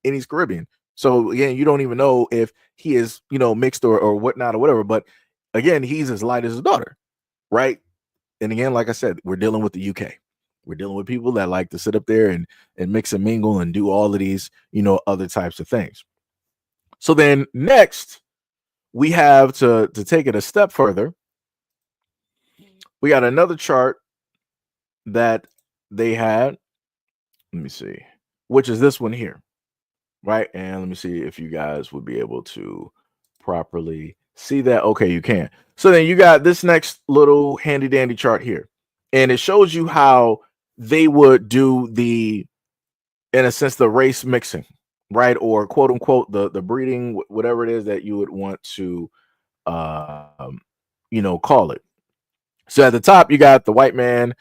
and he's Caribbean. So again, you don't even know if he is, mixed or whatnot or whatever. But again, he's as light as his daughter, right? And again, like I said, we're dealing with the UK. We're dealing with people that like to sit up there and mix and mingle and do all of these, other types of things. So then next, we have to take it a step further. We got another chart that they had. Let me see, which is this one here, right? And let me see if you guys would be able to properly see that. Okay, you can. So then you got this next little handy dandy chart here, and it shows you how they would do the, in a sense, the race mixing, right? Or quote unquote the breeding, whatever it is that you would want to call it. So at the top you got the white man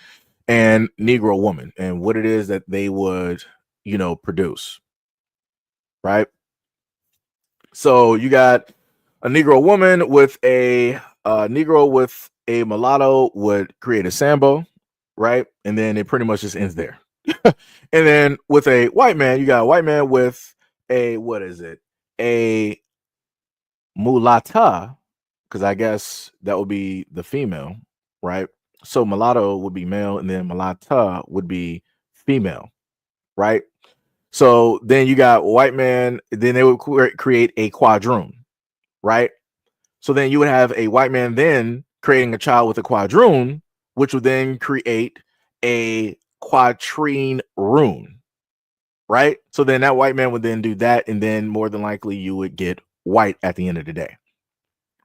and Negro woman and what it is that they would produce, right? So you got a Negro woman with a Negro with a mulatto would create a Sambo, right? And then it pretty much just ends there. And then with a white man, you got a white man with a, what is it? A mulatta, because I guess that would be the female, right? So mulatto would be male, and then mulatta would be female, right? So then you got white man, then they would create a quadroon, right? So then you would have a white man then creating a child with a quadroon, which would then create a quatrine rune, right? So then that white man would then do that, and then more than likely you would get white at the end of the day,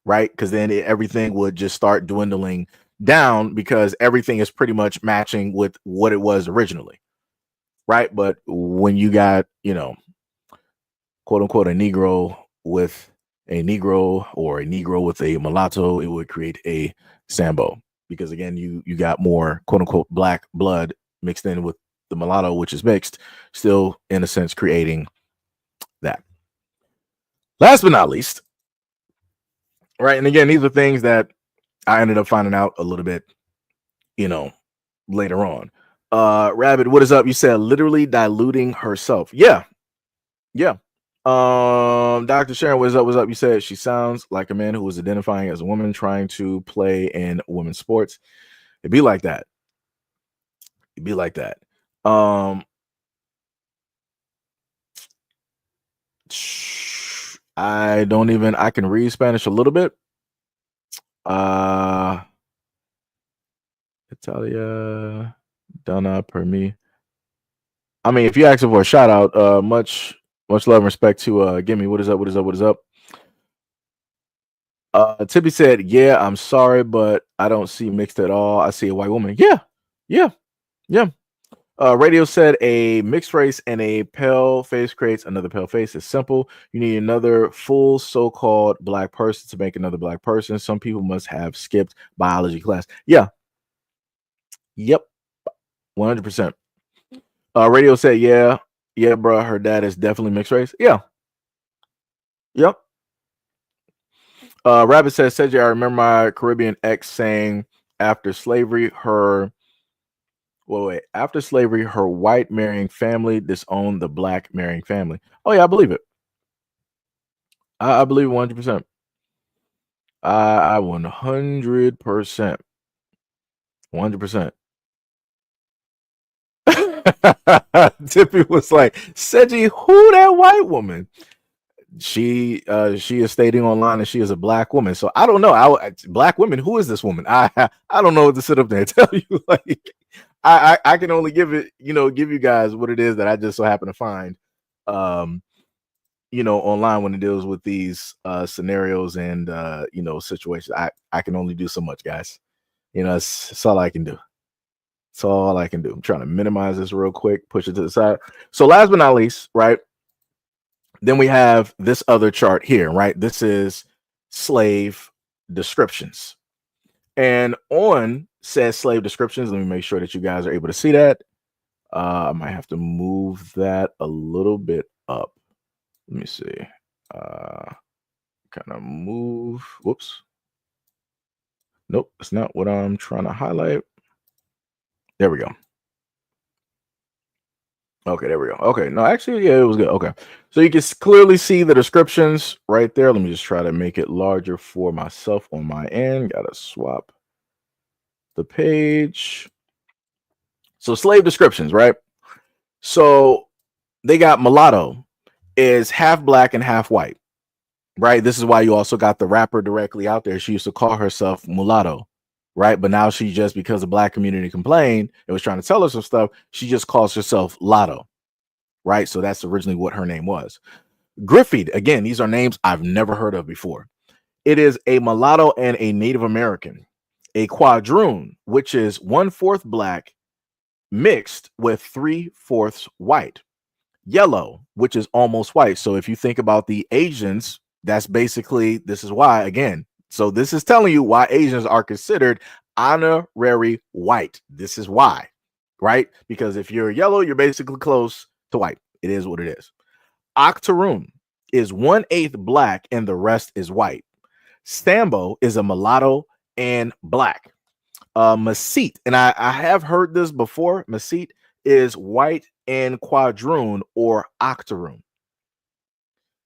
right? Because then everything would just start dwindling down because everything is pretty much matching with what it was originally, right? But when you got, quote unquote, a Negro with a Negro or a Negro with a mulatto, it would create a Sambo because again, you got more quote unquote black blood mixed in with the mulatto, which is mixed, still in a sense creating that. Last but not least, right? And again, these are things that I ended up finding out a little bit, later on. Rabbit, what is up? You said literally diluting herself. Yeah. Dr. Sharon, what is up? What's up? You said she sounds like a man who was identifying as a woman trying to play in women's sports. It'd be like that. I can read Spanish a little bit. Italia, Donna, per me. I mean, if you're asking for a shout out, much love and respect to Gimme. What is up? Tippy said, "Yeah, I'm sorry, but I don't see mixed at all. I see a white woman." Yeah, yeah, yeah. Radio said a mixed race and a pale face creates another pale face. It's simple. You need another full so-called black person to make another black person. Some people must have skipped biology class. Yeah. Yep. 100%. Radio said, yeah, yeah, bro. Her dad is definitely mixed race. Yeah. Yep. Rabbit says, Cedric, I remember my Caribbean ex saying after slavery, after slavery, her white marrying family disowned the black marrying family. Oh yeah, I believe it. I believe 100%. I 100%. 100%. Tippy was like, Seji, who that white woman? She is stating online that she is a black woman. So I don't know. Black women, who is this woman? I don't know what to sit up there and tell you. Like I can only give you guys what it is that I just so happen to find online when it deals with these scenarios and situations. I can only do so much, guys. It's all I can do. That's all I can do. I'm trying to minimize this real quick, push it to the side. So last but not least, right? Then we have this other chart here, right? This is slave descriptions. And on says slave descriptions, let me make sure that you guys are able to see that. I might have to move that a little bit up. Let me see. Kind of move. Whoops. Nope, it's not what I'm trying to highlight. There we go. Okay, there we go. Okay, no, actually, yeah, it was good. Okay, so you can clearly see the descriptions right there. Let me just try to make it larger for myself on my end. Gotta swap the page. So slave descriptions, right? So they got mulatto is half black and half white, right? This is why you also got the rapper directly out there. She used to call herself mulatto, right? But now she just, because the black community complained and was trying to tell her some stuff, she just calls herself Lotto, right? So that's originally what her name was. Griffied, again, these are names I've never heard of before. It is a mulatto and a Native American. A quadroon, which is 1/4 black mixed with 3/4 white. Yellow, which is almost white. So if you think about the Asians, that's basically, this is why, again, so this is telling you why Asians are considered honorary white. This is why, right? Because if you're yellow, you're basically close to white. It is what it is. Octoroon is 1/8 black and the rest is white. Sambo is a mulatto and black. Mesite, and I have heard this before. Mesite is white and quadroon or octoroon.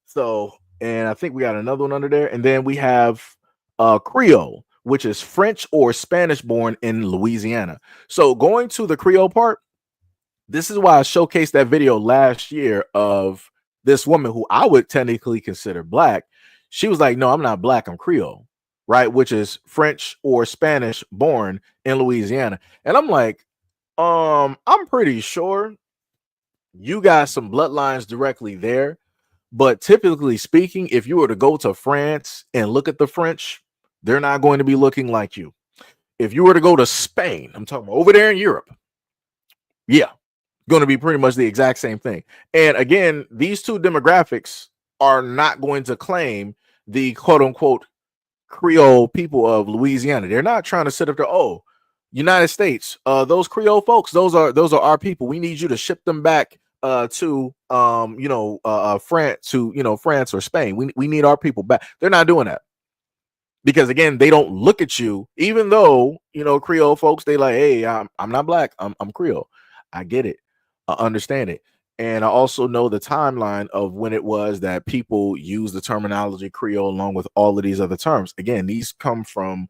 So, and I think we got another one under there. And then we have Creole, which is French or Spanish born in Louisiana. So going to the Creole part, this is why I showcased that video last year of this woman who I would technically consider black. She was like, no, I'm not black, I'm Creole, right? Which is French or Spanish born in Louisiana. And I'm like, I'm pretty sure you got some bloodlines directly there. But typically speaking, if you were to go to France and look at the French, they're not going to be looking like you. If you were to go to Spain, I'm talking about over there in Europe, yeah, going to be pretty much the exact same thing. And again, these two demographics are not going to claim the quote unquote Creole people of Louisiana. They're not trying to sit up there, oh, United States, those Creole folks, those are our people. We need you to ship them back to France, to France or Spain. We need our people back. They're not doing that. Because again, they don't look at you, even though Creole folks, they like, hey, I'm not black, I'm Creole. I get it, I understand it. And I also know the timeline of when it was that people use the terminology Creole along with all of these other terms. Again, these come from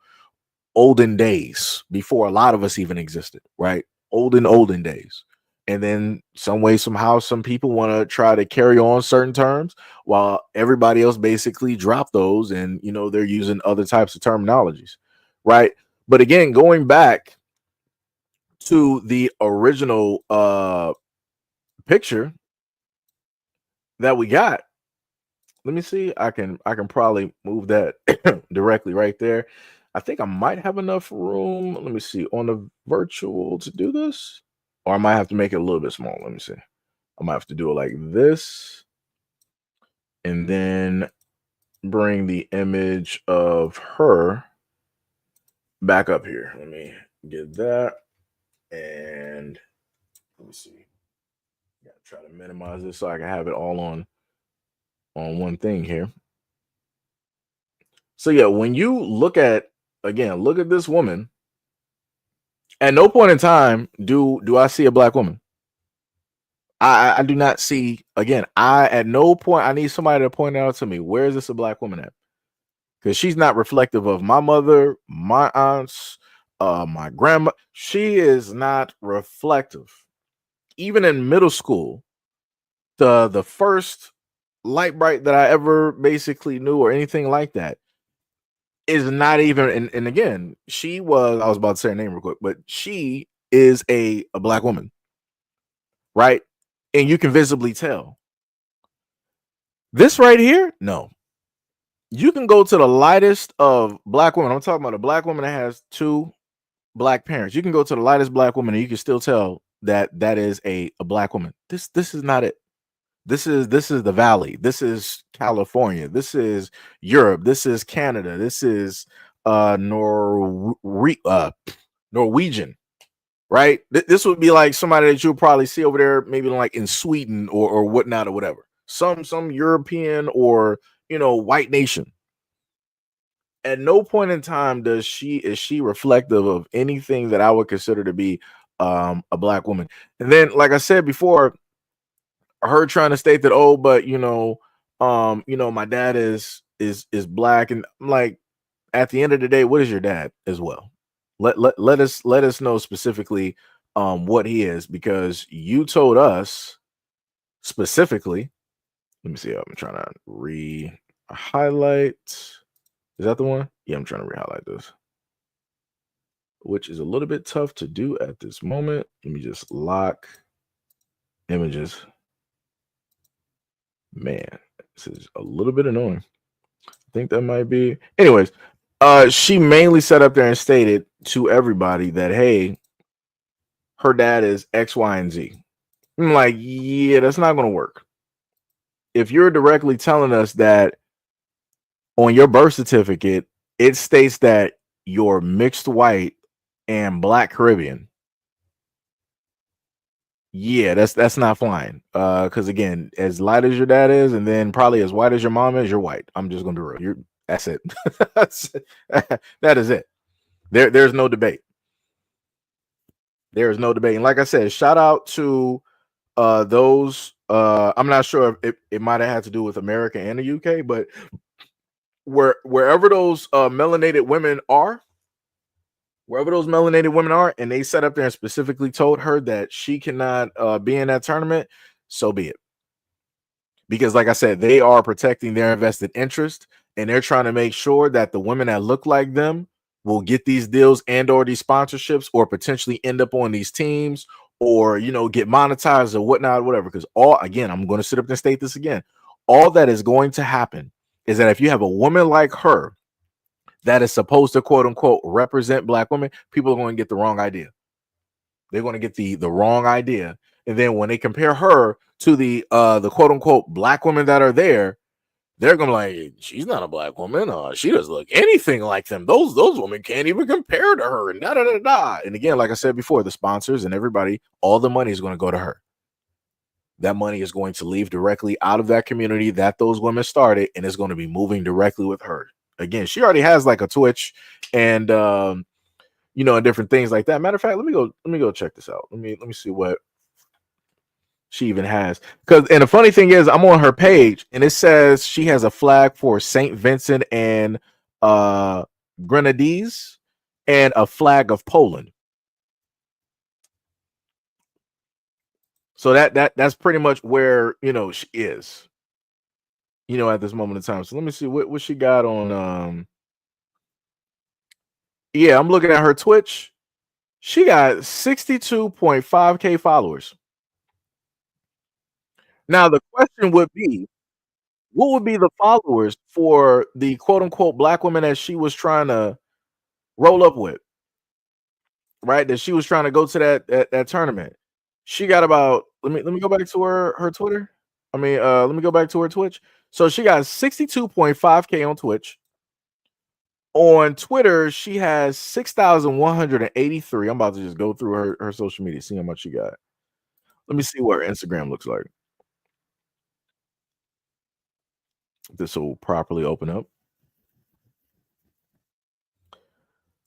olden days, before a lot of us even existed, right? Olden days. And then some way, somehow, some people want to try to carry on certain terms while everybody else basically drop those, and they're using other types of terminologies, right? But again, going back to the original picture that we got, Let me see. I can probably move that directly right there. I think I might have enough room. Let me see on the virtual to do this, or I might have to make it a little bit small. Let me see. I might have to do it like this, and then bring the image of her back up here. Let me get that, and let me see. Gotta try to minimize this so I can have it all on one thing here. So yeah, when you look at this woman, at no point in time do I see a black woman. I do not see, again, at no point, I need somebody to point out to me, where is this a black woman at? Because she's not reflective of my mother, my aunts, my grandma. She is not reflective. Even in middle school, the first light bright that I ever basically knew or anything like that is not even, and again, I was about to say her name real quick, but she is a black woman, right? And you can visibly tell. This right here, no. You can go to the lightest of black women. I'm talking about a black woman that has two black parents. You can go to the lightest black woman and you can still tell that is a black woman. This is not it. This is the Valley. This is California. This is Europe. This is Canada. This is Norwegian, right? This would be like somebody that you'll probably see over there, maybe like in Sweden or whatnot or whatever. Some European or white nation. At no point in time is she reflective of anything that I would consider to be a black woman. And then, like I said before, her trying to state that, oh, but my dad is black, and I'm like, at the end of the day, what is your dad as well? Let us know specifically what he is, because you told us specifically. Let me see. I'm trying to re-highlight. Is that the one? Yeah, I'm trying to re-highlight this, which is a little bit tough to do at this moment. Let me just lock images. Man, this is a little bit annoying. I think that might be. Anyways, she mainly sat up there and stated to everybody that, hey, her dad is X, Y, and Z. I'm like, yeah, that's not going to work. If you're directly telling us that on your birth certificate, it states that you're mixed white and black Caribbean, yeah, that's not flying. Because again, as light as your dad is, and then probably as white as your mom is, you're white. I'm just gonna be real. That's it. That is it. There's no debate. There is no debate. And like I said, shout out to those. I'm not sure if it might have had to do with America and the UK, but wherever those melanated women are, and they sat up there and specifically told her that she cannot be in that tournament, so be it. Because like I said, they are protecting their invested interest, and they're trying to make sure that the women that look like them will get these deals and or these sponsorships, or potentially end up on these teams, or get monetized or whatnot, whatever. Because I'm going to sit up and state this again, all that is going to happen is that if you have a woman like her that is supposed to quote unquote represent black women, people are going to get the wrong idea. They're going to get the wrong idea. And then when they compare her to the quote unquote black women that are there, they're going to be like, she's not a black woman. She doesn't look anything like them. Those women can't even compare to her. And da da da da. And again, like I said before, the sponsors and everybody, all the money is going to go to her. That money is going to leave directly out of that community that those women started, and it's going to be moving directly with her. Again, she already has like a Twitch and and different things like that. Matter of fact, let me go check this out. Let me see what she even has. And the funny thing is, I'm on her page and it says she has a flag for St. Vincent and Grenadines and a flag of Poland. So that's pretty much where she is. At this moment in time. So let me see what she got on. Yeah, I'm looking at her Twitch. She got 62.5K followers. Now the question would be, what would be the followers for the quote unquote black woman that she was trying to roll up with, right? That she was trying to go to that tournament. She got about let me go back to her Twitter. Let me go back to her Twitch. So she got 62.5K on Twitch. On Twitter, she has 6,183. I'm about to just go through her social media, see how much she got. Let me see what her Instagram looks like. This will properly open up.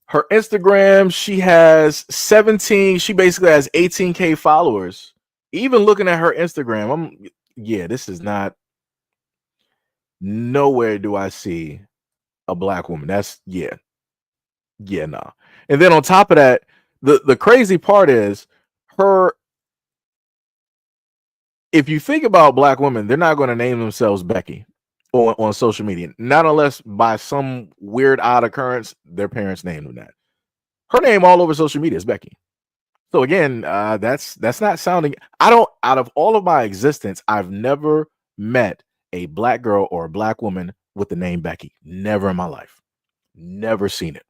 Her Instagram, she has 17. She basically has 18K followers. Even looking at her Instagram, this is not. Nowhere do I see a black woman. That's nah. And then on top of that, the crazy part is her. If you think about black women, they're not going to name themselves Becky on social media, not unless by some weird odd occurrence their parents named them that. Her name all over social media is Becky. So again, that's not sounding. Out of all of my existence, I've never met a black girl or a black woman with the name Becky. Never in my life. Never seen it.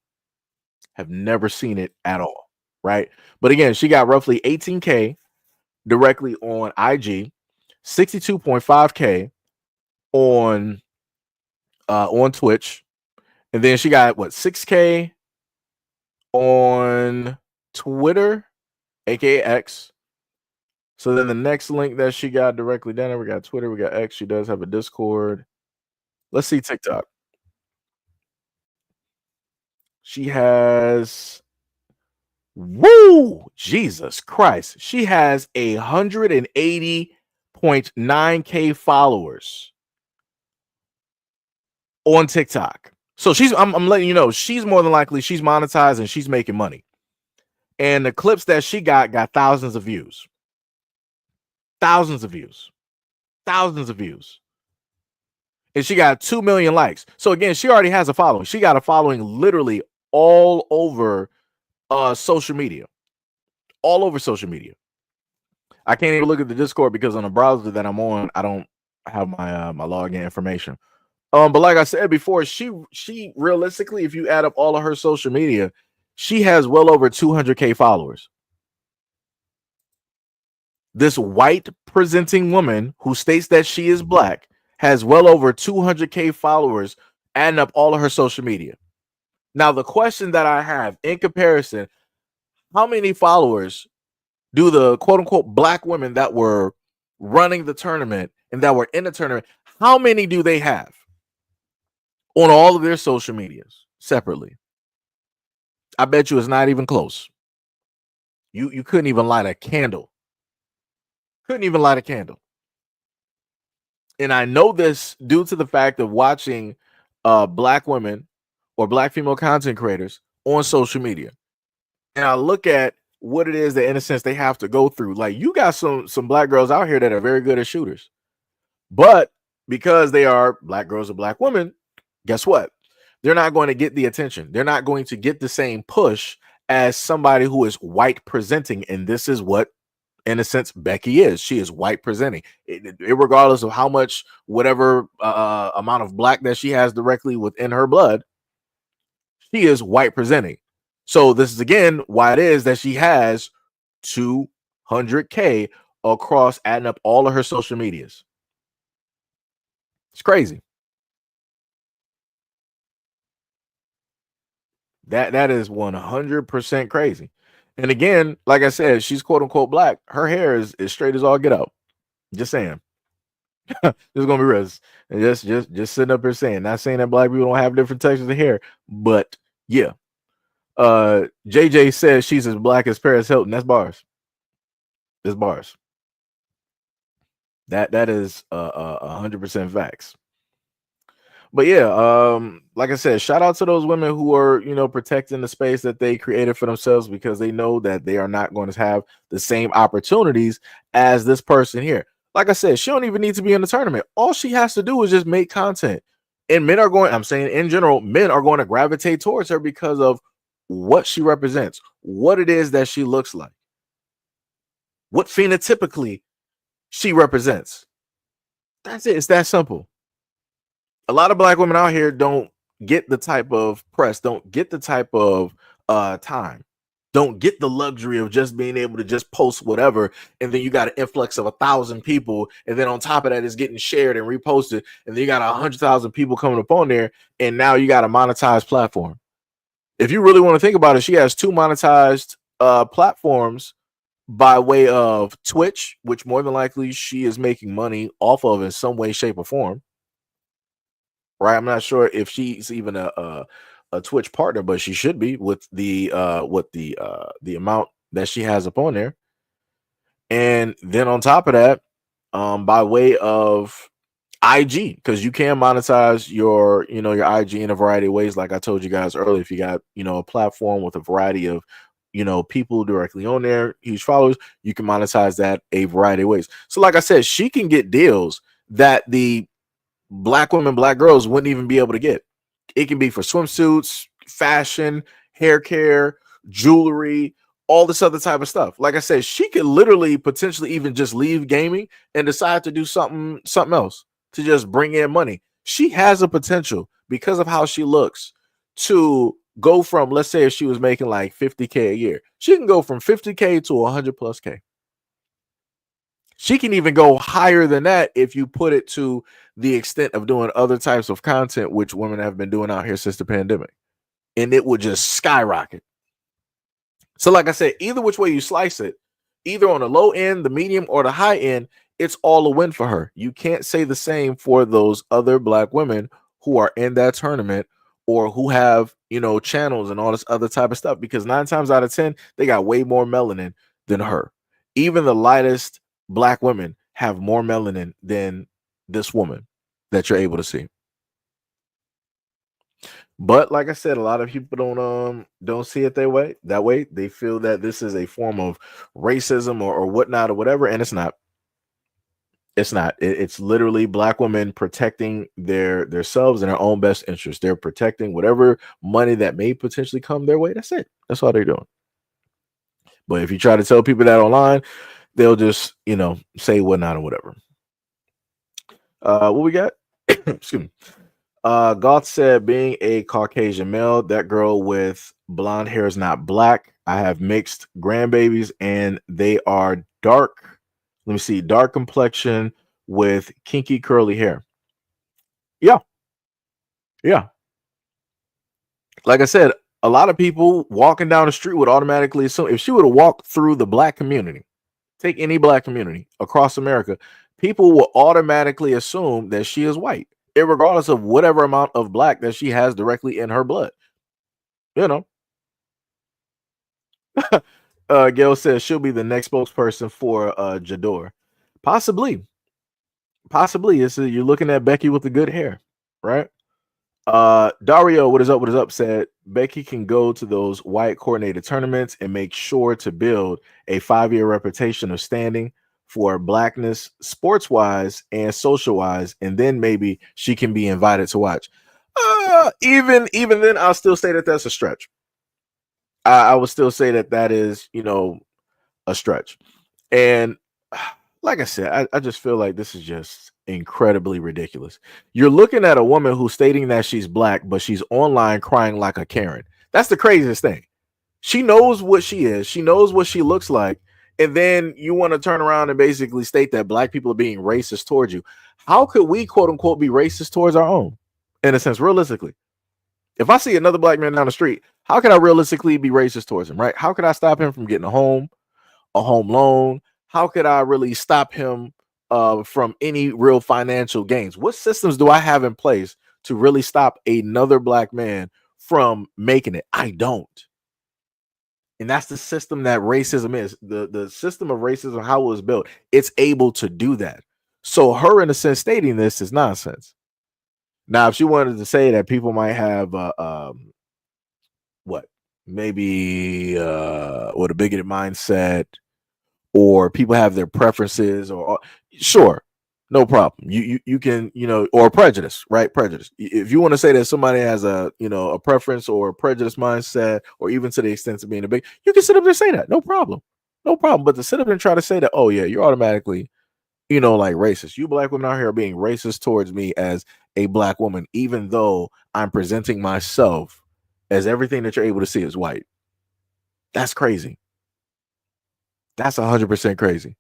Have never seen it at all. Right. But again, she got roughly 18K directly on IG, 62.5K on Twitch, and then she got 6K on Twitter, aka X. So then the next link that she got directly down there, we got Twitter, we got X. She does have a Discord. Let's see TikTok. She has, woo, Jesus Christ. She has 180.9K followers on TikTok. So I'm letting you know, she's more than likely, she's monetized and she's making money. And the clips that she got thousands of views. Thousands of views. And she got 2 million likes. So again, she already has a following. She got a following literally all over social media. All over social media. I can't even look at the Discord because on the browser that I'm on, I don't have my my login information. But like I said before, she realistically, if you add up all of her social media, she has well over 200K followers. This white presenting woman who states that she is black has well over 200K followers, adding up all of her social media. Now, the question that I have in comparison, how many followers do the quote unquote black women that were running the tournament and that were in the tournament, how many do they have on all of their social medias separately? I bet you it's not even close. You couldn't even light a candle. Couldn't even light a candle. And I know this due to the fact of watching black women or black female content creators on social media. And I look at what it is that, in a sense, they have to go through. Like, you got some black girls out here that are very good at shooters. But because they are black girls or black women, guess what? They're not going to get the attention. They're not going to get the same push as somebody who is white presenting. And this is what, in a sense, Becky is. She is white presenting, regardless of how much, whatever amount of black that she has directly within her blood, she is white presenting. So this is again why it is that she has 200K across, adding up all of her social medias. It's crazy. That is 100% crazy. And again, like I said, she's quote unquote black. Her hair is straight as all get out. Just saying. This is gonna be real. And just sitting up here saying, not saying that black people don't have different textures of hair, but yeah. JJ says she's as black as Paris Hilton. That's bars. That's bars. That is 100% facts. But yeah, like I said, shout out to those women who are, protecting the space that they created for themselves, because they know that they are not going to have the same opportunities as this person here. Like I said, she don't even need to be in the tournament. All she has to do is just make content. And men are going, I'm saying in general, men are going to gravitate towards her because of what she represents, what it is that she looks like, what phenotypically she represents. That's it. It's that simple. A lot of black women out here don't get the type of press, don't get the type of time, don't get the luxury of just being able to just post whatever, and then you got an influx of 1,000 people, and then on top of that, it's getting shared and reposted, and then you got 100,000 people coming up on there, and now you got a monetized platform. If you really want to think about it, she has 2 monetized platforms by way of Twitch, which more than likely she is making money off of in some way, shape, or form. Right? I'm not sure if she's even a Twitch partner, but she should be with the amount that she has up on there. And then on top of that, by way of IG, because you can monetize your IG in a variety of ways. Like I told you guys earlier, if you got a platform with a variety of people directly on there, huge followers, you can monetize that a variety of ways. So like I said, she can get deals that the black women, black girls wouldn't even be able to get. It can be for swimsuits, fashion, hair care, jewelry, all this other type of stuff. Like I said, she could literally potentially even just leave gaming and decide to do something else to just bring in money. She has a potential because of how she looks to go from, let's say if she was making like 50K a year, she can go from 50K to 100 plus K. She can even go higher than that if you put it to the extent of doing other types of content, which women have been doing out here since the pandemic. And it would just skyrocket. So like I said, either which way you slice it, either on the low end, the medium, or the high end, it's all a win for her. You can't say the same for those other black women who are in that tournament or who have, channels and all this other type of stuff, because 9 times out of 10, they got way more melanin than her. Even the lightest black women have more melanin than this woman that you're able to see. But like I said, a lot of people don't see it that way. They feel that this is a form of racism or whatnot or whatever, and it's not. It's not. It's literally black women protecting themselves and their own best interest. They're protecting whatever money that may potentially come their way. That's it. That's all they're doing. But if you try to tell people that online, they'll just say whatnot or whatever. What we got? Excuse me. Goth said, being a Caucasian male, that girl with blonde hair is not black. I have mixed grandbabies and they are dark. Let me see, dark complexion with kinky curly hair. Yeah. Yeah. Like I said, a lot of people walking down the street would automatically assume, if she would have walked through the black community, take any black community across America, people will automatically assume that she is white, regardless of whatever amount of black that she has directly in her blood. Gail says she'll be the next spokesperson for Jador. Possibly. You're looking at Becky with the good hair, right? Dario, what is up, said Becky can go to those white coordinated tournaments and make sure to build a 5-year reputation of standing for blackness, sports wise and social wise, and then maybe she can be invited to watch. Even then, I'll still say that that's a stretch. I would still say that is a stretch. And like I said, I just feel like this is just incredibly ridiculous. You're looking at a woman who's stating that she's black, but she's online crying like a Karen. That's the craziest thing. She knows what she is. She knows what she looks like. And then you want to turn around and basically state that black people are being racist towards you. How could we, quote unquote, be racist towards our own? In a sense, realistically. If I see another black man down the street, how can I realistically be racist towards him, right? How could I stop him from getting a home loan? How could I really stop him from any real financial gains? What systems do I have in place to really stop another black man from making it? I don't. And that's the system that racism is. The system of racism, how it was built, it's able to do that. So her, in a sense, stating this is nonsense. Now, if she wanted to say that people might have maybe a bigoted mindset, or people have their preferences, or sure, no problem. You can, or prejudice, right? Prejudice. If you want to say that somebody has a preference or a prejudice mindset, or even to the extent of being a big, you can sit up there and say that, no problem. But to sit up and try to say that, oh yeah, you're automatically like racist. You black women out here are being racist towards me as a black woman, even though I'm presenting myself as everything that you're able to see is white. That's crazy. That's 100% crazy.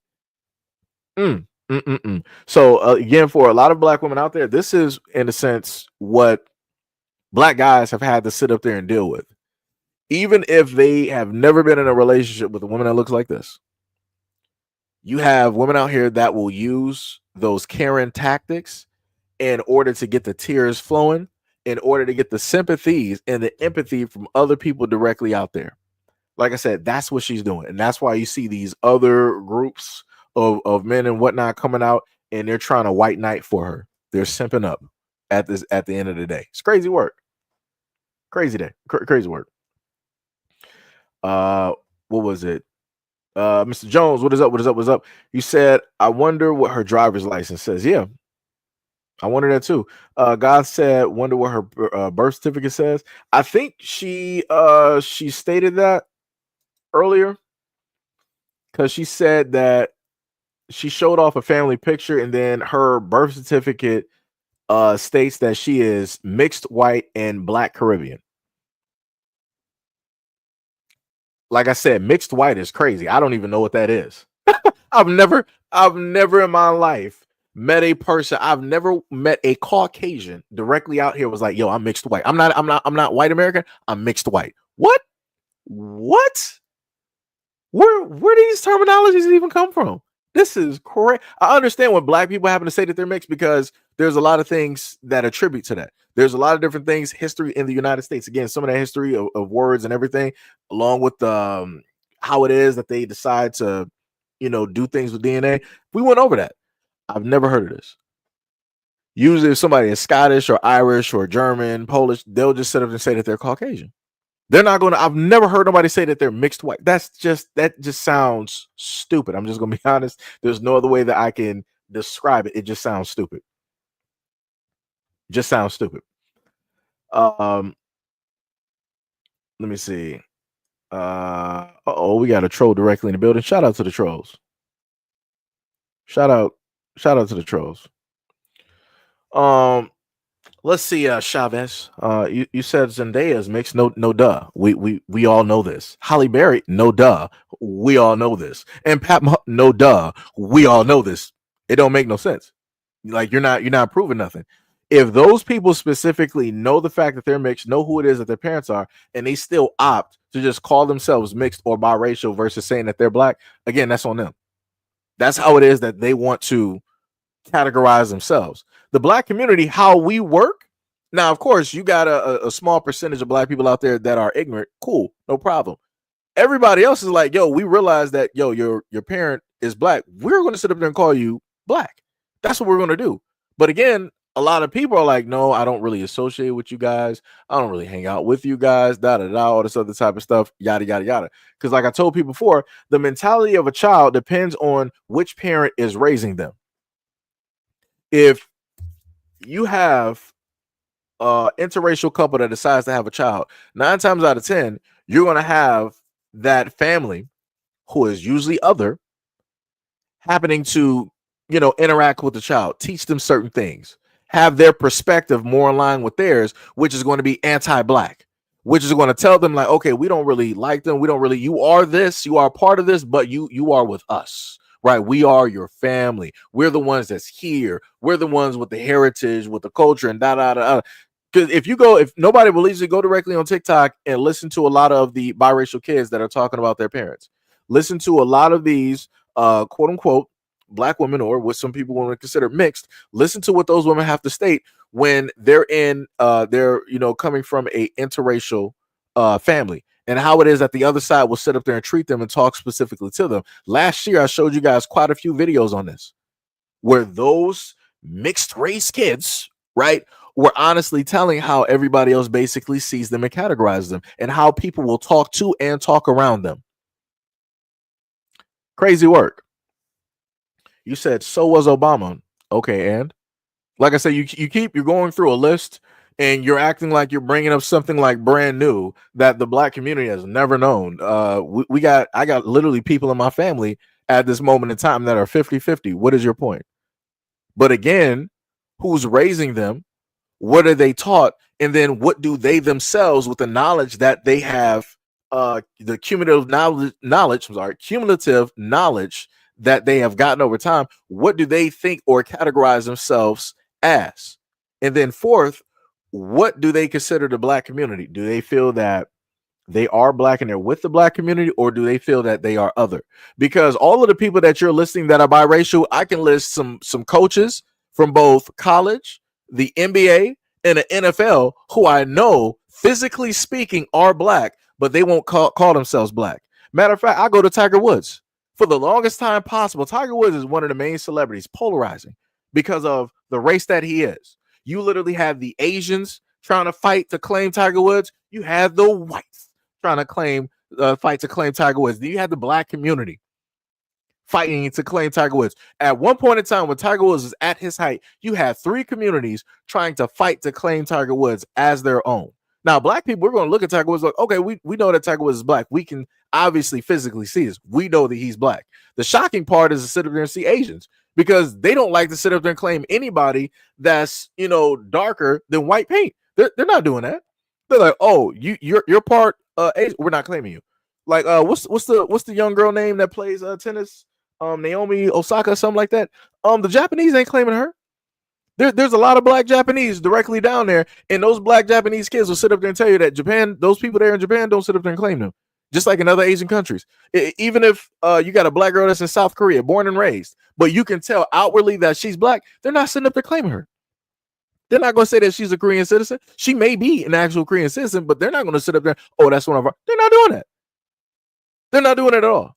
So again, for a lot of black women out there, this is in a sense what black guys have had to sit up there and deal with. Even if they have never been in a relationship with a woman that looks like this, you have women out here that will use those Karen tactics in order to get the tears flowing, in order to get the sympathies and the empathy from other people directly out there. Like I said, that's what she's doing. And that's why you see these other groups of men and whatnot coming out, and they're trying to white knight for her. They're simping up at the end of the day. It's crazy work. Crazy day. Crazy work. What was it? Mr. Jones, what is up? What is up? What's up? You said, I wonder what her driver's license says. Yeah, I wonder that too. God said, wonder what her birth certificate says. I think she stated that earlier, because she said that she showed off a family picture, and then her birth certificate states that she is mixed white and black Caribbean. Like I said, mixed white is crazy. I don't even know what that is. I've never in my life met a person. I've never met a Caucasian directly out here was like, yo, I'm mixed white. I'm not white American. I'm mixed white. What? Where do these terminologies even come from? This is correct. I understand when black people happen to say that they're mixed, because there's a lot of things that attribute to that. There's a lot of different things, history in the United States. Again, some of that history of words and everything, along with how it is that they decide to, do things with DNA. We went over that. I've never heard of this. Usually if somebody is Scottish or Irish or German, Polish, they'll just sit up and say that they're Caucasian. They're not going to, I've never heard nobody say that they're mixed white. That just sounds stupid. I'm just going to be honest. There's no other way that I can describe it. It just sounds stupid. Just sounds stupid. Let me see. We got a troll directly in the building. Shout out to the trolls. Shout out to the trolls. Let's see, Chavez. You said Zendaya's mixed. No, duh. We all know this. Halle Berry, no, duh. We all know this. And no, duh. We all know this. It don't make no sense. Like you're not proving nothing. If those people specifically know the fact that they're mixed, know who it is that their parents are, and they still opt to just call themselves mixed or biracial versus saying that they're black, again, that's on them. That's how it is that they want to categorize themselves. The black community, how we work. Now, of course, you got a small percentage of black people out there that are ignorant. Cool, no problem. Everybody else is like, yo, we realize that, yo, your parent is black. We're going to sit up there and call you black. That's what we're going to do. But again, a lot of people are like, no, I don't really associate with you guys. I don't really hang out with you guys, all this other type of stuff, yada, yada, yada. Because like I told people before, the mentality of a child depends on which parent is raising them. If you have an interracial couple that decides to have a child, 9 times out of 10, you're going to have that family who is usually other happening to, interact with the child, teach them certain things, have their perspective more in line with theirs, which is going to be anti-black, which is going to tell them like, okay, we don't really like them. We don't really, you are this, you are part of this, but you are with us. Right, we are your family. We're the ones that's here. We're the ones with the heritage, with the culture, and da da da. Because if nobody believes it, go directly on TikTok and listen to a lot of the biracial kids that are talking about their parents. Listen to a lot of these quote unquote black women, or what some people want to consider mixed. Listen to what those women have to state when they're coming from a interracial family. And how it is that the other side will sit up there and treat them and talk specifically to them. Last year, I showed you guys quite a few videos on this, where those mixed race kids, right, were honestly telling how everybody else basically sees them and categorizes them, and how people will talk to and talk around them. Crazy work. You said, so was Obama. Okay, and like I said, you're going through a list, and you're acting like you're bringing up something like brand new that the black community has never known. I got literally people in my family at this moment in time that are 50-50. What is your point? But again, who's raising them? What are they taught? And then what do they themselves, with the knowledge that they have, the cumulative knowledge that they have gotten over time, what do they think or categorize themselves as? And then fourth, what do they consider the black community? Do they feel that they are black and they're with the black community, or do they feel that they are other? Because all of the people that you're listing that are biracial, I can list some coaches from both college, the NBA, and the NFL who I know, physically speaking, are black, but they won't call themselves black. Matter of fact, I go to Tiger Woods. For the longest time possible, Tiger Woods is one of the main celebrities, polarizing because of the race that he is. You literally have the Asians trying to fight to claim Tiger Woods. You have the whites trying to fight to claim Tiger Woods. Then you have the black community fighting to claim Tiger Woods. At one point in time, when Tiger Woods was at his height, you had three communities trying to fight to claim Tiger Woods as their own. Now, black people, we're going to look at Tiger Woods like, okay, we know that Tiger Woods is black. We can obviously physically see this. We know that he's black. The shocking part is to sit up there and see Asians, because they don't like to sit up there and claim anybody that's, darker than white paint. They're not doing that. They're like, oh, you're part Asian. We're not claiming you. Like, what's the young girl name that plays tennis? Naomi Osaka, something like that. The Japanese ain't claiming her. There's a lot of black Japanese directly down there, and those black Japanese kids will sit up there and tell you that Japan, those people there in Japan, don't sit up there and claim them. Just like in other Asian countries. Even if you got a black girl that's in South Korea, born and raised, but you can tell outwardly that she's black, they're not sitting up there claiming her. They're not going to say that she's a Korean citizen. She may be an actual Korean citizen, but they're not going to sit up there, oh, that's one of our. They're not doing that. They're not doing it at all.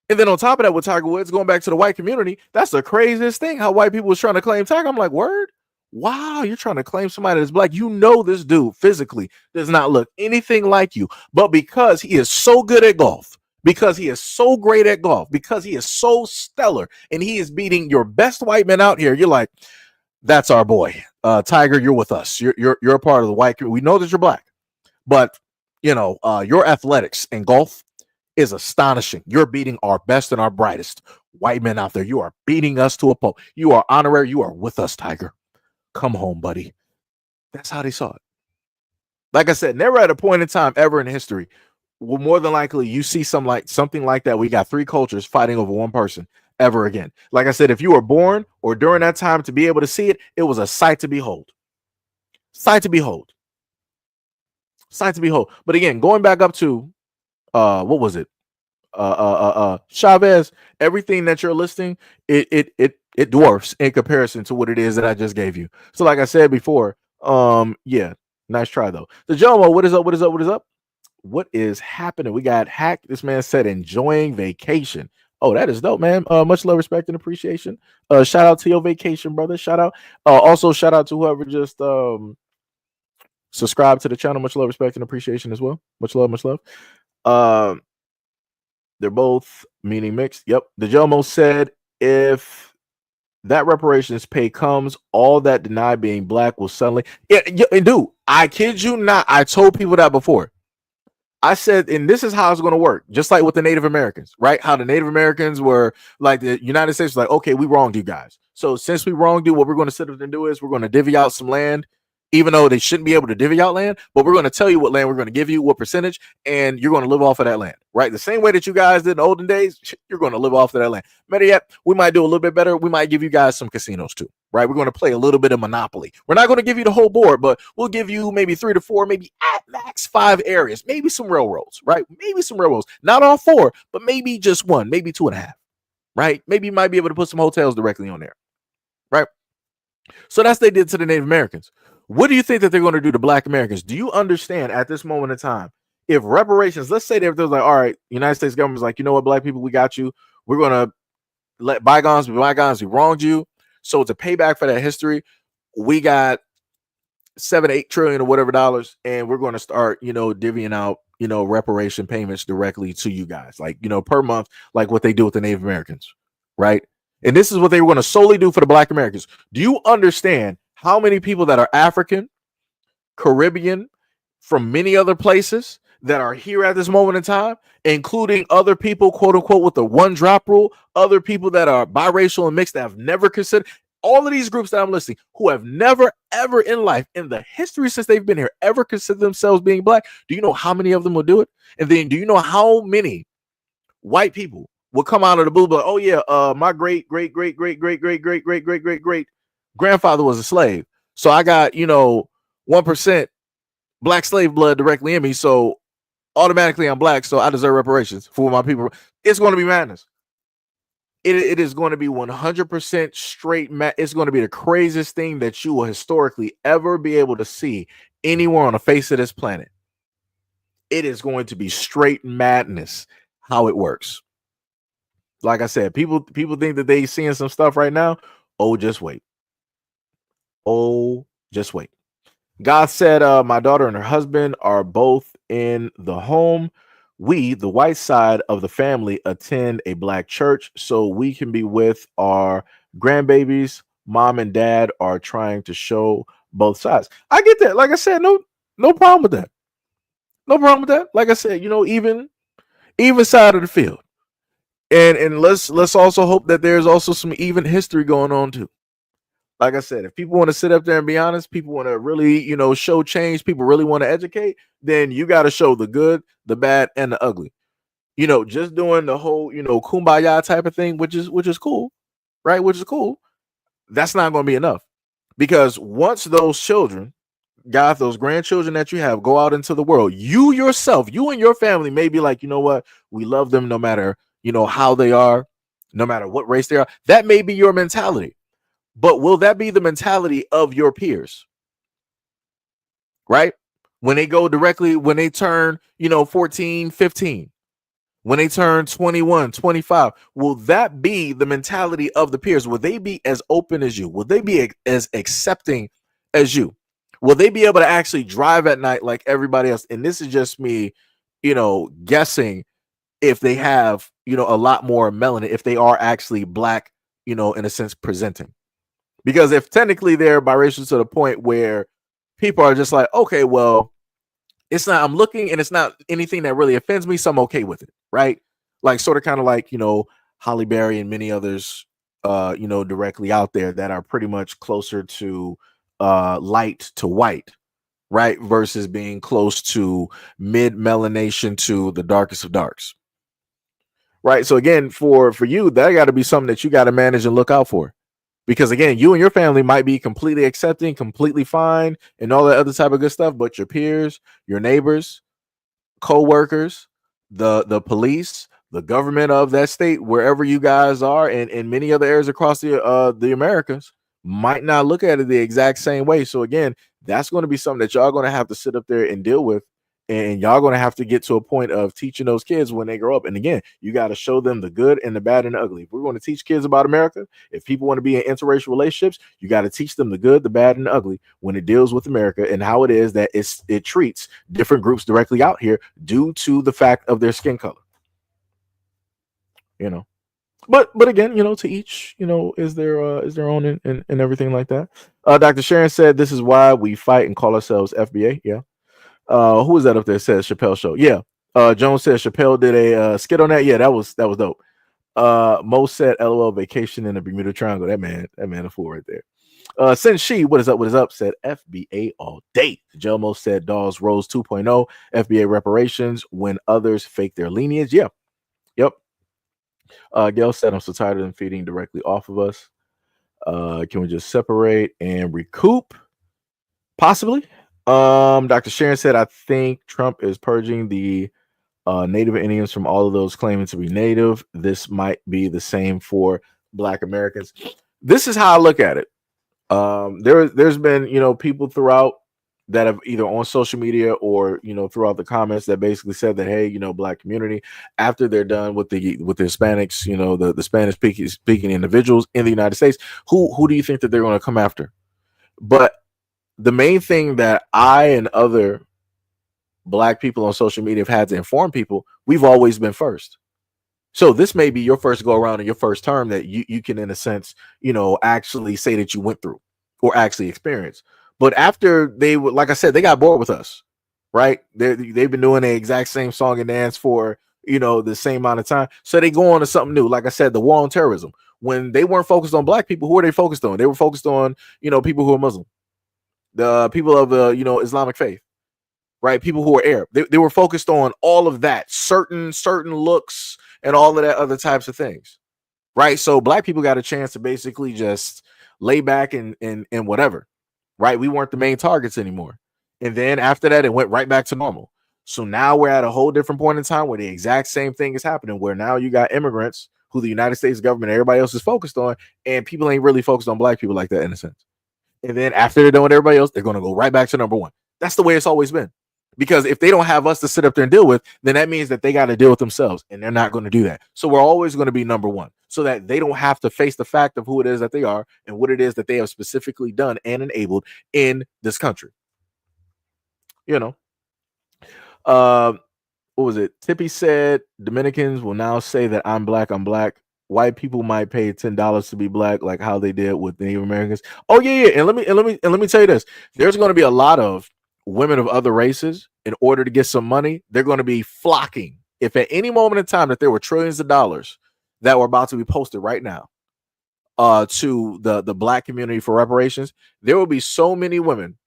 And then on top of that, with Tiger Woods, going back to the white community, that's the craziest thing, how white people was trying to claim Tiger. I'm like, word? Wow, you're trying to claim somebody that's black. You know this dude physically does not look anything like you. But because he is so good at golf, because he is so great at golf, because he is so stellar, and he is beating your best white men out here, you're like, that's our boy. Tiger, you're with us. You're a part of the white community. We know that you're black. But, your athletics in golf is astonishing. You're beating our best and our brightest white men out there. You are beating us to a pulp. You are honorary. You are with us, Tiger. Come home, buddy. That's how they saw it. Like I said, never at a point in time ever in history will more than likely you see something like that. We got three cultures fighting over one person ever again. Like I said, if you were born or during that time to be able to see it, it was a sight to behold. Sight to behold. Sight to behold. But again, going back up to what was it? Chavez, everything that you're listing, it dwarfs in comparison to what it is that I just gave you. So like I said before, yeah, nice try though. The Jomo, what is up? What is up? What is up? What is happening? We got hacked. This man said enjoying vacation. Oh, that is dope, man. Much love, respect, and appreciation. Shout out to your vacation, brother. Shout out. Also shout out to whoever just subscribe to the channel. Much love, respect, and appreciation as well. Much love, much love. They're both meaning mixed. Yep. The Jomo said if that reparations pay comes, all that deny being black will suddenly. Yeah, and dude, I kid you not. I told people that before. I said, and this is how it's going to work, just like with the Native Americans, right? How the Native Americans were like, the United States was like, okay, we wronged you guys. So since we wronged you, what we're going to sit up and do is we're going to divvy out some land, even though they shouldn't be able to divvy out land, but we're going to tell you what land we're going to give you, what percentage, and you're going to live off of that land, right? The same way that you guys did in the olden days, you're going to live off of that land. Better yet, we might do a little bit better. We might give you guys some casinos too, right? We're going to play a little bit of Monopoly. We're not going to give you the whole board, but we'll give you maybe 3 to 4, maybe at max 5 areas, maybe some railroads, right? Maybe some railroads, not all 4, but maybe just 1, maybe 2.5, right? Maybe you might be able to put some hotels directly on there, right? So that's what they did to the Native Americans. What do you think that they're going to do to black Americans? Do you understand at this moment in time, if reparations, let's say they're like, all right, United States government's like, you know what, black people, we got you. We're going to let bygones be bygones. We wronged you. So to pay back for that history, we got 7, 8 trillion or whatever dollars. And we're going to start, divvying out, reparation payments directly to you guys, like, per month, like what they do with the Native Americans. Right. And this is what they were going to solely do for the black Americans. Do you understand how many people that are African, Caribbean, from many other places that are here at this moment in time, including other people, quote unquote, with the 1 drop rule, other people that are biracial and mixed that have never considered, all of these groups that I'm listing who have never, ever in life, in the history since they've been here, ever considered themselves being black, do you know how many of them will do it? And then do you know how many white people will come out of the blue, like, oh yeah, my great grandfather was a slave, so I got 1% black slave blood directly in me, so automatically I'm black, so I deserve reparations for my people. It's going to be madness. It is going to be 100% straight. It's going to be the craziest thing that you will historically ever be able to see anywhere on the face of this planet. It is going to be straight madness how it works. Like I said, people think that they seeing some stuff right now. Oh, just wait. Oh, just wait. God said, my daughter and her husband are both in the home. We, the white side of the family, attend a black church so we can be with our grandbabies. Mom and dad are trying to show both sides. I get that. Like I said, no problem with that. No problem with that. Like I said, even side of the field. And let's also hope that there's also some even history going on too. Like I said, if people want to sit up there and be honest, people want to really, show change, people really want to educate, then you got to show the good, the bad, and the ugly. Just doing the whole, kumbaya type of thing, which is cool, right? Which is cool. That's not going to be enough, because once those children, guys, those grandchildren that you have go out into the world, you yourself, you and your family may be like, you know what? We love them no matter, how they are, no matter what race they are. That may be your mentality. But will that be the mentality of your peers? Right? When they turn, 14, 15, when they turn 21, 25, will that be the mentality of the peers? Will they be as open as you? Will they be as accepting as you? Will they be able to actually drive at night like everybody else? And this is just me, guessing if they have, a lot more melanin, if they are actually black, in a sense, presenting. Because if technically they're biracial to the point where people are just like, okay, well, I'm looking and it's not anything that really offends me, so I'm okay with it, right? Like sort of kind of like, Holly Berry and many others, directly out there that are pretty much closer to light to white, right? Versus being close to mid-melanation to the darkest of darks, right? So again, for you, that got to be something that you got to manage and look out for. Because again, you and your family might be completely accepting, completely fine, and all that other type of good stuff. But your peers, your neighbors, co-workers, the police, the government of that state, wherever you guys are, and many other areas across the Americas might not look at it the exact same way. So again, that's going to be something that y'all going to have to sit up there and deal with. And y'all going to have to get to a point of teaching those kids when they grow up. And again, you got to show them the good and the bad and the ugly. If we're going to teach kids about America, if people want to be in interracial relationships, you got to teach them the good, the bad, and the ugly when it deals with America and how it is that it treats different groups directly out here due to the fact of their skin color. But again, to each, is their own and everything like that. Dr. Sharon said, this is why we fight and call ourselves FBA. Yeah. Who is that up there? Says Chappelle Show. Yeah. Jones says Chappelle did a skit on that. Yeah, that was dope. Mo said LOL vacation in the Bermuda Triangle. That man a fool right there. Since she, what is up, said FBA all day. Jelmo said Dawes Rose 2.0, FBA reparations when others fake their lineage. Yeah. Yep. Gail said, I'm so tired of them feeding directly off of us. Can we just separate and recoup? Possibly. Dr. Sharon said, I think Trump is purging the Native Indians from all of those claiming to be Native. This might be the same for Black Americans. This is how I look at it. There's been, people throughout that have either on social media or, throughout the comments that basically said that, hey, Black community, after they're done with the Hispanics, the Spanish speaking individuals in the United States, who do you think that they're going to come after? But the main thing that I and other Black people on social media have had to inform people, we've always been first. So this may be your first go around in your first term that you can, in a sense, actually say that you went through or actually experience. But after they would, like I said, they got bored with us, right? They've been doing the exact same song and dance for, the same amount of time. So they go on to something new. Like I said, the war on terrorism. when they weren't focused on black people, who were they focused on? They were focused on, people who are Muslim, the people of the, Islamic faith, right? People who are Arab. They were focused on all of that, certain looks and all of that other types of things, right? So black people got a chance to basically just lay back and whatever, right? We weren't the main targets anymore. And then after that, it went right back to normal. So now we're at a whole different point in time where the exact same thing is happening, where now you got immigrants who the United States government, everybody else is focused on, and people ain't really focused on black people like that in a sense. And then after they're done with everybody else, they're going to go right back to number one. That's the way it's always been. Because if they don't have us to sit up there and deal with, then that means that they got to deal with themselves, and they're not going to do that. So we're always going to be number one, so that they don't have to face the fact of who it is that they are and what it is that they have specifically done and enabled in this country. What was it? Tippy said Dominicans will now say that I'm black. White people might pay $10 to be black, like how they did with Native Americans. Oh yeah. And let me tell you this: there's going to be a lot of women of other races, in order to get some money, they're going to be flocking. If at any moment in time that there were trillions of dollars that were about to be posted right now to the black community for reparations, there will be so many women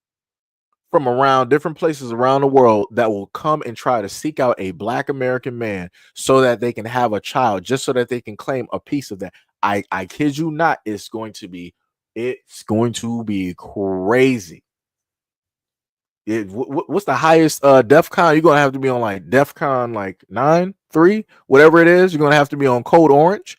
from around different places around the world that will come and try to seek out a black American man so that they can have a child, just so that they can claim a piece of that. I kid you not, it's going to be crazy. What's the highest DEFCON? You're gonna have to be on like DEFCON like 9, 3, whatever it is. You're gonna have to be on code orange,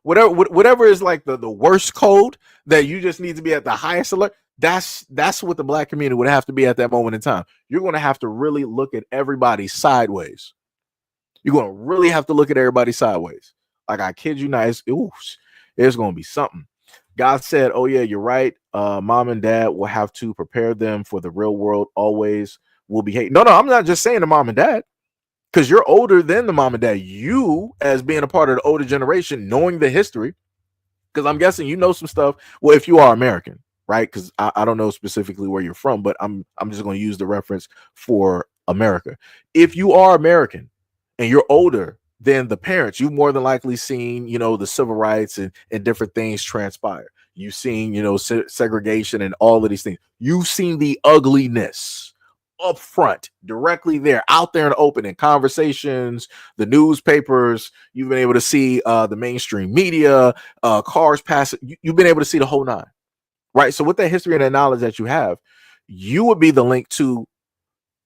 whatever is like the worst code that you just need to be at the highest alert. That's what the black community would have to be at that moment in time. You're gonna have to really look at everybody sideways. You're gonna really have to look at everybody sideways. Like, I kid you not, it's gonna be something. God said, oh yeah, you're right. Mom and dad will have to prepare them for the real world. Always will be hate. No, I'm not just saying the mom and dad, because you're older than the mom and dad. You, as being a part of the older generation, knowing the history, because I'm guessing you know some stuff. Well, if you are American, right? Because I don't know specifically where you're from, but I'm just going to use the reference for America. If you are American and you're older than the parents, you've more than likely seen, the civil rights and different things transpire. You've seen, segregation and all of these things. You've seen the ugliness up front, directly there, out there in the open, in conversations, the newspapers. You've been able to see the mainstream media, cars passing. You've been able to see the whole nine, right? So with that history and that knowledge that you have, you would be the link to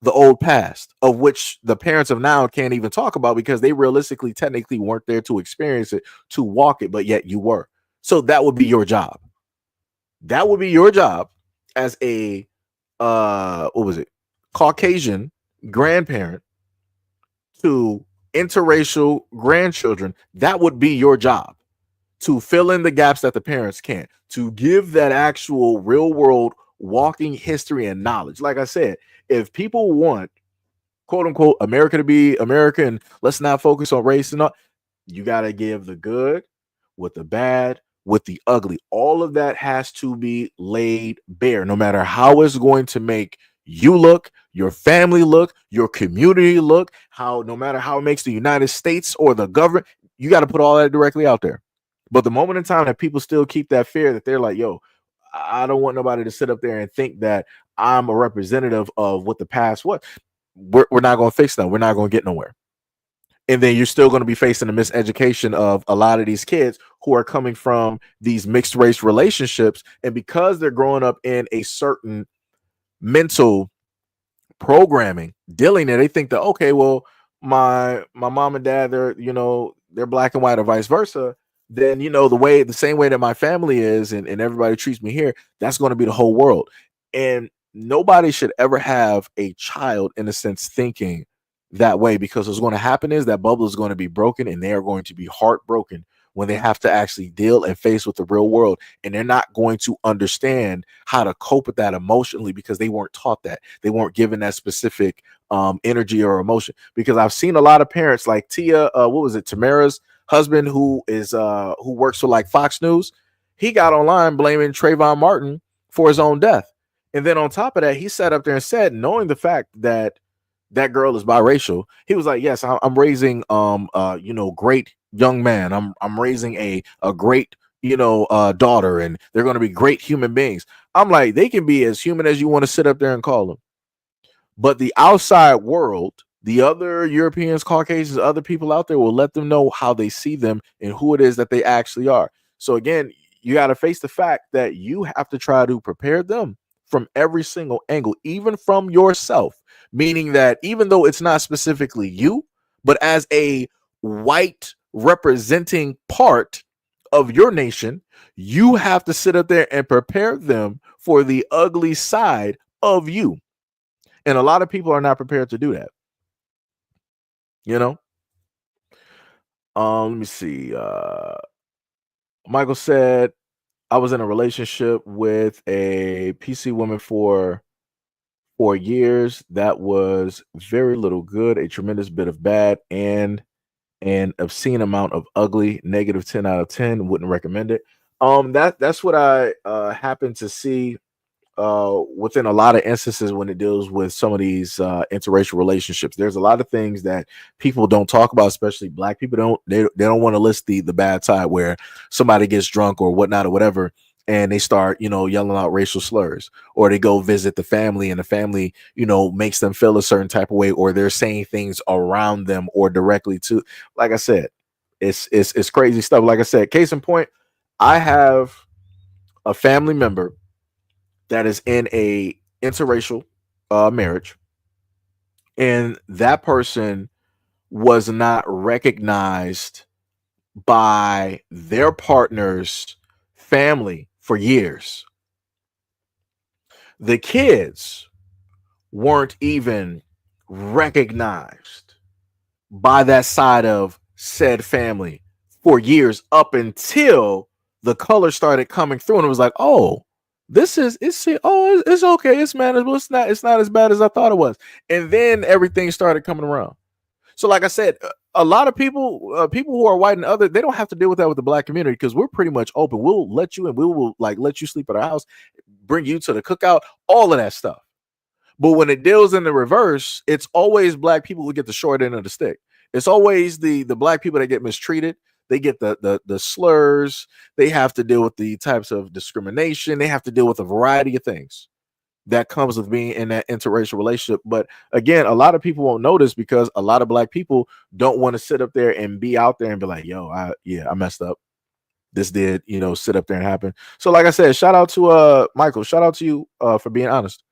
the old past, of which the parents of now can't even talk about, because they realistically, technically weren't there to experience it, to walk it, but yet you were. So that would be your job. That would be your job as a Caucasian grandparent to interracial grandchildren. That would be your job, to fill in the gaps that the parents can't, to give that actual real world walking history and knowledge. Like I said, if people want, quote unquote, America to be American, let's not focus on race and all, you got to give the good with the bad, with the ugly. All of that has to be laid bare, no matter how it's going to make you look, your family look, your community look, no matter how it makes the United States or the government, you got to put all that directly out there. But the moment in time that people still keep that fear, that they're like, yo, I don't want nobody to sit up there and think that I'm a representative of what the past was. We're not going to fix them. We're not going to get nowhere. And then you're still going to be facing the miseducation of a lot of these kids who are coming from these mixed race relationships. And because they're growing up in a certain mental programming, dealing there, they think that, okay, well, my mom and dad, they're black and white, or vice versa. Then, the same way that my family is and everybody treats me here, that's going to be the whole world. And nobody should ever have a child, in a sense, thinking that way, because what's going to happen is that bubble is going to be broken, and they are going to be heartbroken when they have to actually deal and face with the real world. And they're not going to understand how to cope with that emotionally, because they weren't taught that. They weren't given that specific energy or emotion. Because I've seen a lot of parents like Tamara's husband, who works for like Fox News. He got online blaming Trayvon Martin for his own death. And then on top of that, he sat up there and said, knowing the fact that that girl is biracial. He was like, yes, I'm raising great young man. I'm raising a great daughter, and they're going to be great human beings. I'm like, they can be as human as you want to sit up there and call them, but the outside world, the other Europeans, Caucasians, other people out there will let them know how they see them and who it is that they actually are. So again, you got to face the fact that you have to try to prepare them from every single angle, even from yourself, meaning that even though it's not specifically you, but as a white representing part of your nation, you have to sit up there and prepare them for the ugly side of you. And a lot of people are not prepared to do that. You know? Let me see. Michael said, I was in a relationship with a PC woman for 4 years. That was very little good, a tremendous bit of bad, and an obscene amount of ugly. Negative 10 out of 10. Wouldn't recommend it. That's what I happened to see within a lot of instances when it deals with some of these interracial relationships. There's a lot of things that people don't talk about, especially black people. They don't want to list the bad side where somebody gets drunk or whatnot or whatever, and they start yelling out racial slurs, or they go visit the family and the family makes them feel a certain type of way, or they're saying things around them or directly to. Like I said, it's crazy stuff. Like I said, case in point, I have a family member that is in a interracial marriage, and that person was not recognized by their partner's family for years. The kids weren't even recognized by that side of said family for years, up until the color started coming through, and it was like, oh, it's okay, it's manageable, it's not as bad as I thought it was. And then everything started coming around. So like I said, a lot of people who are white and other, they don't have to deal with that with the black community, because we're pretty much open. We'll let you in. We will like let you sleep at our house, bring you to the cookout, all of that stuff. But when it deals in the reverse, it's always black people who get the short end of the stick. It's always the black people that get mistreated. They get the slurs. They have to deal with the types of discrimination. They have to deal with a variety of things that comes with being in that interracial relationship. But again, a lot of people won't notice, because a lot of black people don't want to sit up there and be out there and be like, yo, I messed up. This did, sit up there and happen. So like I said, shout out to Michael. Shout out to you for being honest.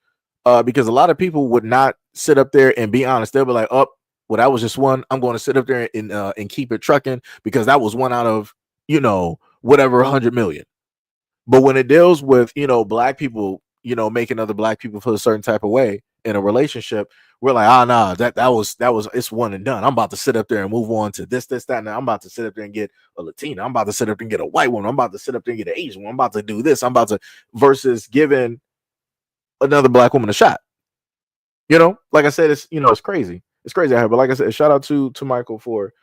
Because a lot of people would not sit up there and be honest. They'll be like, oh, well, that was just one. I'm going to sit up there and keep it trucking, because that was one out of, whatever 100 million. But when it deals with, black people, making other black people feel a certain type of way in a relationship, we're like, nah, that was it's one and done. I'm about to sit up there and move on to this, that. And I'm about to sit up there and get a Latina. I'm about to sit up and get a white woman. I'm about to sit up there and get an Asian one. I'm about to do this. I'm about to, versus giving another black woman a shot. Like I said, it's it's crazy. It's crazy out here. But like I said, shout out to Michael for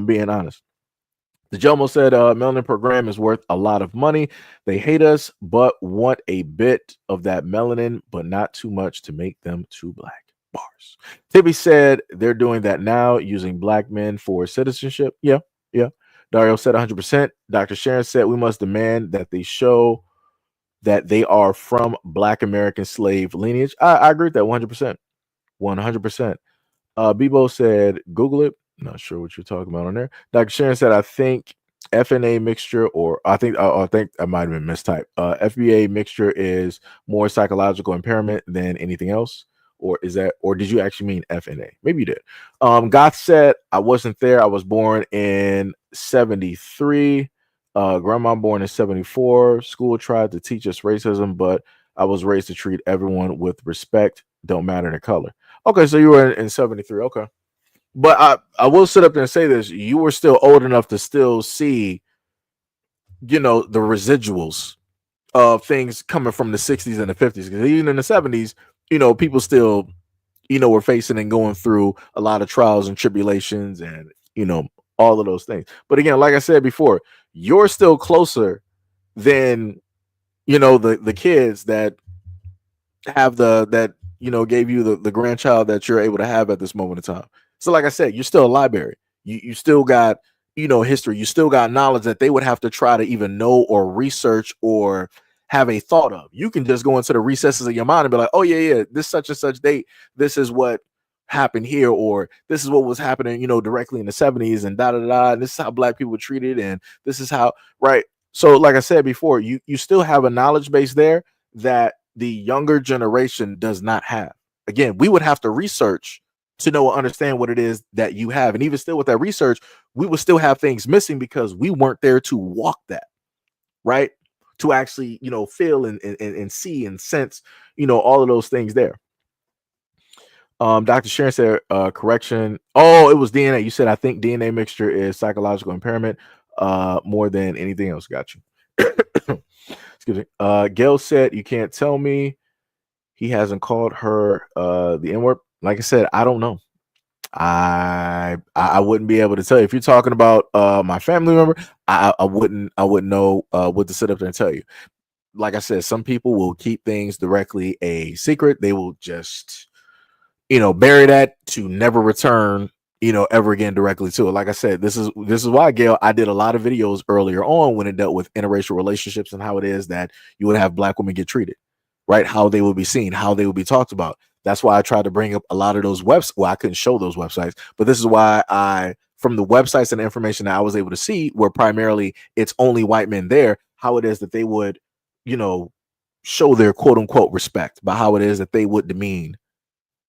being honest. The Jomo said melanin program is worth a lot of money. They hate us, but want a bit of that melanin, but not too much to make them too black. Bars. Tibby said they're doing that now, using black men for citizenship. Yeah. Dario said 100%. Dr. Sharon said we must demand that they show that they are from Black American slave lineage. I agree with that 100%. 100%. Bebo said, Google it. Not sure what you're talking about on there. Dr. Sharon said, I think FNA mixture, or I think I might have been mistyped. FBA mixture is more psychological impairment than anything else. Or is that, or did you actually mean FNA? Maybe you did. Goth said, I wasn't there. I was born in 73. Grandma born in 74. School tried to teach us racism, but I was raised to treat everyone with respect. Don't matter the color. Okay, so you were in 73. Okay. But I will sit up there and say this. You were still old enough to still see, the residuals of things coming from the 60s and the 50s. Because even in the 70s, people still, were facing and going through a lot of trials and tribulations and, all of those things. But again, like I said before, you're still closer than, the kids that have that gave you the grandchild that you're able to have at this moment in time. So like I said, you're still a library. You still got, history. You still got knowledge that they would have to try to even know or research or have a thought of. You can just go into the recesses of your mind and be like, oh yeah, this such and such date, this is what happened here, or this is what was happening, directly in the 70s, and da da da, and this is how black people were treated, and this is how, right? So like I said before, you still have a knowledge base there that the younger generation does not have. Again, we would have to research to know or understand what it is that you have. And even still with that research, we would still have things missing because we weren't there to walk that, right? To actually, feel and see and sense, all of those things there. Dr. Sharon said, correction. Oh, it was DNA. You said, I think DNA mixture is psychological impairment more than anything else. Got you. Excuse me. Gail said, you can't tell me he hasn't called her the N-word. Like I said, I don't know. I wouldn't be able to tell you. If you're talking about my family member, I wouldn't know what to sit up there and tell you. Like I said, some people will keep things directly a secret. They will just bury that to never return ever again directly to it. Like I said, this is why, Gail, I did a lot of videos earlier on when it dealt with interracial relationships and how it is that you would have black women get treated, right? How they would be seen, how they would be talked about. That's why I tried to bring up a lot of those websites. Well, I couldn't show those websites, but this is why from the websites and the information that I was able to see, where primarily it's only white men there, how it is that they would, show their quote unquote respect, by how it is that they would demean,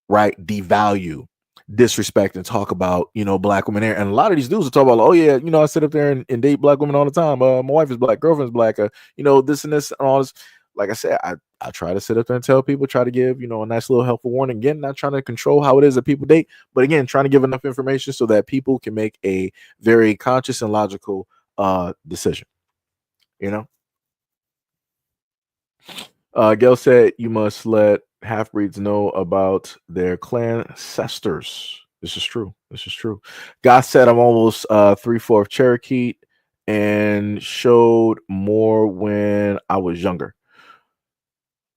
right, devalue, disrespect, and talk about black women there. And a lot of these dudes will talk about, oh yeah, I sit up there and date black women all the time. My wife is black, girlfriend's black, this and this and all this. Like I said, I try to sit up there and tell people, try to give a nice little helpful warning. Again, not trying to control how it is that people date, but again, trying to give enough information so that people can make a very conscious and logical decision. Gail said, you must let half-breeds know about their clan ancestors. This is true. God said, I'm almost 3/4 Cherokee and showed more when I was younger.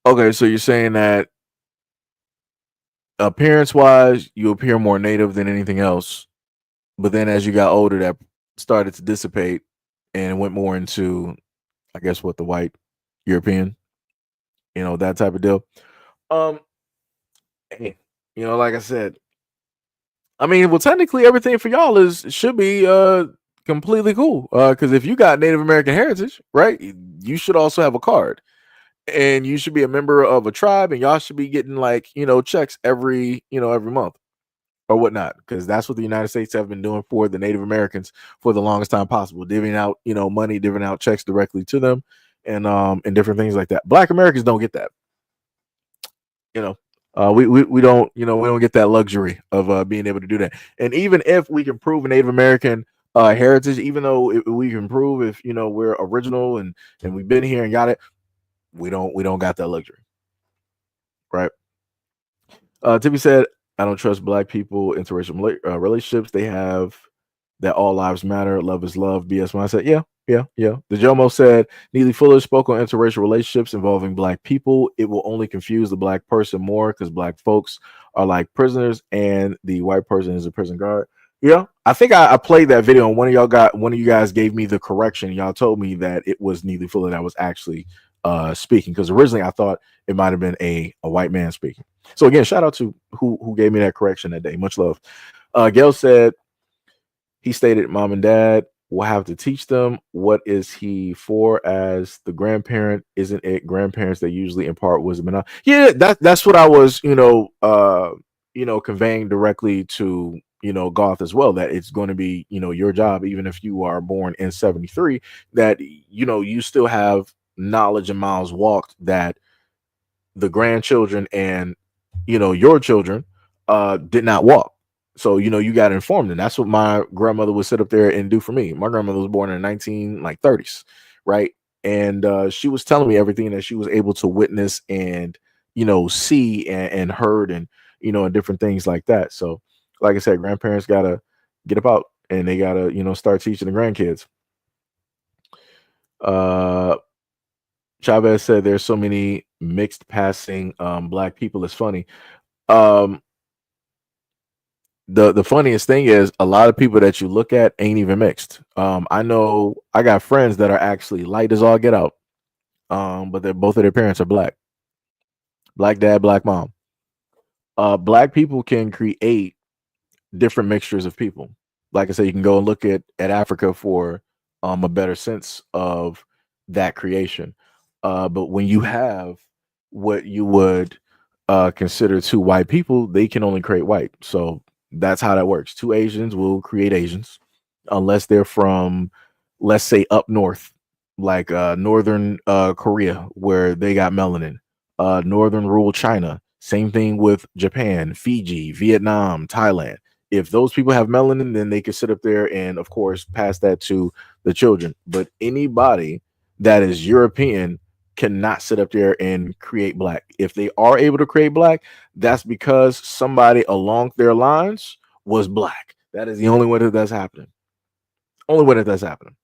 Okay, so you're saying that appearance-wise, you appear more native than anything else, but then as you got older, that started to dissipate and went more into, I guess, what the white European, that type of deal. Hey, like I said, I mean, well, technically everything for y'all should be completely cool. Because if you got Native American heritage, right, you should also have a card. And you should be a member of a tribe, and y'all should be getting checks every month or whatnot, because that's what the United States have been doing for the Native Americans for the longest time possible, divvying out money, divvying out checks directly to them, and different things like that. Black Americans don't get that. We don't we don't get that luxury of being able to do that. And even if we can prove a Native American heritage, even though we can prove if we're original and we've been here and got it, we don't got that luxury, right? Tippy said, I don't trust black people interracial relationships. They have that all lives matter, love is love, BS mindset. Yeah. The Jomo said, Neely Fuller spoke on interracial relationships involving black people. It will only confuse the black person more because black folks are like prisoners and the white person is a prison guard. Yeah, I think I played that video and one of you guys gave me the correction. Y'all told me that it was Neely Fuller that was actually speaking, because originally I thought it might have been a white man speaking. So again, shout out to who gave me that correction that day. Much love. Gail said, he stated, mom and dad will have to teach them what is he for as the grandparent. Isn't it grandparents that usually impart wisdom? And yeah, that's what I was conveying directly to Goth as well, that it's going to be your job, even if you are born in 73, that you still have knowledge and miles walked that the grandchildren and your children did not walk. So you got informed, and that's what my grandmother would sit up there and do for me. My grandmother was born in the 1930s, right? And she was telling me everything that she was able to witness and see and heard and and different things like that. So like I said, grandparents gotta get about and they gotta start teaching the grandkids. Chavez said there's so many mixed passing black people is funny. Um, the funniest thing is a lot of people that you look at ain't even mixed. I know I got friends that are actually light as all get out. But they're both of their parents are black. Black dad, black mom. Black people can create different mixtures of people. Like I said, you can go and look at Africa for a better sense of that creation. But when you have what you would consider two white people, they can only create white. So that's how that works. Two Asians will create Asians unless they're from, let's say, up north, like northern Korea, where they got melanin. Northern rural China. Same thing with Japan, Fiji, Vietnam, Thailand. If those people have melanin, then they can sit up there and, of course, pass that to the children. But anybody that is European cannot sit up there and create black. If they are able to create black, that's because somebody along their lines was black. That is the only way that that's happening. Only way that that's happening.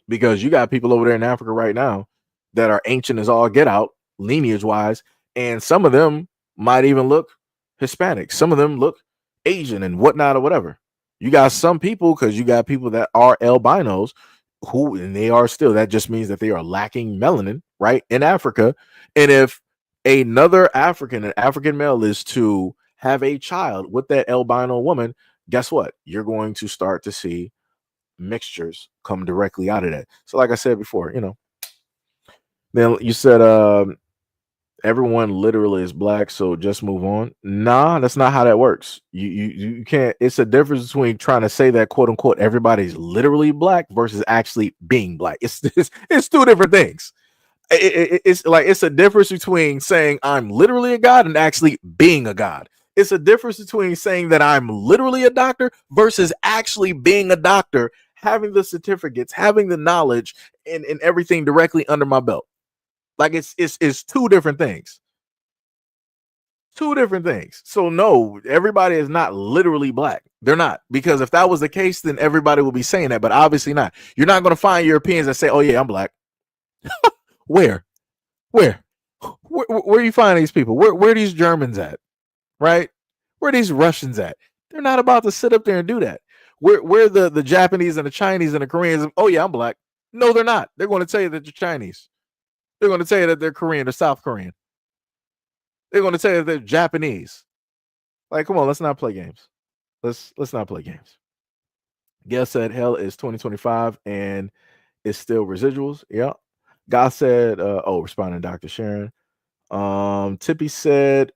Because you got people over there in Africa right now that are ancient as all get out, lineage wise, and some of them might even look Hispanic. Some of them look Asian and whatnot or whatever. You got some people, because you got people that are albinos who, and they are still, that just means that they are lacking melanin, right, in Africa. And if another an African male is to have a child with that albino woman, guess what? You're going to start to see mixtures come directly out of that. So like I said before, then you said everyone literally is black, so just move on. Nah, that's not how that works. You can't. It's a difference between trying to say that quote unquote everybody's literally black versus actually being black. It's two different things. It's like it's a difference between saying I'm literally a god and actually being a god. It's a difference between saying that I'm literally a doctor versus actually being a doctor, having the certificates, having the knowledge, and everything directly under my belt. Like it's two different things. Two different things. So no, everybody is not literally black. They're not, because if that was the case, then everybody would be saying that. But obviously not. You're not going to find Europeans that say, "Oh yeah, I'm black." Where? Where? Where you find these people? Where are these Germans at? Right? Where are these Russians at? They're not about to sit up there and do that. Where the Japanese and the Chinese and the Koreans? Oh yeah, I'm black. No, they're not. They're going to tell you that they're Chinese. They're going to tell you that they're Korean or South Korean. They're going to tell you that they're Japanese. Like, come on, let's not play games. Let's not play games. Gail said hell is 2025 and it's still residuals. Yeah. God said, responding to Dr. Sharon. Tippy said,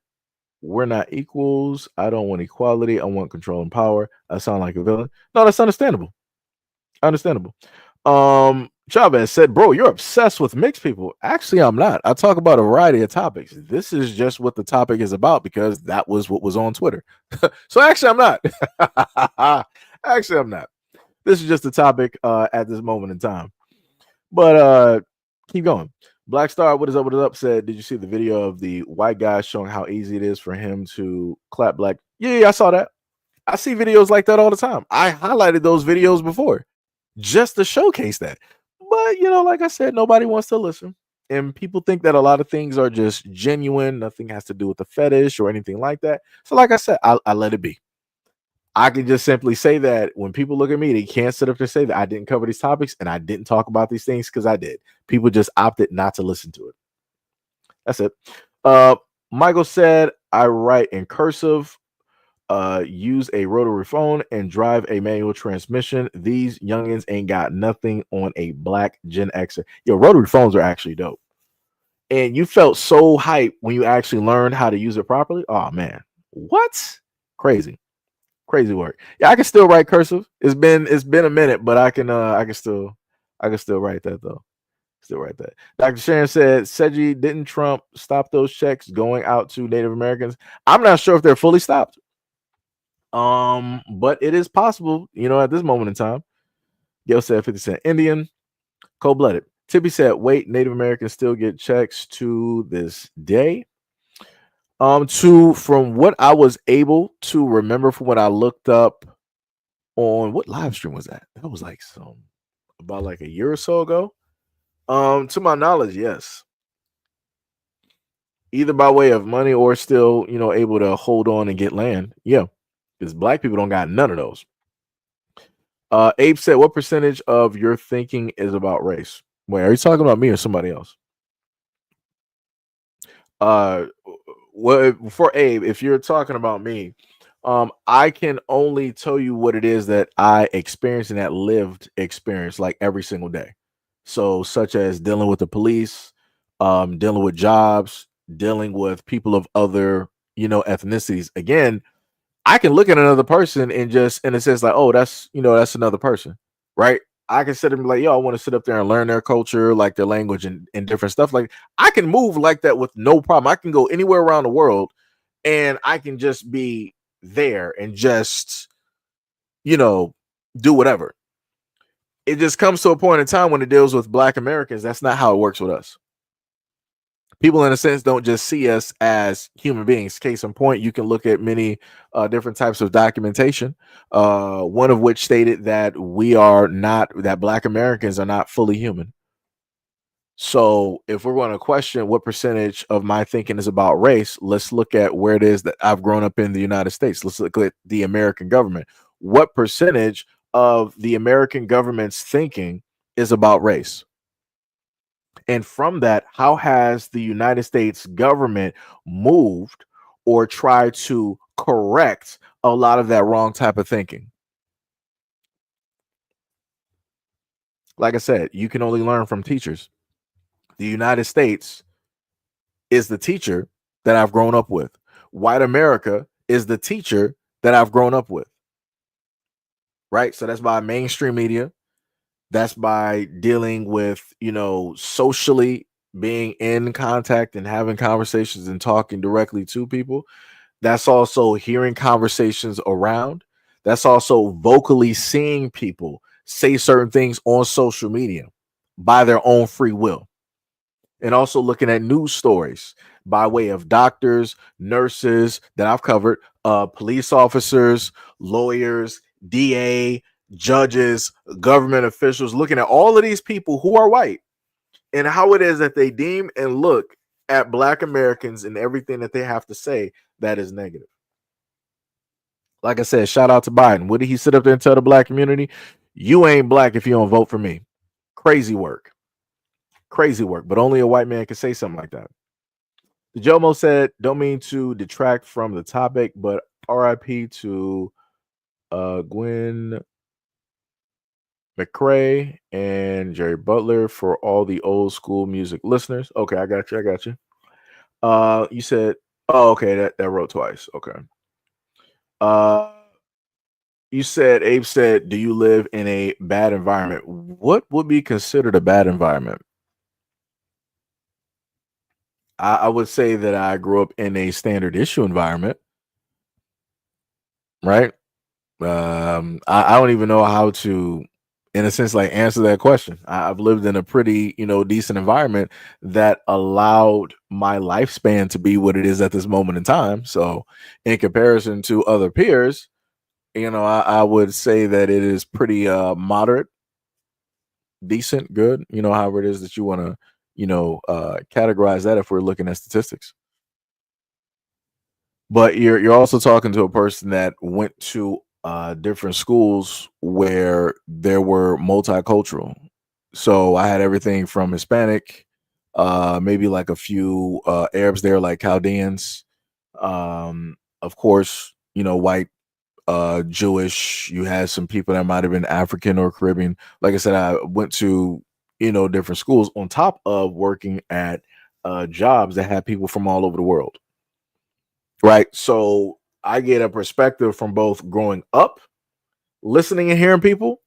we're not equals. I don't want equality. I want control and power. I sound like a villain. No, that's understandable. Understandable. Chavez said, bro, you're obsessed with mixed people. Actually, I'm not. I talk about a variety of topics. This is just what the topic is about because that was what was on Twitter. So actually, I'm not. Actually, I'm not. This is just the topic at this moment in time. But keep going. Black Star, what is up? What is up? Said, did you see the video of the white guy showing how easy it is for him to clap black? Yeah, I saw that. I see videos like that all the time. I highlighted those videos before just to showcase that. But, like I said, nobody wants to listen. And people think that a lot of things are just genuine. Nothing has to do with the fetish or anything like that. So like I said, I let it be. I can just simply say that when people look at me, they can't sit up and say that I didn't cover these topics and I didn't talk about these things because I did. People just opted not to listen to it. That's it. Michael said, I write in cursive, use a rotary phone, and drive a manual transmission. These youngins ain't got nothing on a black Gen Xer. Yo, rotary phones are actually dope. And you felt so hyped when you actually learned how to use it properly. Oh, man. What? Crazy work. Yeah, I can still write cursive. It's been a minute, but I can still write that though. Still write that. Dr. Sharon said, Seji, didn't Trump stop those checks going out to Native Americans? I'm not sure if they're fully stopped. But it is possible, at this moment in time. Gail said 50% Indian, cold-blooded. Tippy said, wait, Native Americans still get checks to this day. From what I was able to remember from what I looked up on what live stream was that? That was like about like a year or so ago. To my knowledge, yes. either by way of money or still, able to hold on and get land. Yeah, because black people don't got none of those. Abe said, "What percentage of your thinking is about race?" Wait, are you talking about me or somebody else? What for Abe? If you're talking about me, I can only tell you what it is that I experience and that lived experience like every single day. So, such as dealing with the police, dealing with jobs, dealing with people of other, ethnicities. Again, I can look at another person and just in a sense like, oh, that's another person, right? I can sit and be like, yo, I want to sit up there and learn their culture, like their language and different stuff. Like I can move like that with no problem. I can go anywhere around the world and I can just be there and just, you know, do whatever. It just comes to a point in time when it deals with Black Americans. That's not how it works with us. People in a sense don't just see us as human beings. Case in point, you can look at many different types of documentation, one of which stated that Black Americans are not fully human. So if we're going to question what percentage of my thinking is about race, let's look at where it is that I've grown up in the United States. Let's look at the American government. What percentage of the American government's thinking is about race? And from that, how has the United States government moved or tried to correct a lot of that wrong type of thinking? Like I said, you can only learn from teachers. The United States is the teacher that I've grown up with. White America is the teacher that I've grown up with. Right? So that's by mainstream media. That's by dealing with, socially being in contact and having conversations and talking directly to people. That's also hearing conversations around. That's also vocally seeing people say certain things on social media by their own free will. And also looking at news stories by way of doctors, nurses that I've covered, police officers, lawyers, DA, judges, government officials, looking at all of these people who are white and how it is that they deem and look at Black Americans and everything that they have to say that is negative. Like I said, shout out to Biden. What did he sit up there and tell the Black community? You ain't Black if you don't vote for me. Crazy work. Crazy work. But only a white man can say something like that. The Jomo said, don't mean to detract from the topic, but RIP to Gwen McCrae and Jerry Butler for all the old school music listeners. Okay, I got you. You said, oh, okay, that wrote twice. Okay. You said, Abe said, do you live in a bad environment? What would be considered a bad environment? I would say that I grew up in a standard issue environment, right? I don't even know how to, in a sense, like answer that question. I've lived in a pretty, decent environment that allowed my lifespan to be what it is at this moment in time. So, in comparison to other peers, I would say that it is pretty moderate, decent, good. However it is that you want to, categorize that if we're looking at statistics. But you're also talking to a person that went to different schools where there were multicultural. So I had everything from Hispanic, maybe like a few Arabs there, like Chaldeans. Of course, white, Jewish. You had some people that might have been African or Caribbean. Like I said, I went to different schools on top of working at jobs that had people from all over the world. Right. So I get a perspective from both growing up, listening and hearing people,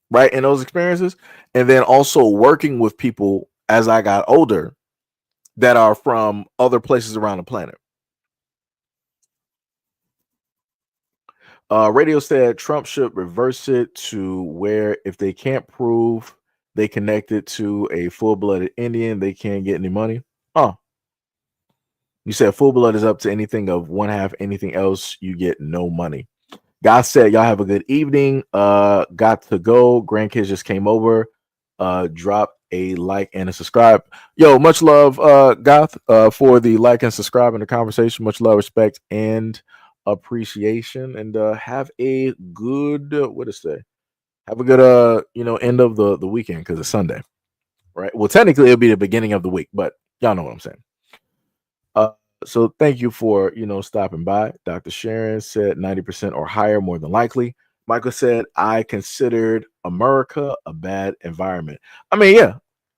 right, in those experiences, and then also working with people as I got older that are from other places around the planet. Radio said Trump should reverse it to where if they can't prove they connected to a full-blooded Indian, they can't get any money. Oh, you said full blood is up to anything of one half, anything else, you get no money. God said, y'all have a good evening. Got to go. Grandkids just came over. Dropped a like and a subscribe. Yo, much love, Goth, for the like and subscribe in the conversation. Much love, respect, and appreciation. And have a good what to say? Have a good end of the weekend because it's Sunday, right? Well, technically it'll be the beginning of the week, but y'all know what I'm saying. So thank you for stopping by. Dr. Sharon said 90% or higher, more than likely. Michael said, I considered America a bad environment. I mean, yeah.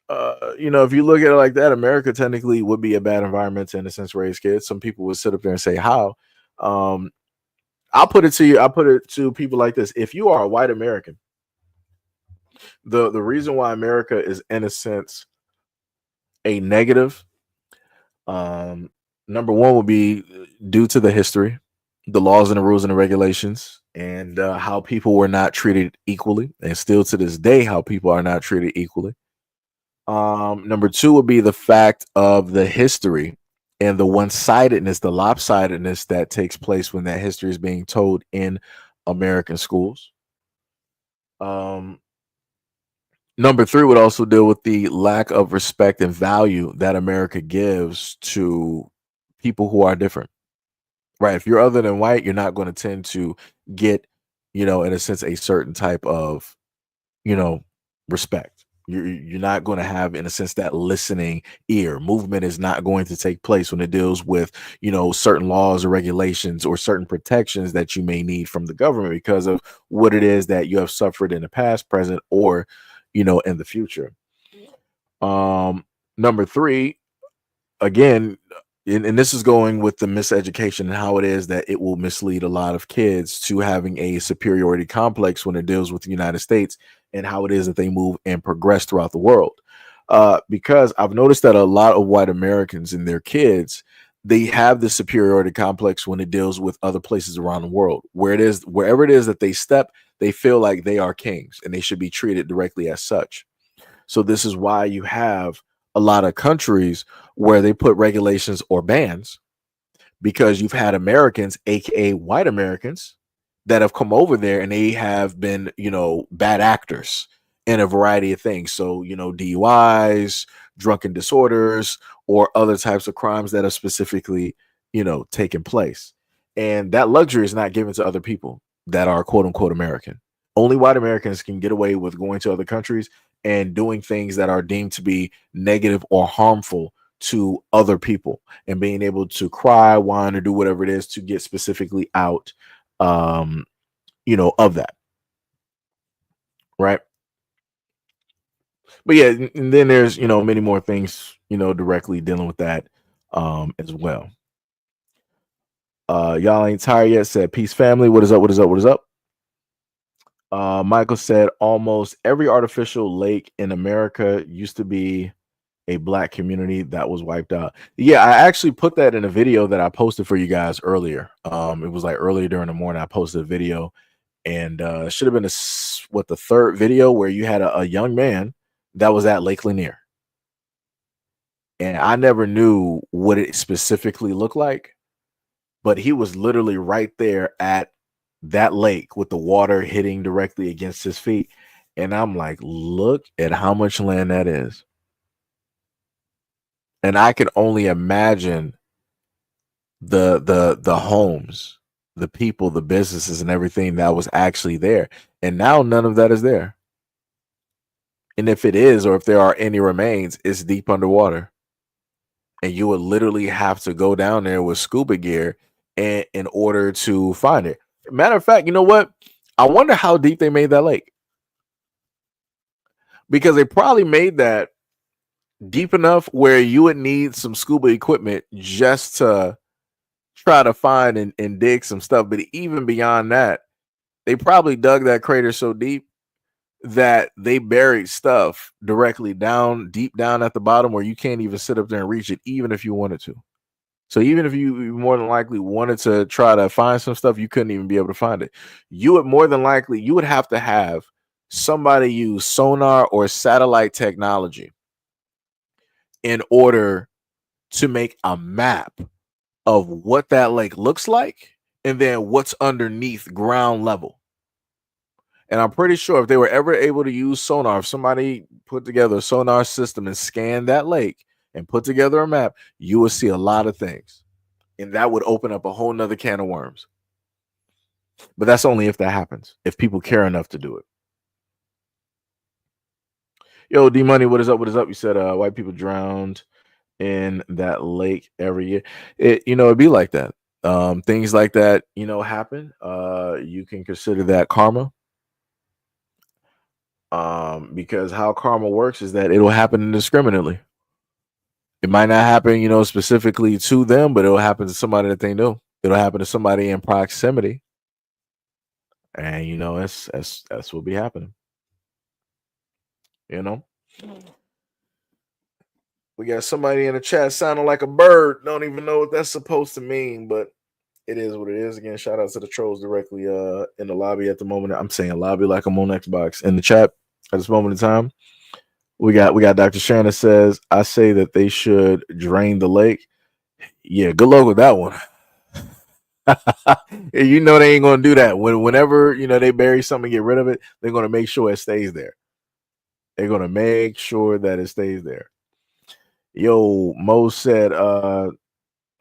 If you look at it like that, America technically would be a bad environment to, in a sense, raise kids. Some people would sit up there and say, how? I'll put it to you. I'll put it to people like this. If you are a white American, the reason why America is, in a sense, a negative, number one would be due to the history, the laws and the rules and the regulations, and how people were not treated equally, and still to this day, how people are not treated equally. Number two would be the fact of the history and the one-sidedness, the lopsidedness that takes place when that history is being told in American schools. Number three would also deal with the lack of respect and value that America gives to people who are different. Right. If you're other than white, you're not going to tend to get, in a sense, a certain type of, respect. You're not going to have, in a sense, that listening ear. Movement is not going to take place when it deals with, certain laws or regulations or certain protections that you may need from the government because of what it is that you have suffered in the past, present, or, in the future. Number three, again, and this is going with the miseducation and how it is that it will mislead a lot of kids to having a superiority complex when it deals with the United States and how it is that they move and progress throughout the world. Because I've noticed that a lot of white Americans and their kids, they have this superiority complex when it deals with other places around the world, wherever it is that they step, they feel like they are kings and they should be treated directly as such. So this is why you have a lot of countries where they put regulations or bans because you've had Americans, aka white Americans, that have come over there and they have been, bad actors in a variety of things. So, DUIs, drunken disorders, or other types of crimes that have specifically, taken place. And that luxury is not given to other people that are quote unquote American. Only white Americans can get away with going to other countries and doing things that are deemed to be negative or harmful to other people and being able to cry, whine, or do whatever it is to get specifically out, of that. Right. But yeah, and then there's, many more things, directly dealing with that, as well. Y'all ain't tired yet said, peace family. What is up? What is up? What is up? Michael said almost every artificial lake in America used to be a black community that was wiped out. Yeah, I actually put that in a video that I posted for you guys earlier. It was like earlier during the morning. I posted a video, and it should have been the third video where you had a young man that was at Lake Lanier, and I never knew what it specifically looked like, but he was literally right there at that lake with the water hitting directly against his feet, and I'm like, look at how much land that is. And I could only imagine the homes, the people, the businesses, and everything that was actually there. And now none of that is there. And if it is, or if there are any remains, it's deep underwater. And you would literally have to go down there with scuba gear in order to find it. Matter of fact, you know what? I wonder how deep they made that lake. Because they probably made that deep enough where you would need some scuba equipment just to try to find and dig some stuff. But even beyond that, they probably dug that crater so deep that they buried stuff directly down, deep down at the bottom where you can't even sit up there and reach it, even if you wanted to. So even if you more than likely wanted to try to find some stuff, you couldn't even be able to find it. You would have to have somebody use sonar or satellite technology in order to make a map of what that lake looks like and then what's underneath ground level. And I'm pretty sure if they were ever able to use sonar, if somebody put together a sonar system and scanned that lake and put together a map, you would see a lot of things. And that would open up a whole nother can of worms. But that's only if that happens, if people care enough to do it. Yo, D Money, what is up? What is up? You said white people drowned in that lake every year. It'd be like that. Things like that, happen. You can consider that karma. Because how karma works is that it'll happen indiscriminately. It might not happen, specifically to them, but it'll happen to somebody that they know. It'll happen to somebody in proximity. And that's what be happening. We got somebody in the chat sounding like a bird. Don't even know what that's supposed to mean, but it is what it is. Again, shout out to the trolls directly in the lobby at the moment. I'm saying lobby like I'm on Xbox. In the chat at this moment in time, we got Dr. Shannon says, I say that they should drain the lake. Yeah, good luck with that one. They ain't gonna do that. Whenever they bury something, get rid of it, they're gonna make sure it stays there. They're gonna make sure that it stays there. Yo, Mo said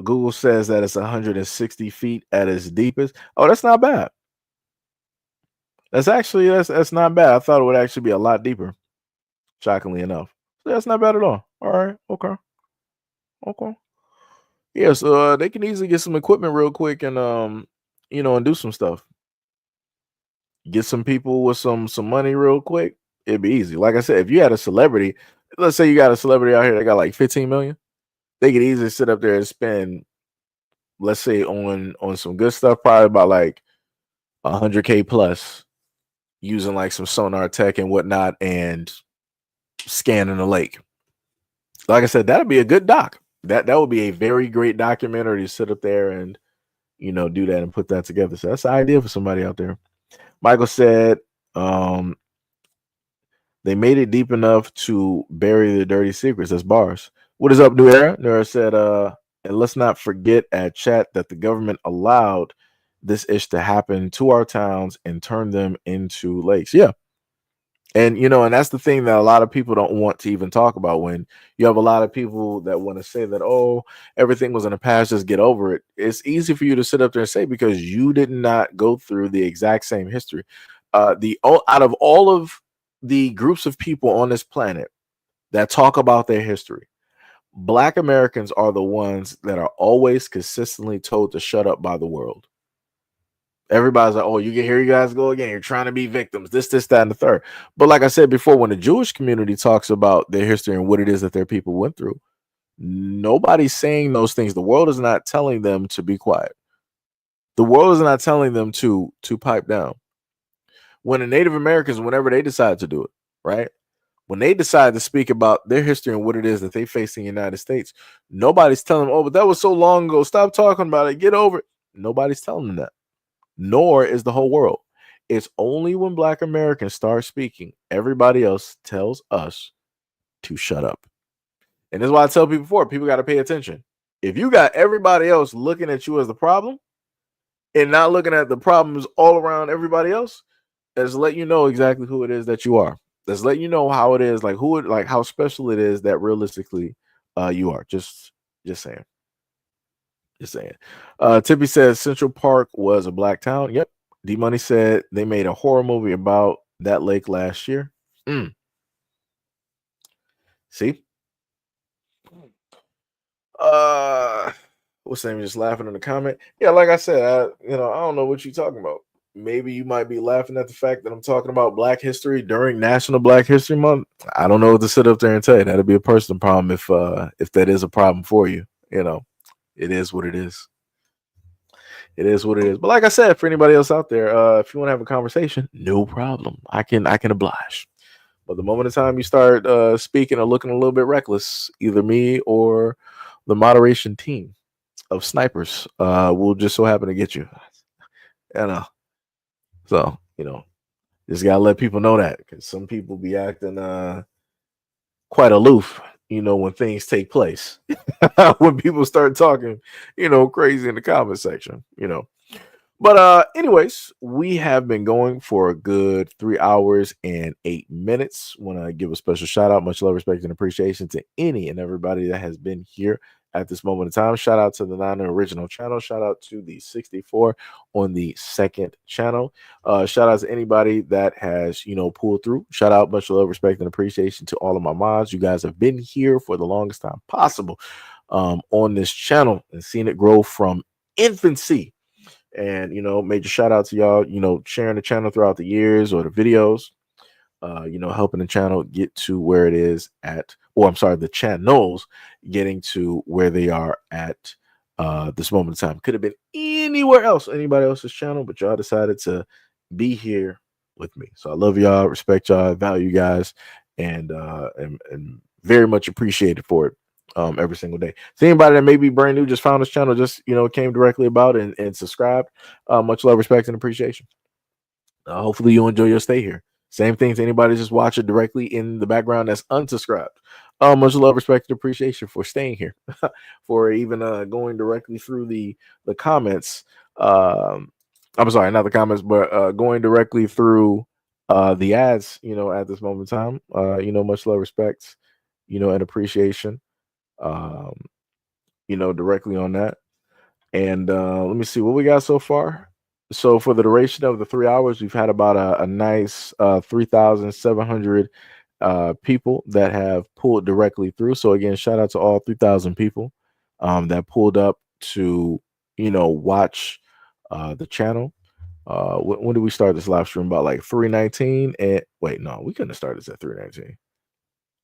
Google says that it's 160 feet at its deepest. Oh, that's not bad. That's not bad. I thought it would actually be a lot deeper. Shockingly enough. So that's not bad at all. All right. Okay. Yeah, so they can easily get some equipment real quick and and do some stuff. Get some people with some money real quick. It'd be easy. Like I said, if you had a celebrity, let's say you got a celebrity out here that got like 15 million, they could easily sit up there and spend, let's say on some good stuff, probably about like 100K plus, using like some sonar tech and whatnot and scanning the lake. Like I said, that'd be a good doc. That would be a very great documentary to sit up there and do that and put that together. So that's the idea for somebody out there. Michael said they made it deep enough to bury the dirty secrets. That's bars. What is up, New Era? New Era said, and let's not forget at chat that the government allowed this ish to happen to our towns and turn them into lakes. Yeah. And and that's the thing that a lot of people don't want to even talk about. When you have a lot of people that want to say that, oh, everything was in the past, just get over it. It's easy for you to sit up there and say, because you did not go through the exact same history. Out of all of the groups of people on this planet that talk about their history, Black Americans are the ones that are always consistently told to shut up by the world. Everybody's like, oh, here you guys go again. You're trying to be victims, this, that, and the third. But like I said before, when the Jewish community talks about their history and what it is that their people went through, nobody's saying those things. The world is not telling them to be quiet. The world is not telling them to pipe down. When the Native Americans, whenever they decide to do it, right? When they decide to speak about their history and what it is that they face in the United States, nobody's telling them, oh, but that was so long ago. Stop talking about it. Get over it. Nobody's telling them that. Nor is the whole world. It's only when Black Americans start speaking, everybody else tells us to shut up. And this is why I tell people before, people got to pay attention. If you got everybody else looking at you as the problem and not looking at the problems all around everybody else, that's let you know exactly who it is that you are. That's let you know how it is, like how special it is that realistically you are. Just saying. Just saying. Tippy says Central Park was a black town. Yep. D Money said they made a horror movie about that lake last year. See? What's name? Just laughing in the comment. Yeah, like I said, I don't know what you're talking about. Maybe you might be laughing at the fact that I'm talking about Black history during National Black History Month. I don't know what to sit up there and tell you. That'd be a personal problem if that is a problem for you. It is what it is. It is what it is. But like I said, for anybody else out there, if you want to have a conversation, no problem. I can oblige. But the moment of time you start speaking or looking a little bit reckless, either me or the moderation team of snipers will just so happen to get you. So, just gotta let people know that, because some people be acting quite aloof, when things take place. When people start talking, crazy in the comment section, But anyways, we have been going for a good 3 hours and 8 minutes. Want to give a special shout out, much love, respect, and appreciation to any and everybody that has been here at this moment in time. Shout out to the 9 original channel. Shout out to the 64 on the second channel. Shout out to anybody that has, pulled through. Shout out, much love, respect, and appreciation to all of my mods. You guys have been here for the longest time possible on this channel and seen it grow from infancy. And major shout out to y'all, sharing the channel throughout the years or the videos, helping the channel get to where it is at, or I'm sorry, the channels getting to where they are at this moment in time. Could have been anywhere else, anybody else's channel, but y'all decided to be here with me. So I love y'all, respect y'all, value you guys, and very much appreciated for it. Every single day. So anybody that may be brand new, just found this channel, just came directly about and subscribed. Much love, respect, and appreciation. Hopefully you enjoy your stay here. Same thing to anybody just watching directly in the background that's unsubscribed. Much love, respect, and appreciation for staying here, for even going directly through the comments. I'm sorry, not the comments, but going directly through the ads. At this moment in time, much love, respect, and appreciation. Directly on that. And let me see what we got so far. So for the duration of the 3 hours, we've had about a nice 3,700 people that have pulled directly through. So again, shout out to all 3,000 people that pulled up to watch the channel. When did we start this live stream? About like 3:19. And wait, no, we couldn't have started this at 3:19.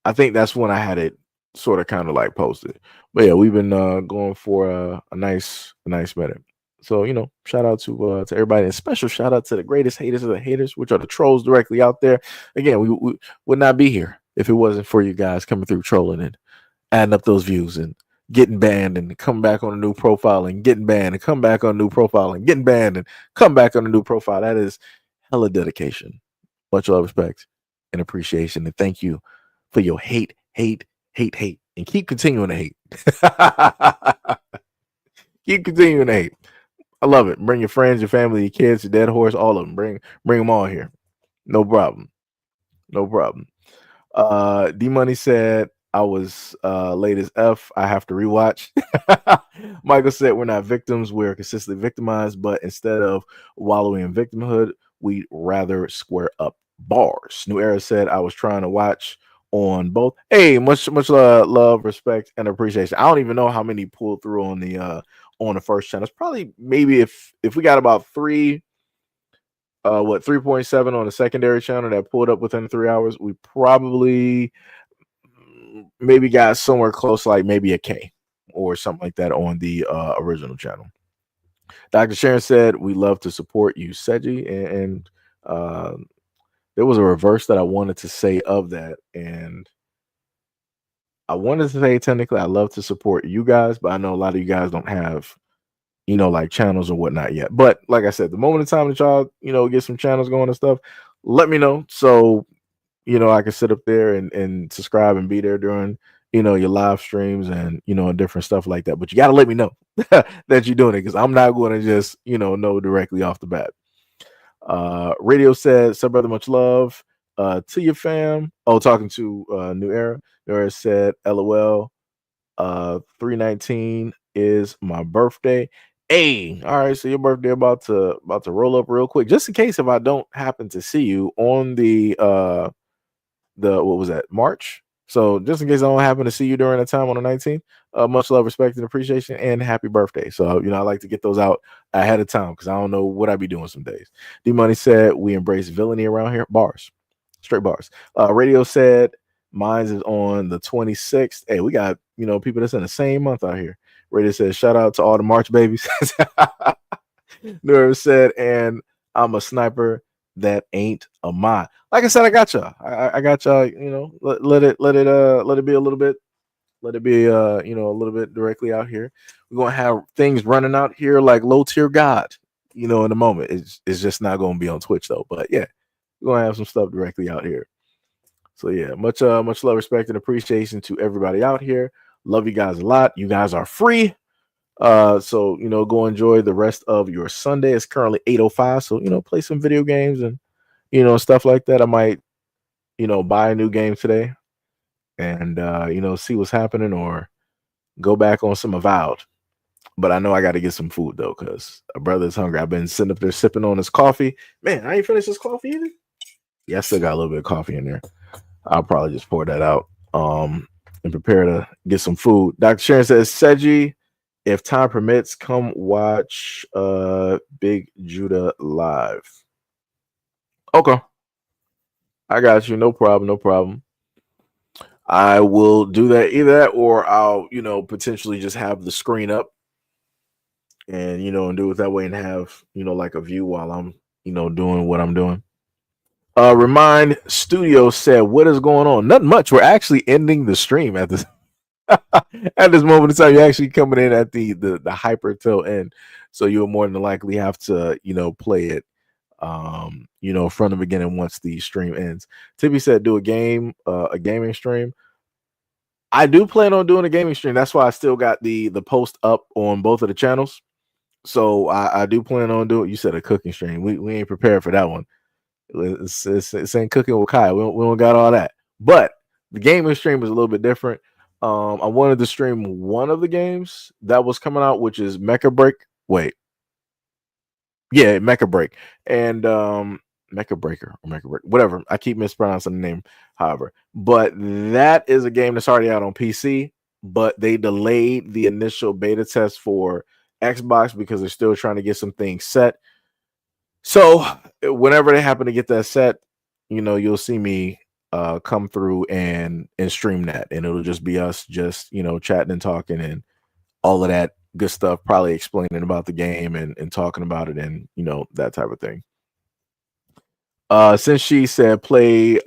I think that's when I had it sort of kind of like posted. But yeah, we've been going for a nice minute. So shout out to everybody, and special shout out to the greatest haters of the haters, which are the trolls directly out there. Again, we would not be here if it wasn't for you guys coming through trolling and adding up those views and getting banned and come back on a new profile and getting banned and come back on a new profile and getting banned and come back on a new profile. That is hella dedication. Much love, respect, and appreciation, and thank you for your hate, and keep continuing to hate. Keep continuing to hate. I love it. Bring your friends, your family, your kids, your dead horse, all of them. Bring them all here. No problem. D Money said I was late as F. I have to rewatch. Michael said we're not victims, we're consistently victimized, but instead of wallowing in victimhood, we'd rather square up. Bars. New Era said I was trying to watch on both. Hey, much love, respect, and appreciation. I don't even know how many pulled through on the first channel. It's probably maybe if we got about 3.7 on the secondary channel that pulled up within 3 hours, we probably maybe got somewhere close, like maybe a K or something like that on the original channel. Dr. Sharon said we love to support you, Seji, and there was a reverse that I wanted to say of that, and I wanted to say technically I love to support you guys, but I know a lot of you guys don't have like channels and whatnot yet. But like I said, the moment in time that y'all get some channels going and stuff, let me know so I can sit up there and subscribe and be there during your live streams and different stuff like that. But you got to let me know that you're doing it, because I'm not going to just know directly off the bat. Radio said, "Sub brother, much love to your fam." Oh, talking to New Era. New Era said, "LOL, 3/19 is my birthday." Hey, all right, so your birthday about to roll up real quick. Just in case if I don't happen to see you on the what was that, March? So just in case I don't happen to see you during the time on the 19th, much love, respect, and appreciation, and happy birthday. So I like to get those out ahead of time, because I don't know what I be doing some days. D Money said we embrace villainy around here. Bars, straight bars. Radio said mine's is on the 26th. Hey, we got people that's in the same month out here. Radio said shout out to all the March babies. Nerve said, and I'm a sniper that ain't a mod. Like I said, I got y'all. I got y'all. Let it be a little bit. Let it be a little bit directly out here. We're gonna have things running out here like low tier God. In a moment. It's just not gonna be on Twitch though. But yeah, we're gonna have some stuff directly out here. So yeah, much love, respect, and appreciation to everybody out here. Love you guys a lot. You guys are free. So go enjoy the rest of your Sunday. It's currently 8:05, so play some video games and stuff like that. I might buy a new game today and see what's happening, or go back on some Avowed. But I know I got to get some food though, because a brother's hungry. I've been sitting up there sipping on his coffee. Man, I ain't finished this coffee either. Yeah, I still got a little bit of coffee in there. I'll probably just pour that out and prepare to get some food. Dr. Sharon says, Seji, if time permits, come watch Big Judah live. Okay. I got you. No problem. No problem. I will do that, either that, or I'll, potentially just have the screen up and, and do it that way and have, like a view while I'm, doing what I'm doing. Remind Studio said, what is going on? Nothing much. We're actually ending the stream at this at this moment in time. You're actually coming in at the hyper till end. So you'll more than likely have to, play it from the beginning once the stream ends. Tippy said do a gaming stream. I do plan on doing a gaming stream. That's why I still got the post up on both of the channels. So I do plan on doing. You said a cooking stream. We ain't prepared for that one. It's ain't cooking with Kai. We don't got all that. But the gaming stream is a little bit different. I wanted to stream one of the games that was coming out, which is Mecha Break. Wait. Yeah, Mecha Break. And Mecha Breaker or Mecha Break, whatever. I keep mispronouncing the name, however. But that is a game that's already out on PC, but they delayed the initial beta test for Xbox because they're still trying to get some things set. So whenever they happen to get that set, you'll see me come through and stream that, and it'll just be us just chatting and talking and all of that good stuff, probably explaining about the game and talking about it and that type of thing. Since she said play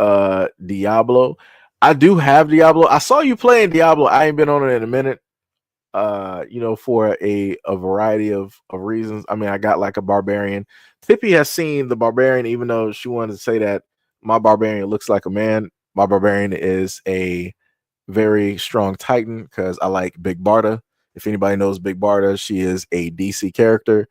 Diablo, I do have Diablo. I saw you playing Diablo. I ain't been on it in a minute. For a variety of reasons. I mean, I got like a barbarian. Tippy has seen the barbarian, even though she wanted to say that my barbarian looks like a man. My barbarian is a very strong Titan because I like Big Barda. If anybody knows Big Barda, she is a DC character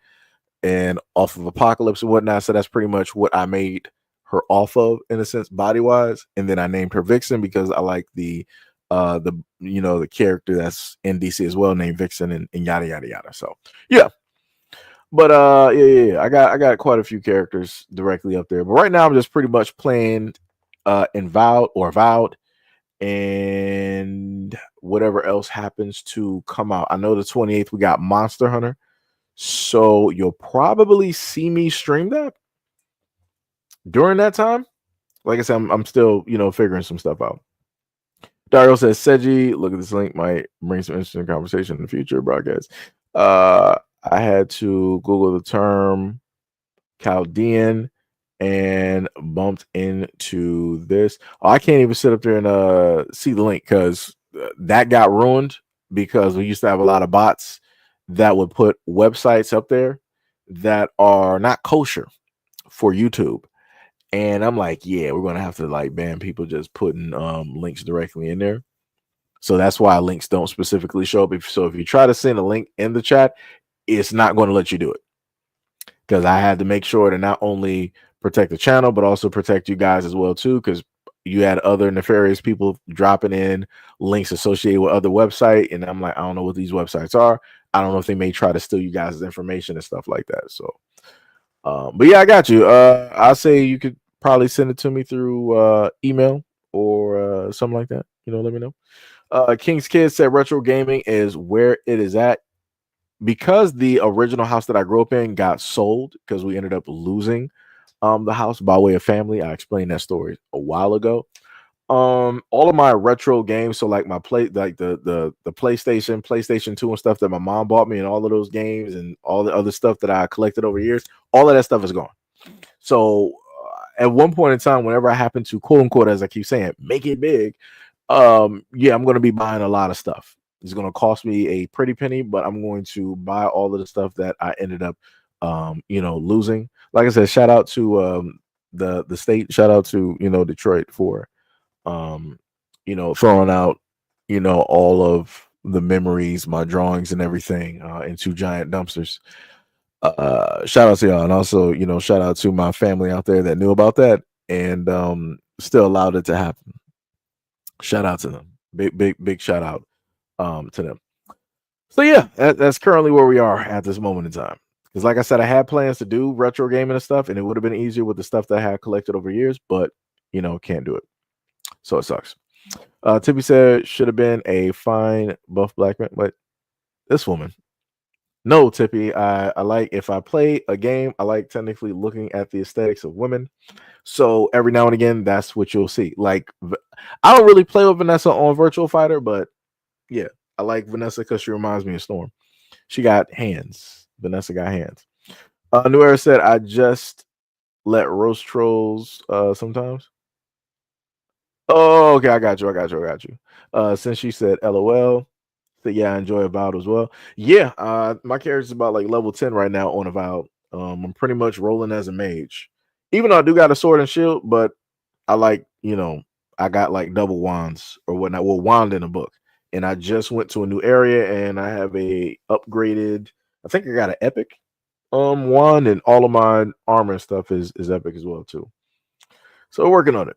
and off of Apocalypse and whatnot. So that's pretty much what I made her off of, in a sense, body wise. And then I named her Vixen because I like the character that's in DC as well, named Vixen, and yada yada yada. So yeah. But I got quite a few characters directly up there. But right now I'm just pretty much playing Vowed and whatever else happens to come out. I know the 28th we got Monster Hunter. So you'll probably see me stream that during that time. Like I said, I'm still, figuring some stuff out. Dario says, Seji, look at this link, might bring some interesting conversation in the future broadcast. I had to Google the term Chaldean and bumped into this. Oh, I can't even sit up there and see the link because that got ruined because we used to have a lot of bots that would put websites up there that are not kosher for YouTube. And I'm like, yeah, we're going to have to like ban people just putting links directly in there. So that's why links don't specifically show up. So if you try to send a link in the chat, it's not going to let you do it. Because I had to make sure to not only protect the channel, but also protect you guys as well, too. Because you had other nefarious people dropping in links associated with other websites. And I'm like, I don't know what these websites are. I don't know if they may try to steal you guys' information and stuff like that. So, but yeah, I got you. I'll say you could probably send it to me through email or something like that. Let me know. King's Kid said retro gaming is where it is at. Because the original house that I grew up in got sold because we ended up losing the house by way of family. I explained that story a while ago. All of my retro games, so like my the PlayStation 2 and stuff that my mom bought me, and all of those games and all the other stuff that I collected over years, all of that stuff is gone. So at one point in time, whenever I happen to, quote unquote, as I keep saying, make it big, I'm going to be buying a lot of stuff. It's going to cost me a pretty penny, but I'm going to buy all of the stuff that I ended up, losing. Like I said, shout out to the state, shout out to Detroit for, throwing out, all of the memories, my drawings, and everything into giant dumpsters. Shout out to y'all, and also shout out to my family out there that knew about that and still allowed it to happen. Shout out to them. Big shout out to them. So yeah, that's currently where we are at this moment in time. Because like I said, I had plans to do retro gaming and stuff, and it would have been easier with the stuff that I had collected over years, but can't do it. So it sucks. Tippy said should have been a fine buff black man, but this woman. No, Tippy. I like if I play a game, I like technically looking at the aesthetics of women. So every now and again, that's what you'll see. Like I don't really play with Vanessa on Virtual Fighter, but yeah, I like Vanessa because she reminds me of Storm. She got hands. Vanessa got hands. New Era said I just let roast trolls sometimes. Oh, okay, I got you. Since she said LOL, so yeah, I enjoy Avowed as well. Yeah, my character's about like level 10 right now on Avowed. I'm pretty much rolling as a mage. Even though I do got a sword and shield, but I like, I got like double wands or whatnot. Well, wand in a book. And I just went to a new area and I have a upgraded, I think I got an epic wand, and all of my armor and stuff is epic as well too. So working on it.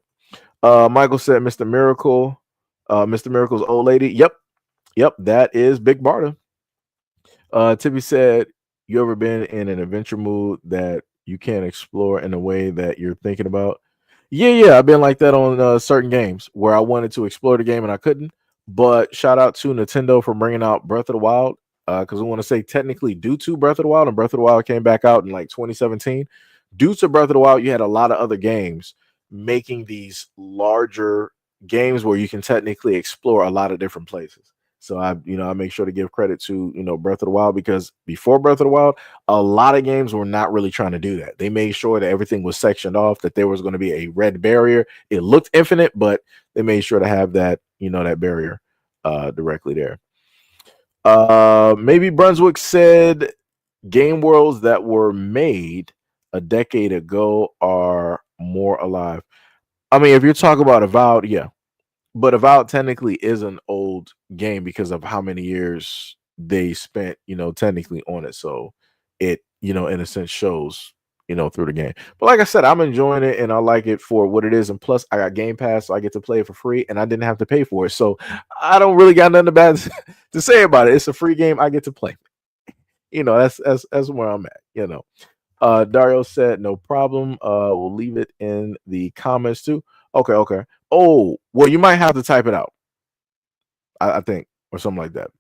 Michael said Mr. Miracle, Mr. Miracle's old lady. Yep, that is Big Barda. Tippy said, you ever been in an adventure mood that you can't explore in a way that you're thinking about? Yeah, I've been like that on certain games where I wanted to explore the game and I couldn't. But shout out to Nintendo for bringing out Breath of the Wild, because I want to say technically due to Breath of the Wild, and Breath of the Wild came back out in like 2017. Due to Breath of the Wild, you had a lot of other games making these larger games where you can technically explore a lot of different places. So I make sure to give credit to Breath of the Wild, because before Breath of the Wild, a lot of games were not really trying to do that. They made sure that everything was sectioned off, that there was going to be a red barrier. It looked infinite, but they made sure to have that that barrier directly there. Maybe Brunswick said game worlds that were made a decade ago are more alive. I mean, if you're talking about Avowed, yeah. But Avowed technically is an old game because of how many years they spent, technically on it. So it, in a sense shows, through the game. But like I said, I'm enjoying it and I like it for what it is. And plus I got Game Pass, so I get to play it for free and I didn't have to pay for it. So I don't really got nothing bad to say about it. It's a free game. I get to play. That's where I'm at, Dario said no problem. We'll leave it in the comments too. Okay. Oh, well, you might have to type it out. I think, or something like that.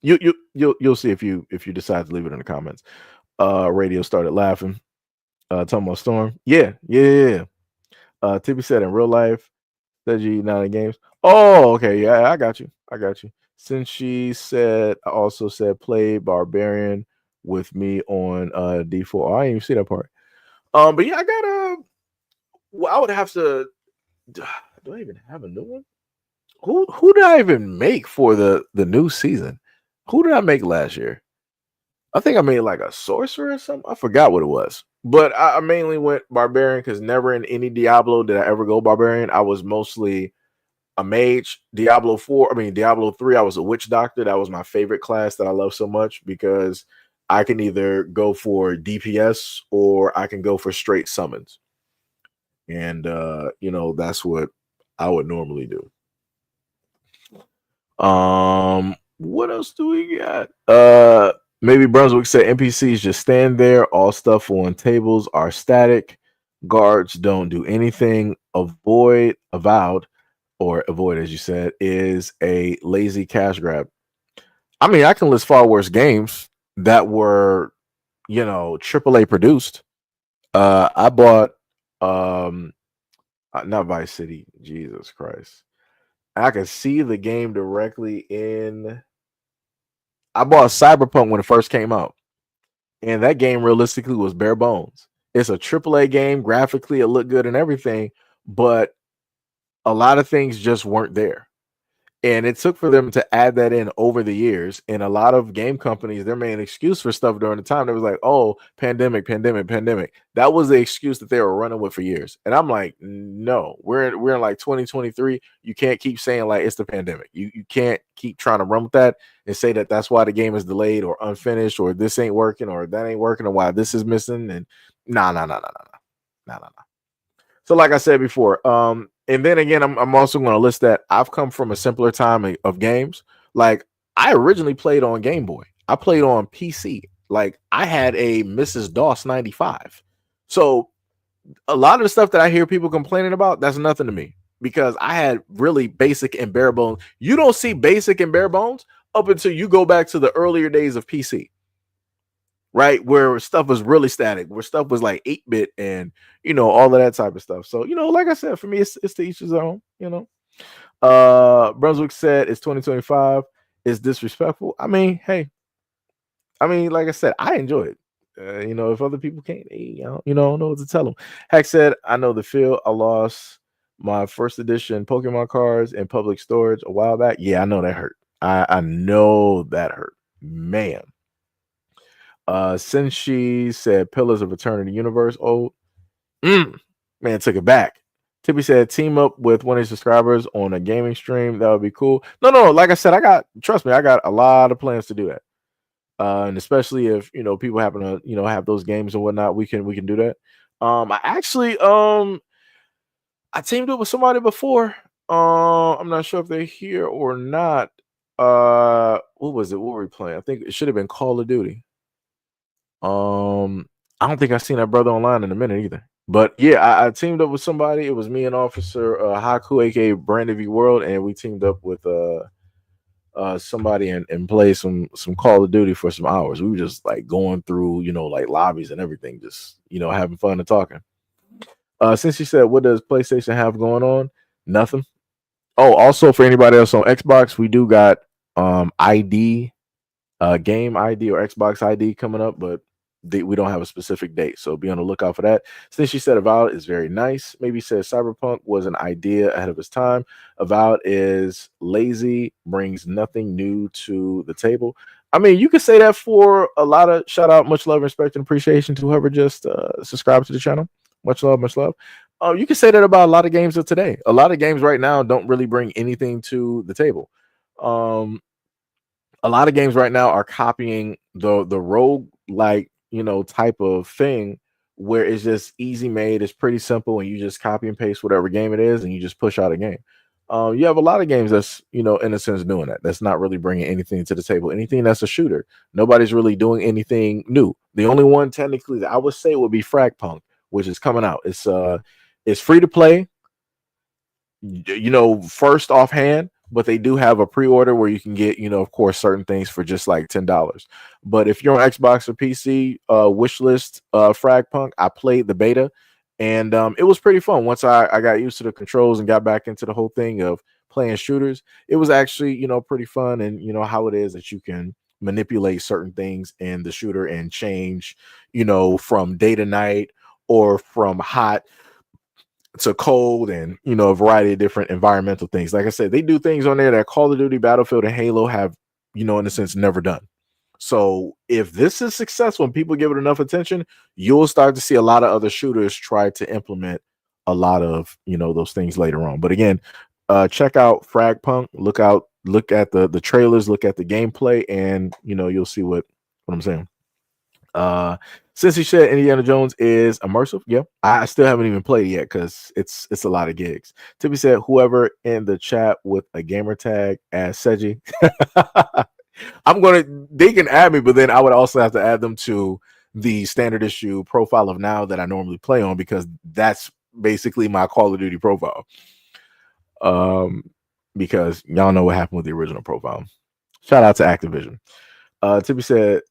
You'll see if you decide to leave it in the comments. Radio started laughing. Talking about Storm. Yeah. Tippy said in real life, said you not in games. Oh, okay. Yeah, I got you. Since she said, I also said play Barbarian with me on D4. Oh, I didn't even see that part. But yeah, I got well, I would have to. Do I even have a new one? Who did I even make for the new season? Who did I make last year? I think I made like a sorcerer or something. I forgot what it was. But I mainly went Barbarian because never in any Diablo did I ever go Barbarian. I was mostly a mage. Diablo 3, I was a witch doctor. That was my favorite class that I love so much because I can either go for DPS or I can go for straight summons. And that's what I would normally do. What else do we got? Maybe Brunswick said NPCs just stand there. All stuff on tables are static. Guards don't do anything. Avowed, as you said, is a lazy cash grab. I mean, I can list far worse games that were, AAA produced. I bought not Vice City. Jesus Christ. I can see the game directly in. I bought Cyberpunk when it first came out, and that game realistically was bare bones. It's a AAA game. Graphically, it looked good and everything, but a lot of things just weren't there. And it took for them to add that in over the years. And a lot of game companies, their main excuse for stuff during the time, they was like, oh, pandemic. That was the excuse that they were running with for years. And I'm like, no, we're in like 2023. You can't keep saying like it's the pandemic. You can't keep trying to run with that and say that that's why the game is delayed or unfinished or this ain't working or that ain't working or why this is missing. And nah. So like I said before, and then again, I'm also going to list that I've come from a simpler time of games. Like I originally played on Game Boy. I played on PC. Like I had a Mrs. DOS 95. So a lot of the stuff that I hear people complaining about, that's nothing to me because I had really basic and bare bones. You don't see basic and bare bones up until you go back to the earlier days of PC. Right, where stuff was really static, where stuff was like 8-bit and all of that type of stuff. So like I said, for me, it's to each his own. Brunswick said it's 2025. It's disrespectful. I mean, hey, like I said, I enjoy it. If other people can't, I don't know what to tell them. Hack said, I know the feel. I lost my first edition Pokemon cards in public storage a while back. Yeah, I know that hurt. I know that hurt, man. Since she said Pillars of Eternity Universe old, man, took it back. Tippy said team up with one of his subscribers on a gaming stream. That would be cool. No, like I said, trust me, I got a lot of plans to do that. And especially if people happen to have those games and whatnot, we can do that. I actually I teamed up with somebody before. I'm not sure if they're here or not. What was it? What were we playing? I think it should have been Call of Duty. I don't think I've seen that brother online in a minute either. But yeah, I teamed up with somebody. It was me and Officer Haku, aka Brandon V World, and we teamed up with somebody and played some Call of Duty for some hours. We were just like going through, like lobbies and everything, just having fun and talking. Since you said, what does PlayStation have going on? Nothing. Oh, also for anybody else on Xbox, we do got ID, game ID or Xbox ID coming up, but we don't have a specific date, so be on the lookout for that. Since she said Avowed is very nice, maybe says Cyberpunk was an idea ahead of its time. Avowed is lazy, brings nothing new to the table. I mean, you could say that for a lot of shout out, much love, respect, and appreciation to whoever just subscribed to the channel. Much love, much love. You can say that about a lot of games of today. A lot of games right now don't really bring anything to the table. A lot of games right now are copying the rogue like type of thing where it's just easy made, it's pretty simple, and you just copy and paste whatever game it is and you just push out a game. You have a lot of games that's in a sense doing that. That's not really bringing anything to the table. Anything that's a shooter, nobody's really doing anything new. The only one technically that I would say would be Fragpunk, which is coming out. It's free to play, first offhand, but they do have a pre-order where you can get, of course, certain things for just like $10. But if you're on Xbox or PC, wishlist Fragpunk. I played the beta, and it was pretty fun. Once I got used to the controls and got back into the whole thing of playing shooters, it was actually pretty fun. And how it is that you can manipulate certain things in the shooter and change from day to night or from hot to cold, and a variety of different environmental things. Like I said, they do things on there that Call of Duty, Battlefield, and Halo have in a sense never done. So if this is successful and people give it enough attention, you'll start to see a lot of other shooters try to implement a lot of those things later on. But again, check out Fragpunk. Look at the trailers, look at the gameplay, and you'll see what I'm saying. Since he said Indiana Jones is immersive, yeah, I still haven't even played it yet because it's a lot of gigs. Tippy said whoever in the chat with a gamer tag as Seiji. They can add me, but then I would also have to add them to the standard issue profile of now that I normally play on, because that's basically my Call of Duty profile. Because y'all know what happened with the original profile. Shout out to Activision. Tippy said,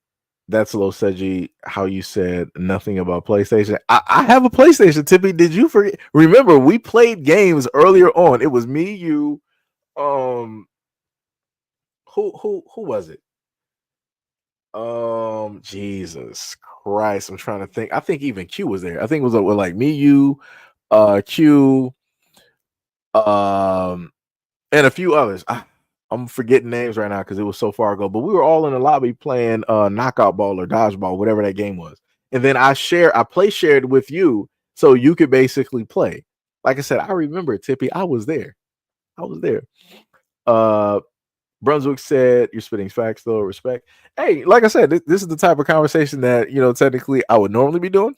that's low, Seiji, how you said nothing about PlayStation. I have a PlayStation, Tippy. Did you forget? Remember, we played games earlier on. It was me, you, who was it? Jesus Christ, I'm trying to think. I think even Q was there. I think it was like me, you, Q, and a few others. I'm forgetting names right now because it was so far ago. But we were all in the lobby playing knockout ball or dodgeball, whatever that game was. And then I shared with you so you could basically play. Like I said, I remember Tippy. I was there. Uh Brunswick said, "You're spitting facts, though. Respect." Hey, like I said, this is the type of conversation that technically I would normally be doing.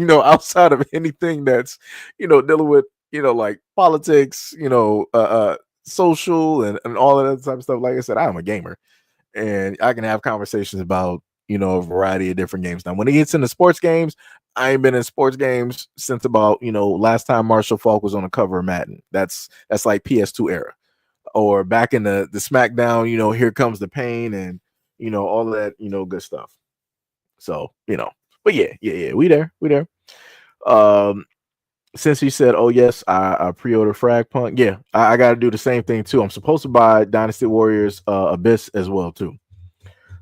Outside of anything that's dealing with like politics, social and all of that type of stuff. Like I said, I'm a gamer, and I can have conversations about a variety of different games. Now, when it gets into sports games, I ain't been in sports games since about last time Marshall Falk was on the cover of Madden. That's like PS2 era, or back in the SmackDown, Here Comes the Pain, and all of that good stuff. So but yeah, we there. Um, since he said, "Oh yes, I pre-order Frag Punk," yeah, I got to do the same thing too. I'm supposed to buy Dynasty Warriors Abyss as well too.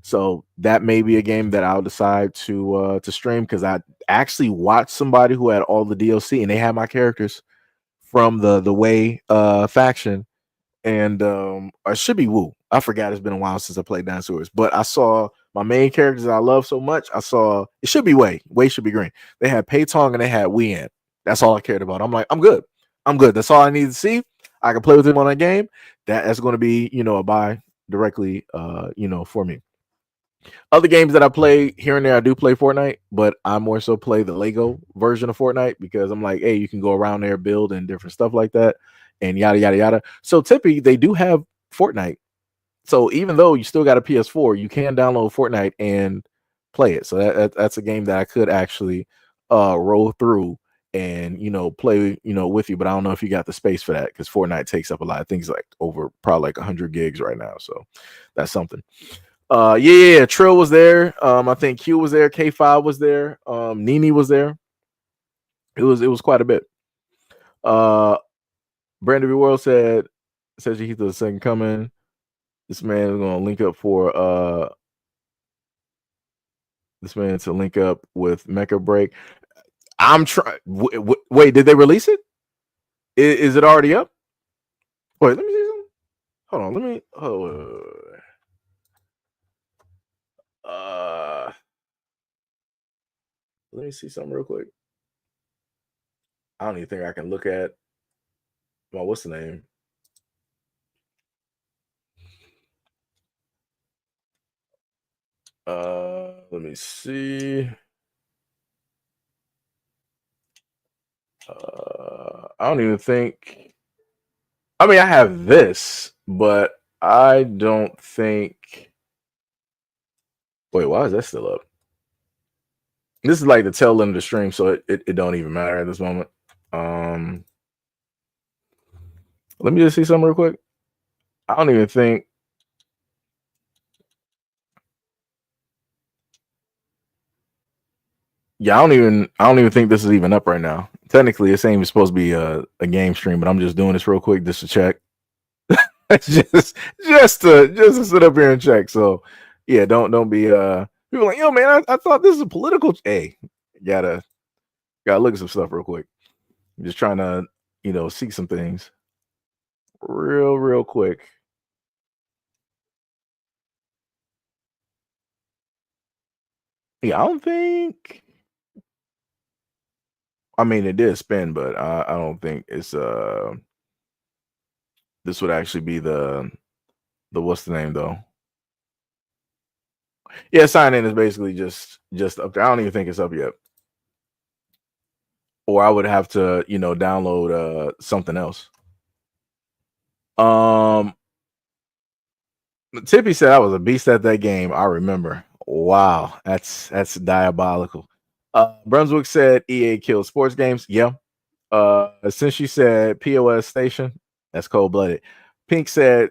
So that may be a game that I'll decide to stream, because I actually watched somebody who had all the DLC and they had my characters from the Way faction, and it should be Woo. I forgot, it's been a while since I played Dinosaurs, but I saw my main characters that I love so much. I saw it should be Way. Way should be green. They had Paytong and they had Wien. That's all I cared about. I'm like, I'm good. That's all I need to see. I can play with him on that game. That's going to be a buy directly for me. Other games that I play here and there, I do play Fortnite, but I more so play the Lego version of Fortnite, because I'm like, hey, you can go around there, build and different stuff like that, and yada yada yada. So typically they do have Fortnite. So even though you still got a PS4, you can download Fortnite and play it. So that's a game that I could actually roll through and play with you. But I don't know if you got the space for that, because Fortnite takes up a lot of things, like over probably like 100 gigs right now. So that's something. Yeah. Trill was there. I think Q was there. K5 was there. Nini was there. It was quite a bit. Brandon B. World said he's the second coming. This man is gonna link up for this man to link up with Mecha Break. I'm trying. Wait, did they release it? Is it already up? Wait, let me see something. Hold on. Let me see something real quick. I don't even think I can look at. Well, what's the name? Let me see. I don't even think. I mean, I have this, but I don't think. Wait, why is that still up? This is like the tail end of the stream, so it don't even matter at this moment. Let me just see something real quick. I don't even think. Yeah, I don't even think this is even up right now. Technically, this ain't even supposed to be a game stream, but I'm just doing this real quick just to check. just to sit up here and check. So yeah, don't be people like, yo man, I thought this is a political. Hey, gotta look at some stuff real quick. I'm just trying to see some things real quick. Yeah, I don't think. I mean, it did spin, but I don't think it's this would actually be the what's the name though? Yeah, sign in is basically just up there. I don't even think it's up yet. Or I would have to, download something else. Tippy said I was a beast at that game. I remember. Wow, that's diabolical. Brunswick said EA killed sports games. Yeah. Since she said POS station, that's cold blooded. Pink said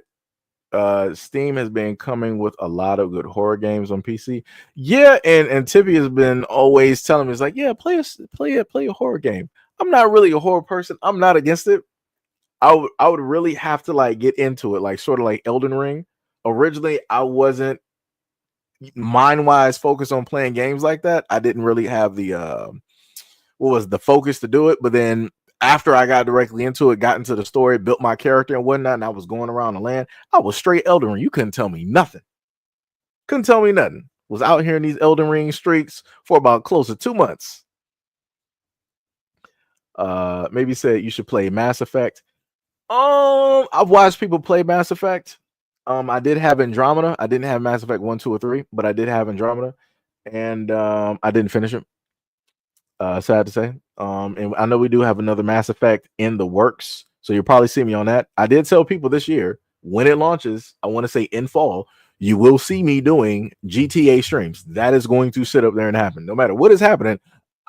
Steam has been coming with a lot of good horror games on PC. Yeah, and Tippy has been always telling me, it's like, yeah, play a horror game. I'm not really a horror person. I'm not against it. I would really have to like get into it, like sort of like Elden Ring. Originally, I wasn't mind-wise focused on playing games like that. I didn't really have the what was the focus to do it, but then after I got directly into it, got into the story, built my character and whatnot, and I was going around the land, I was straight Elden Ring. You couldn't tell me nothing. Couldn't tell me nothing. Was out here in these Elden Ring streaks for about close to 2 months. Maybe said you should play Mass Effect. I've watched people play Mass Effect. I did have Andromeda. I didn't have Mass Effect 1, 2, or 3, but I did have Andromeda, and I didn't finish it. Sad to say. And I know we do have another Mass Effect in the works, so you'll probably see me on that. I did tell people this year when it launches, I want to say in fall, you will see me doing GTA streams. That is going to sit up there and happen. No matter what is happening,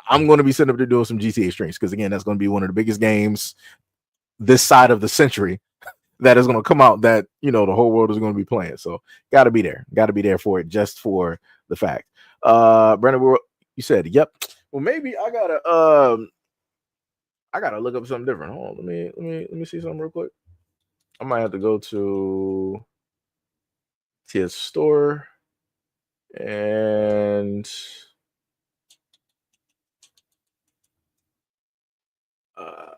I'm going to be sitting up there doing some GTA streams because again, that's going to be one of the biggest games this side of the century that is going to come out that the whole world is going to be playing. So got to be there for it, just for the fact. Brandon, you said, yep. Well, maybe I gotta look up something different. Hold on, let me see something real quick. I might have to go to his store and I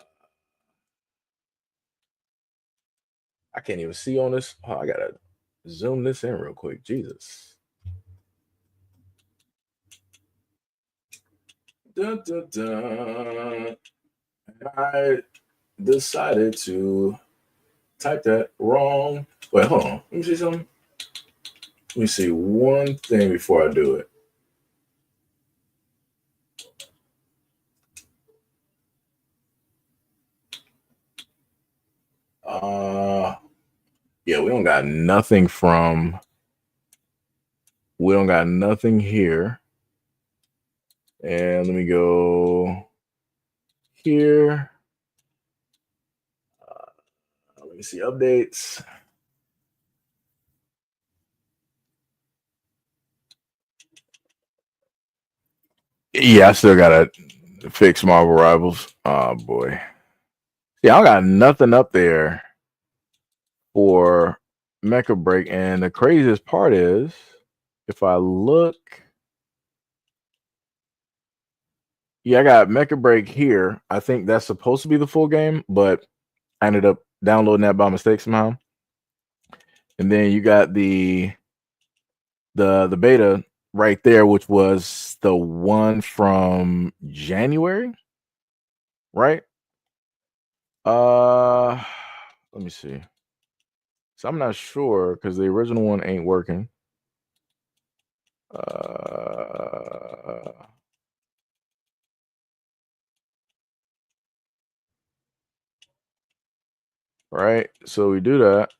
can't even see on this. Oh, I gotta zoom this in real quick. Jesus. Dun, dun, dun. I decided to type that wrong. Wait, hold on. Let me see something. Let me see one thing before I do it. Yeah, we don't got nothing here. And let me go here. Let me see updates. Yeah, I still gotta fix Marvel Rivals. Oh boy. Yeah, I got nothing up there for Mecha Break. And the craziest part is if I look, yeah, I got Mecha Break here. I think that's supposed to be the full game, but I ended up downloading that by mistake somehow. And then you got the beta right there, which was the one from January, right? Let me see. So I'm not sure because the original one ain't working. Right. So we do that.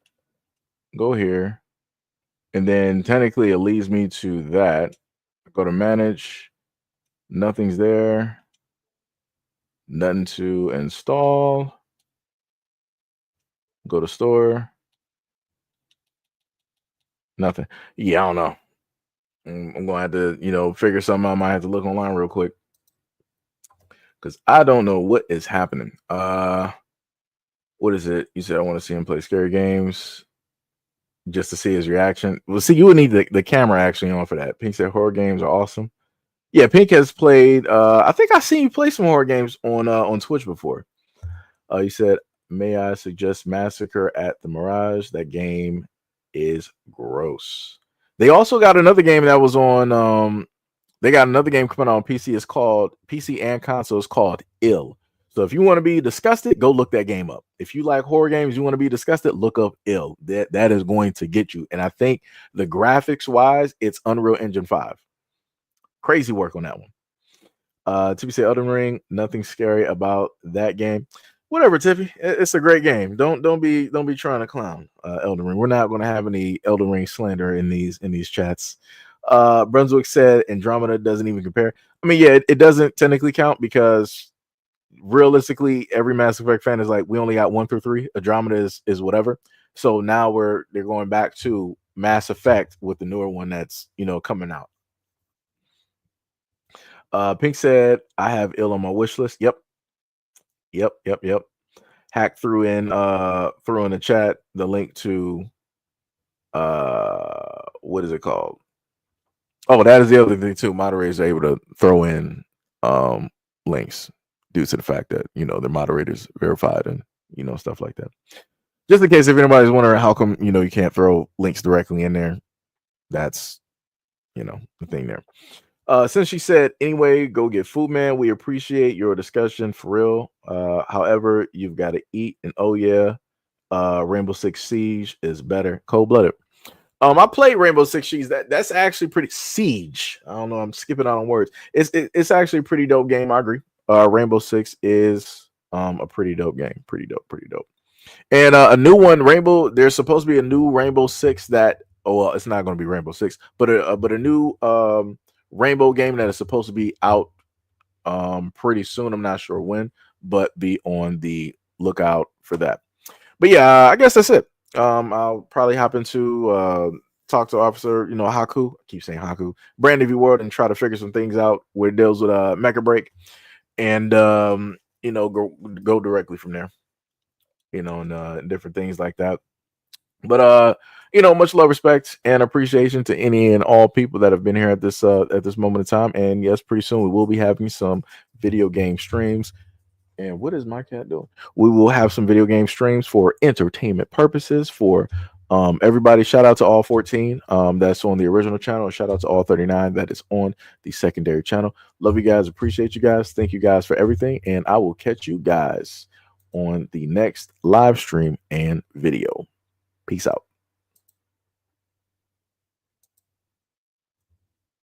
Go here. And then technically it leads me to that. Go to manage. Nothing's there. Nothing to install. Go to store. Nothing. Yeah, I don't know. I'm gonna have to, figure something out. I might have to look online real quick because I don't know what is happening. What is it? You said I want to see him play scary games just to see his reaction. Well, see, you would need the camera actually on for that. Pink said horror games are awesome. Yeah, Pink has played. I think I seen you play some horror games on Twitch before. You said, may I suggest Massacre at the Mirage? That game is gross. They also got another game that was on. They got another game coming out on PC. It's called PC and console. It's called Ill. So if you want to be disgusted, go look that game up. If you like horror games, you want to be disgusted, look up Ill. That is going to get you. And I think the graphics wise, it's Unreal Engine 5. Crazy work on that one. Tiffy said Elden Ring, nothing scary about that game. Whatever, Tiffy. It's a great game. Don't be trying to clown Elden Ring. We're not going to have any Elden Ring slander in these chats. Brunswick said Andromeda doesn't even compare. I mean, yeah, it doesn't technically count because realistically, every Mass Effect fan is like, we only got 1 through 3. Andromeda is whatever. So now they're going back to Mass Effect with the newer one that's coming out. Pink said, I have Ill on my wish list. Yep. Hack threw in the chat the link to what is it called? Oh, that is the other thing too. Moderators are able to throw in links. due to the fact that, you know, their moderators verified and, you know, stuff like that. Just in case if anybody's wondering how come, you know, you can't throw links directly in there, that's, you know, the thing there. Since she said, anyway, go get food, man. We appreciate your discussion for real. However, you've got to eat, and oh yeah, Rainbow Six Siege is better. Cold blooded. I played Rainbow Six Siege. That's actually pretty Siege. I don't know. I'm skipping out on words. It's actually a pretty dope game. I agree. Rainbow Six is a pretty dope game. Pretty dope. And a new one, Rainbow. There's supposed to be a new Rainbow Six that. Oh well, it's not going to be Rainbow Six, but a new Rainbow game that is supposed to be out pretty soon. I'm not sure when, but be on the lookout for that. But yeah, I guess that's it. I'll probably hop into talk to Officer, you know, Haku. I keep saying Haku, Brandon V World, and try to figure some things out where it deals with Mecha Break, and you know, go directly from there. You know, and different things like that. But you know, much love, respect, and appreciation to any and all people that have been here at this moment in time. And yes, pretty soon we will be having some video game streams. And what is my cat doing? We will have some video game streams for entertainment purposes for everybody. Shout out to all 14 that's on the original channel. Shout out to all 39 that is on the secondary channel. Love you guys. Appreciate you guys. Thank you guys for everything. And I will catch you guys on the next live stream and video. Peace out.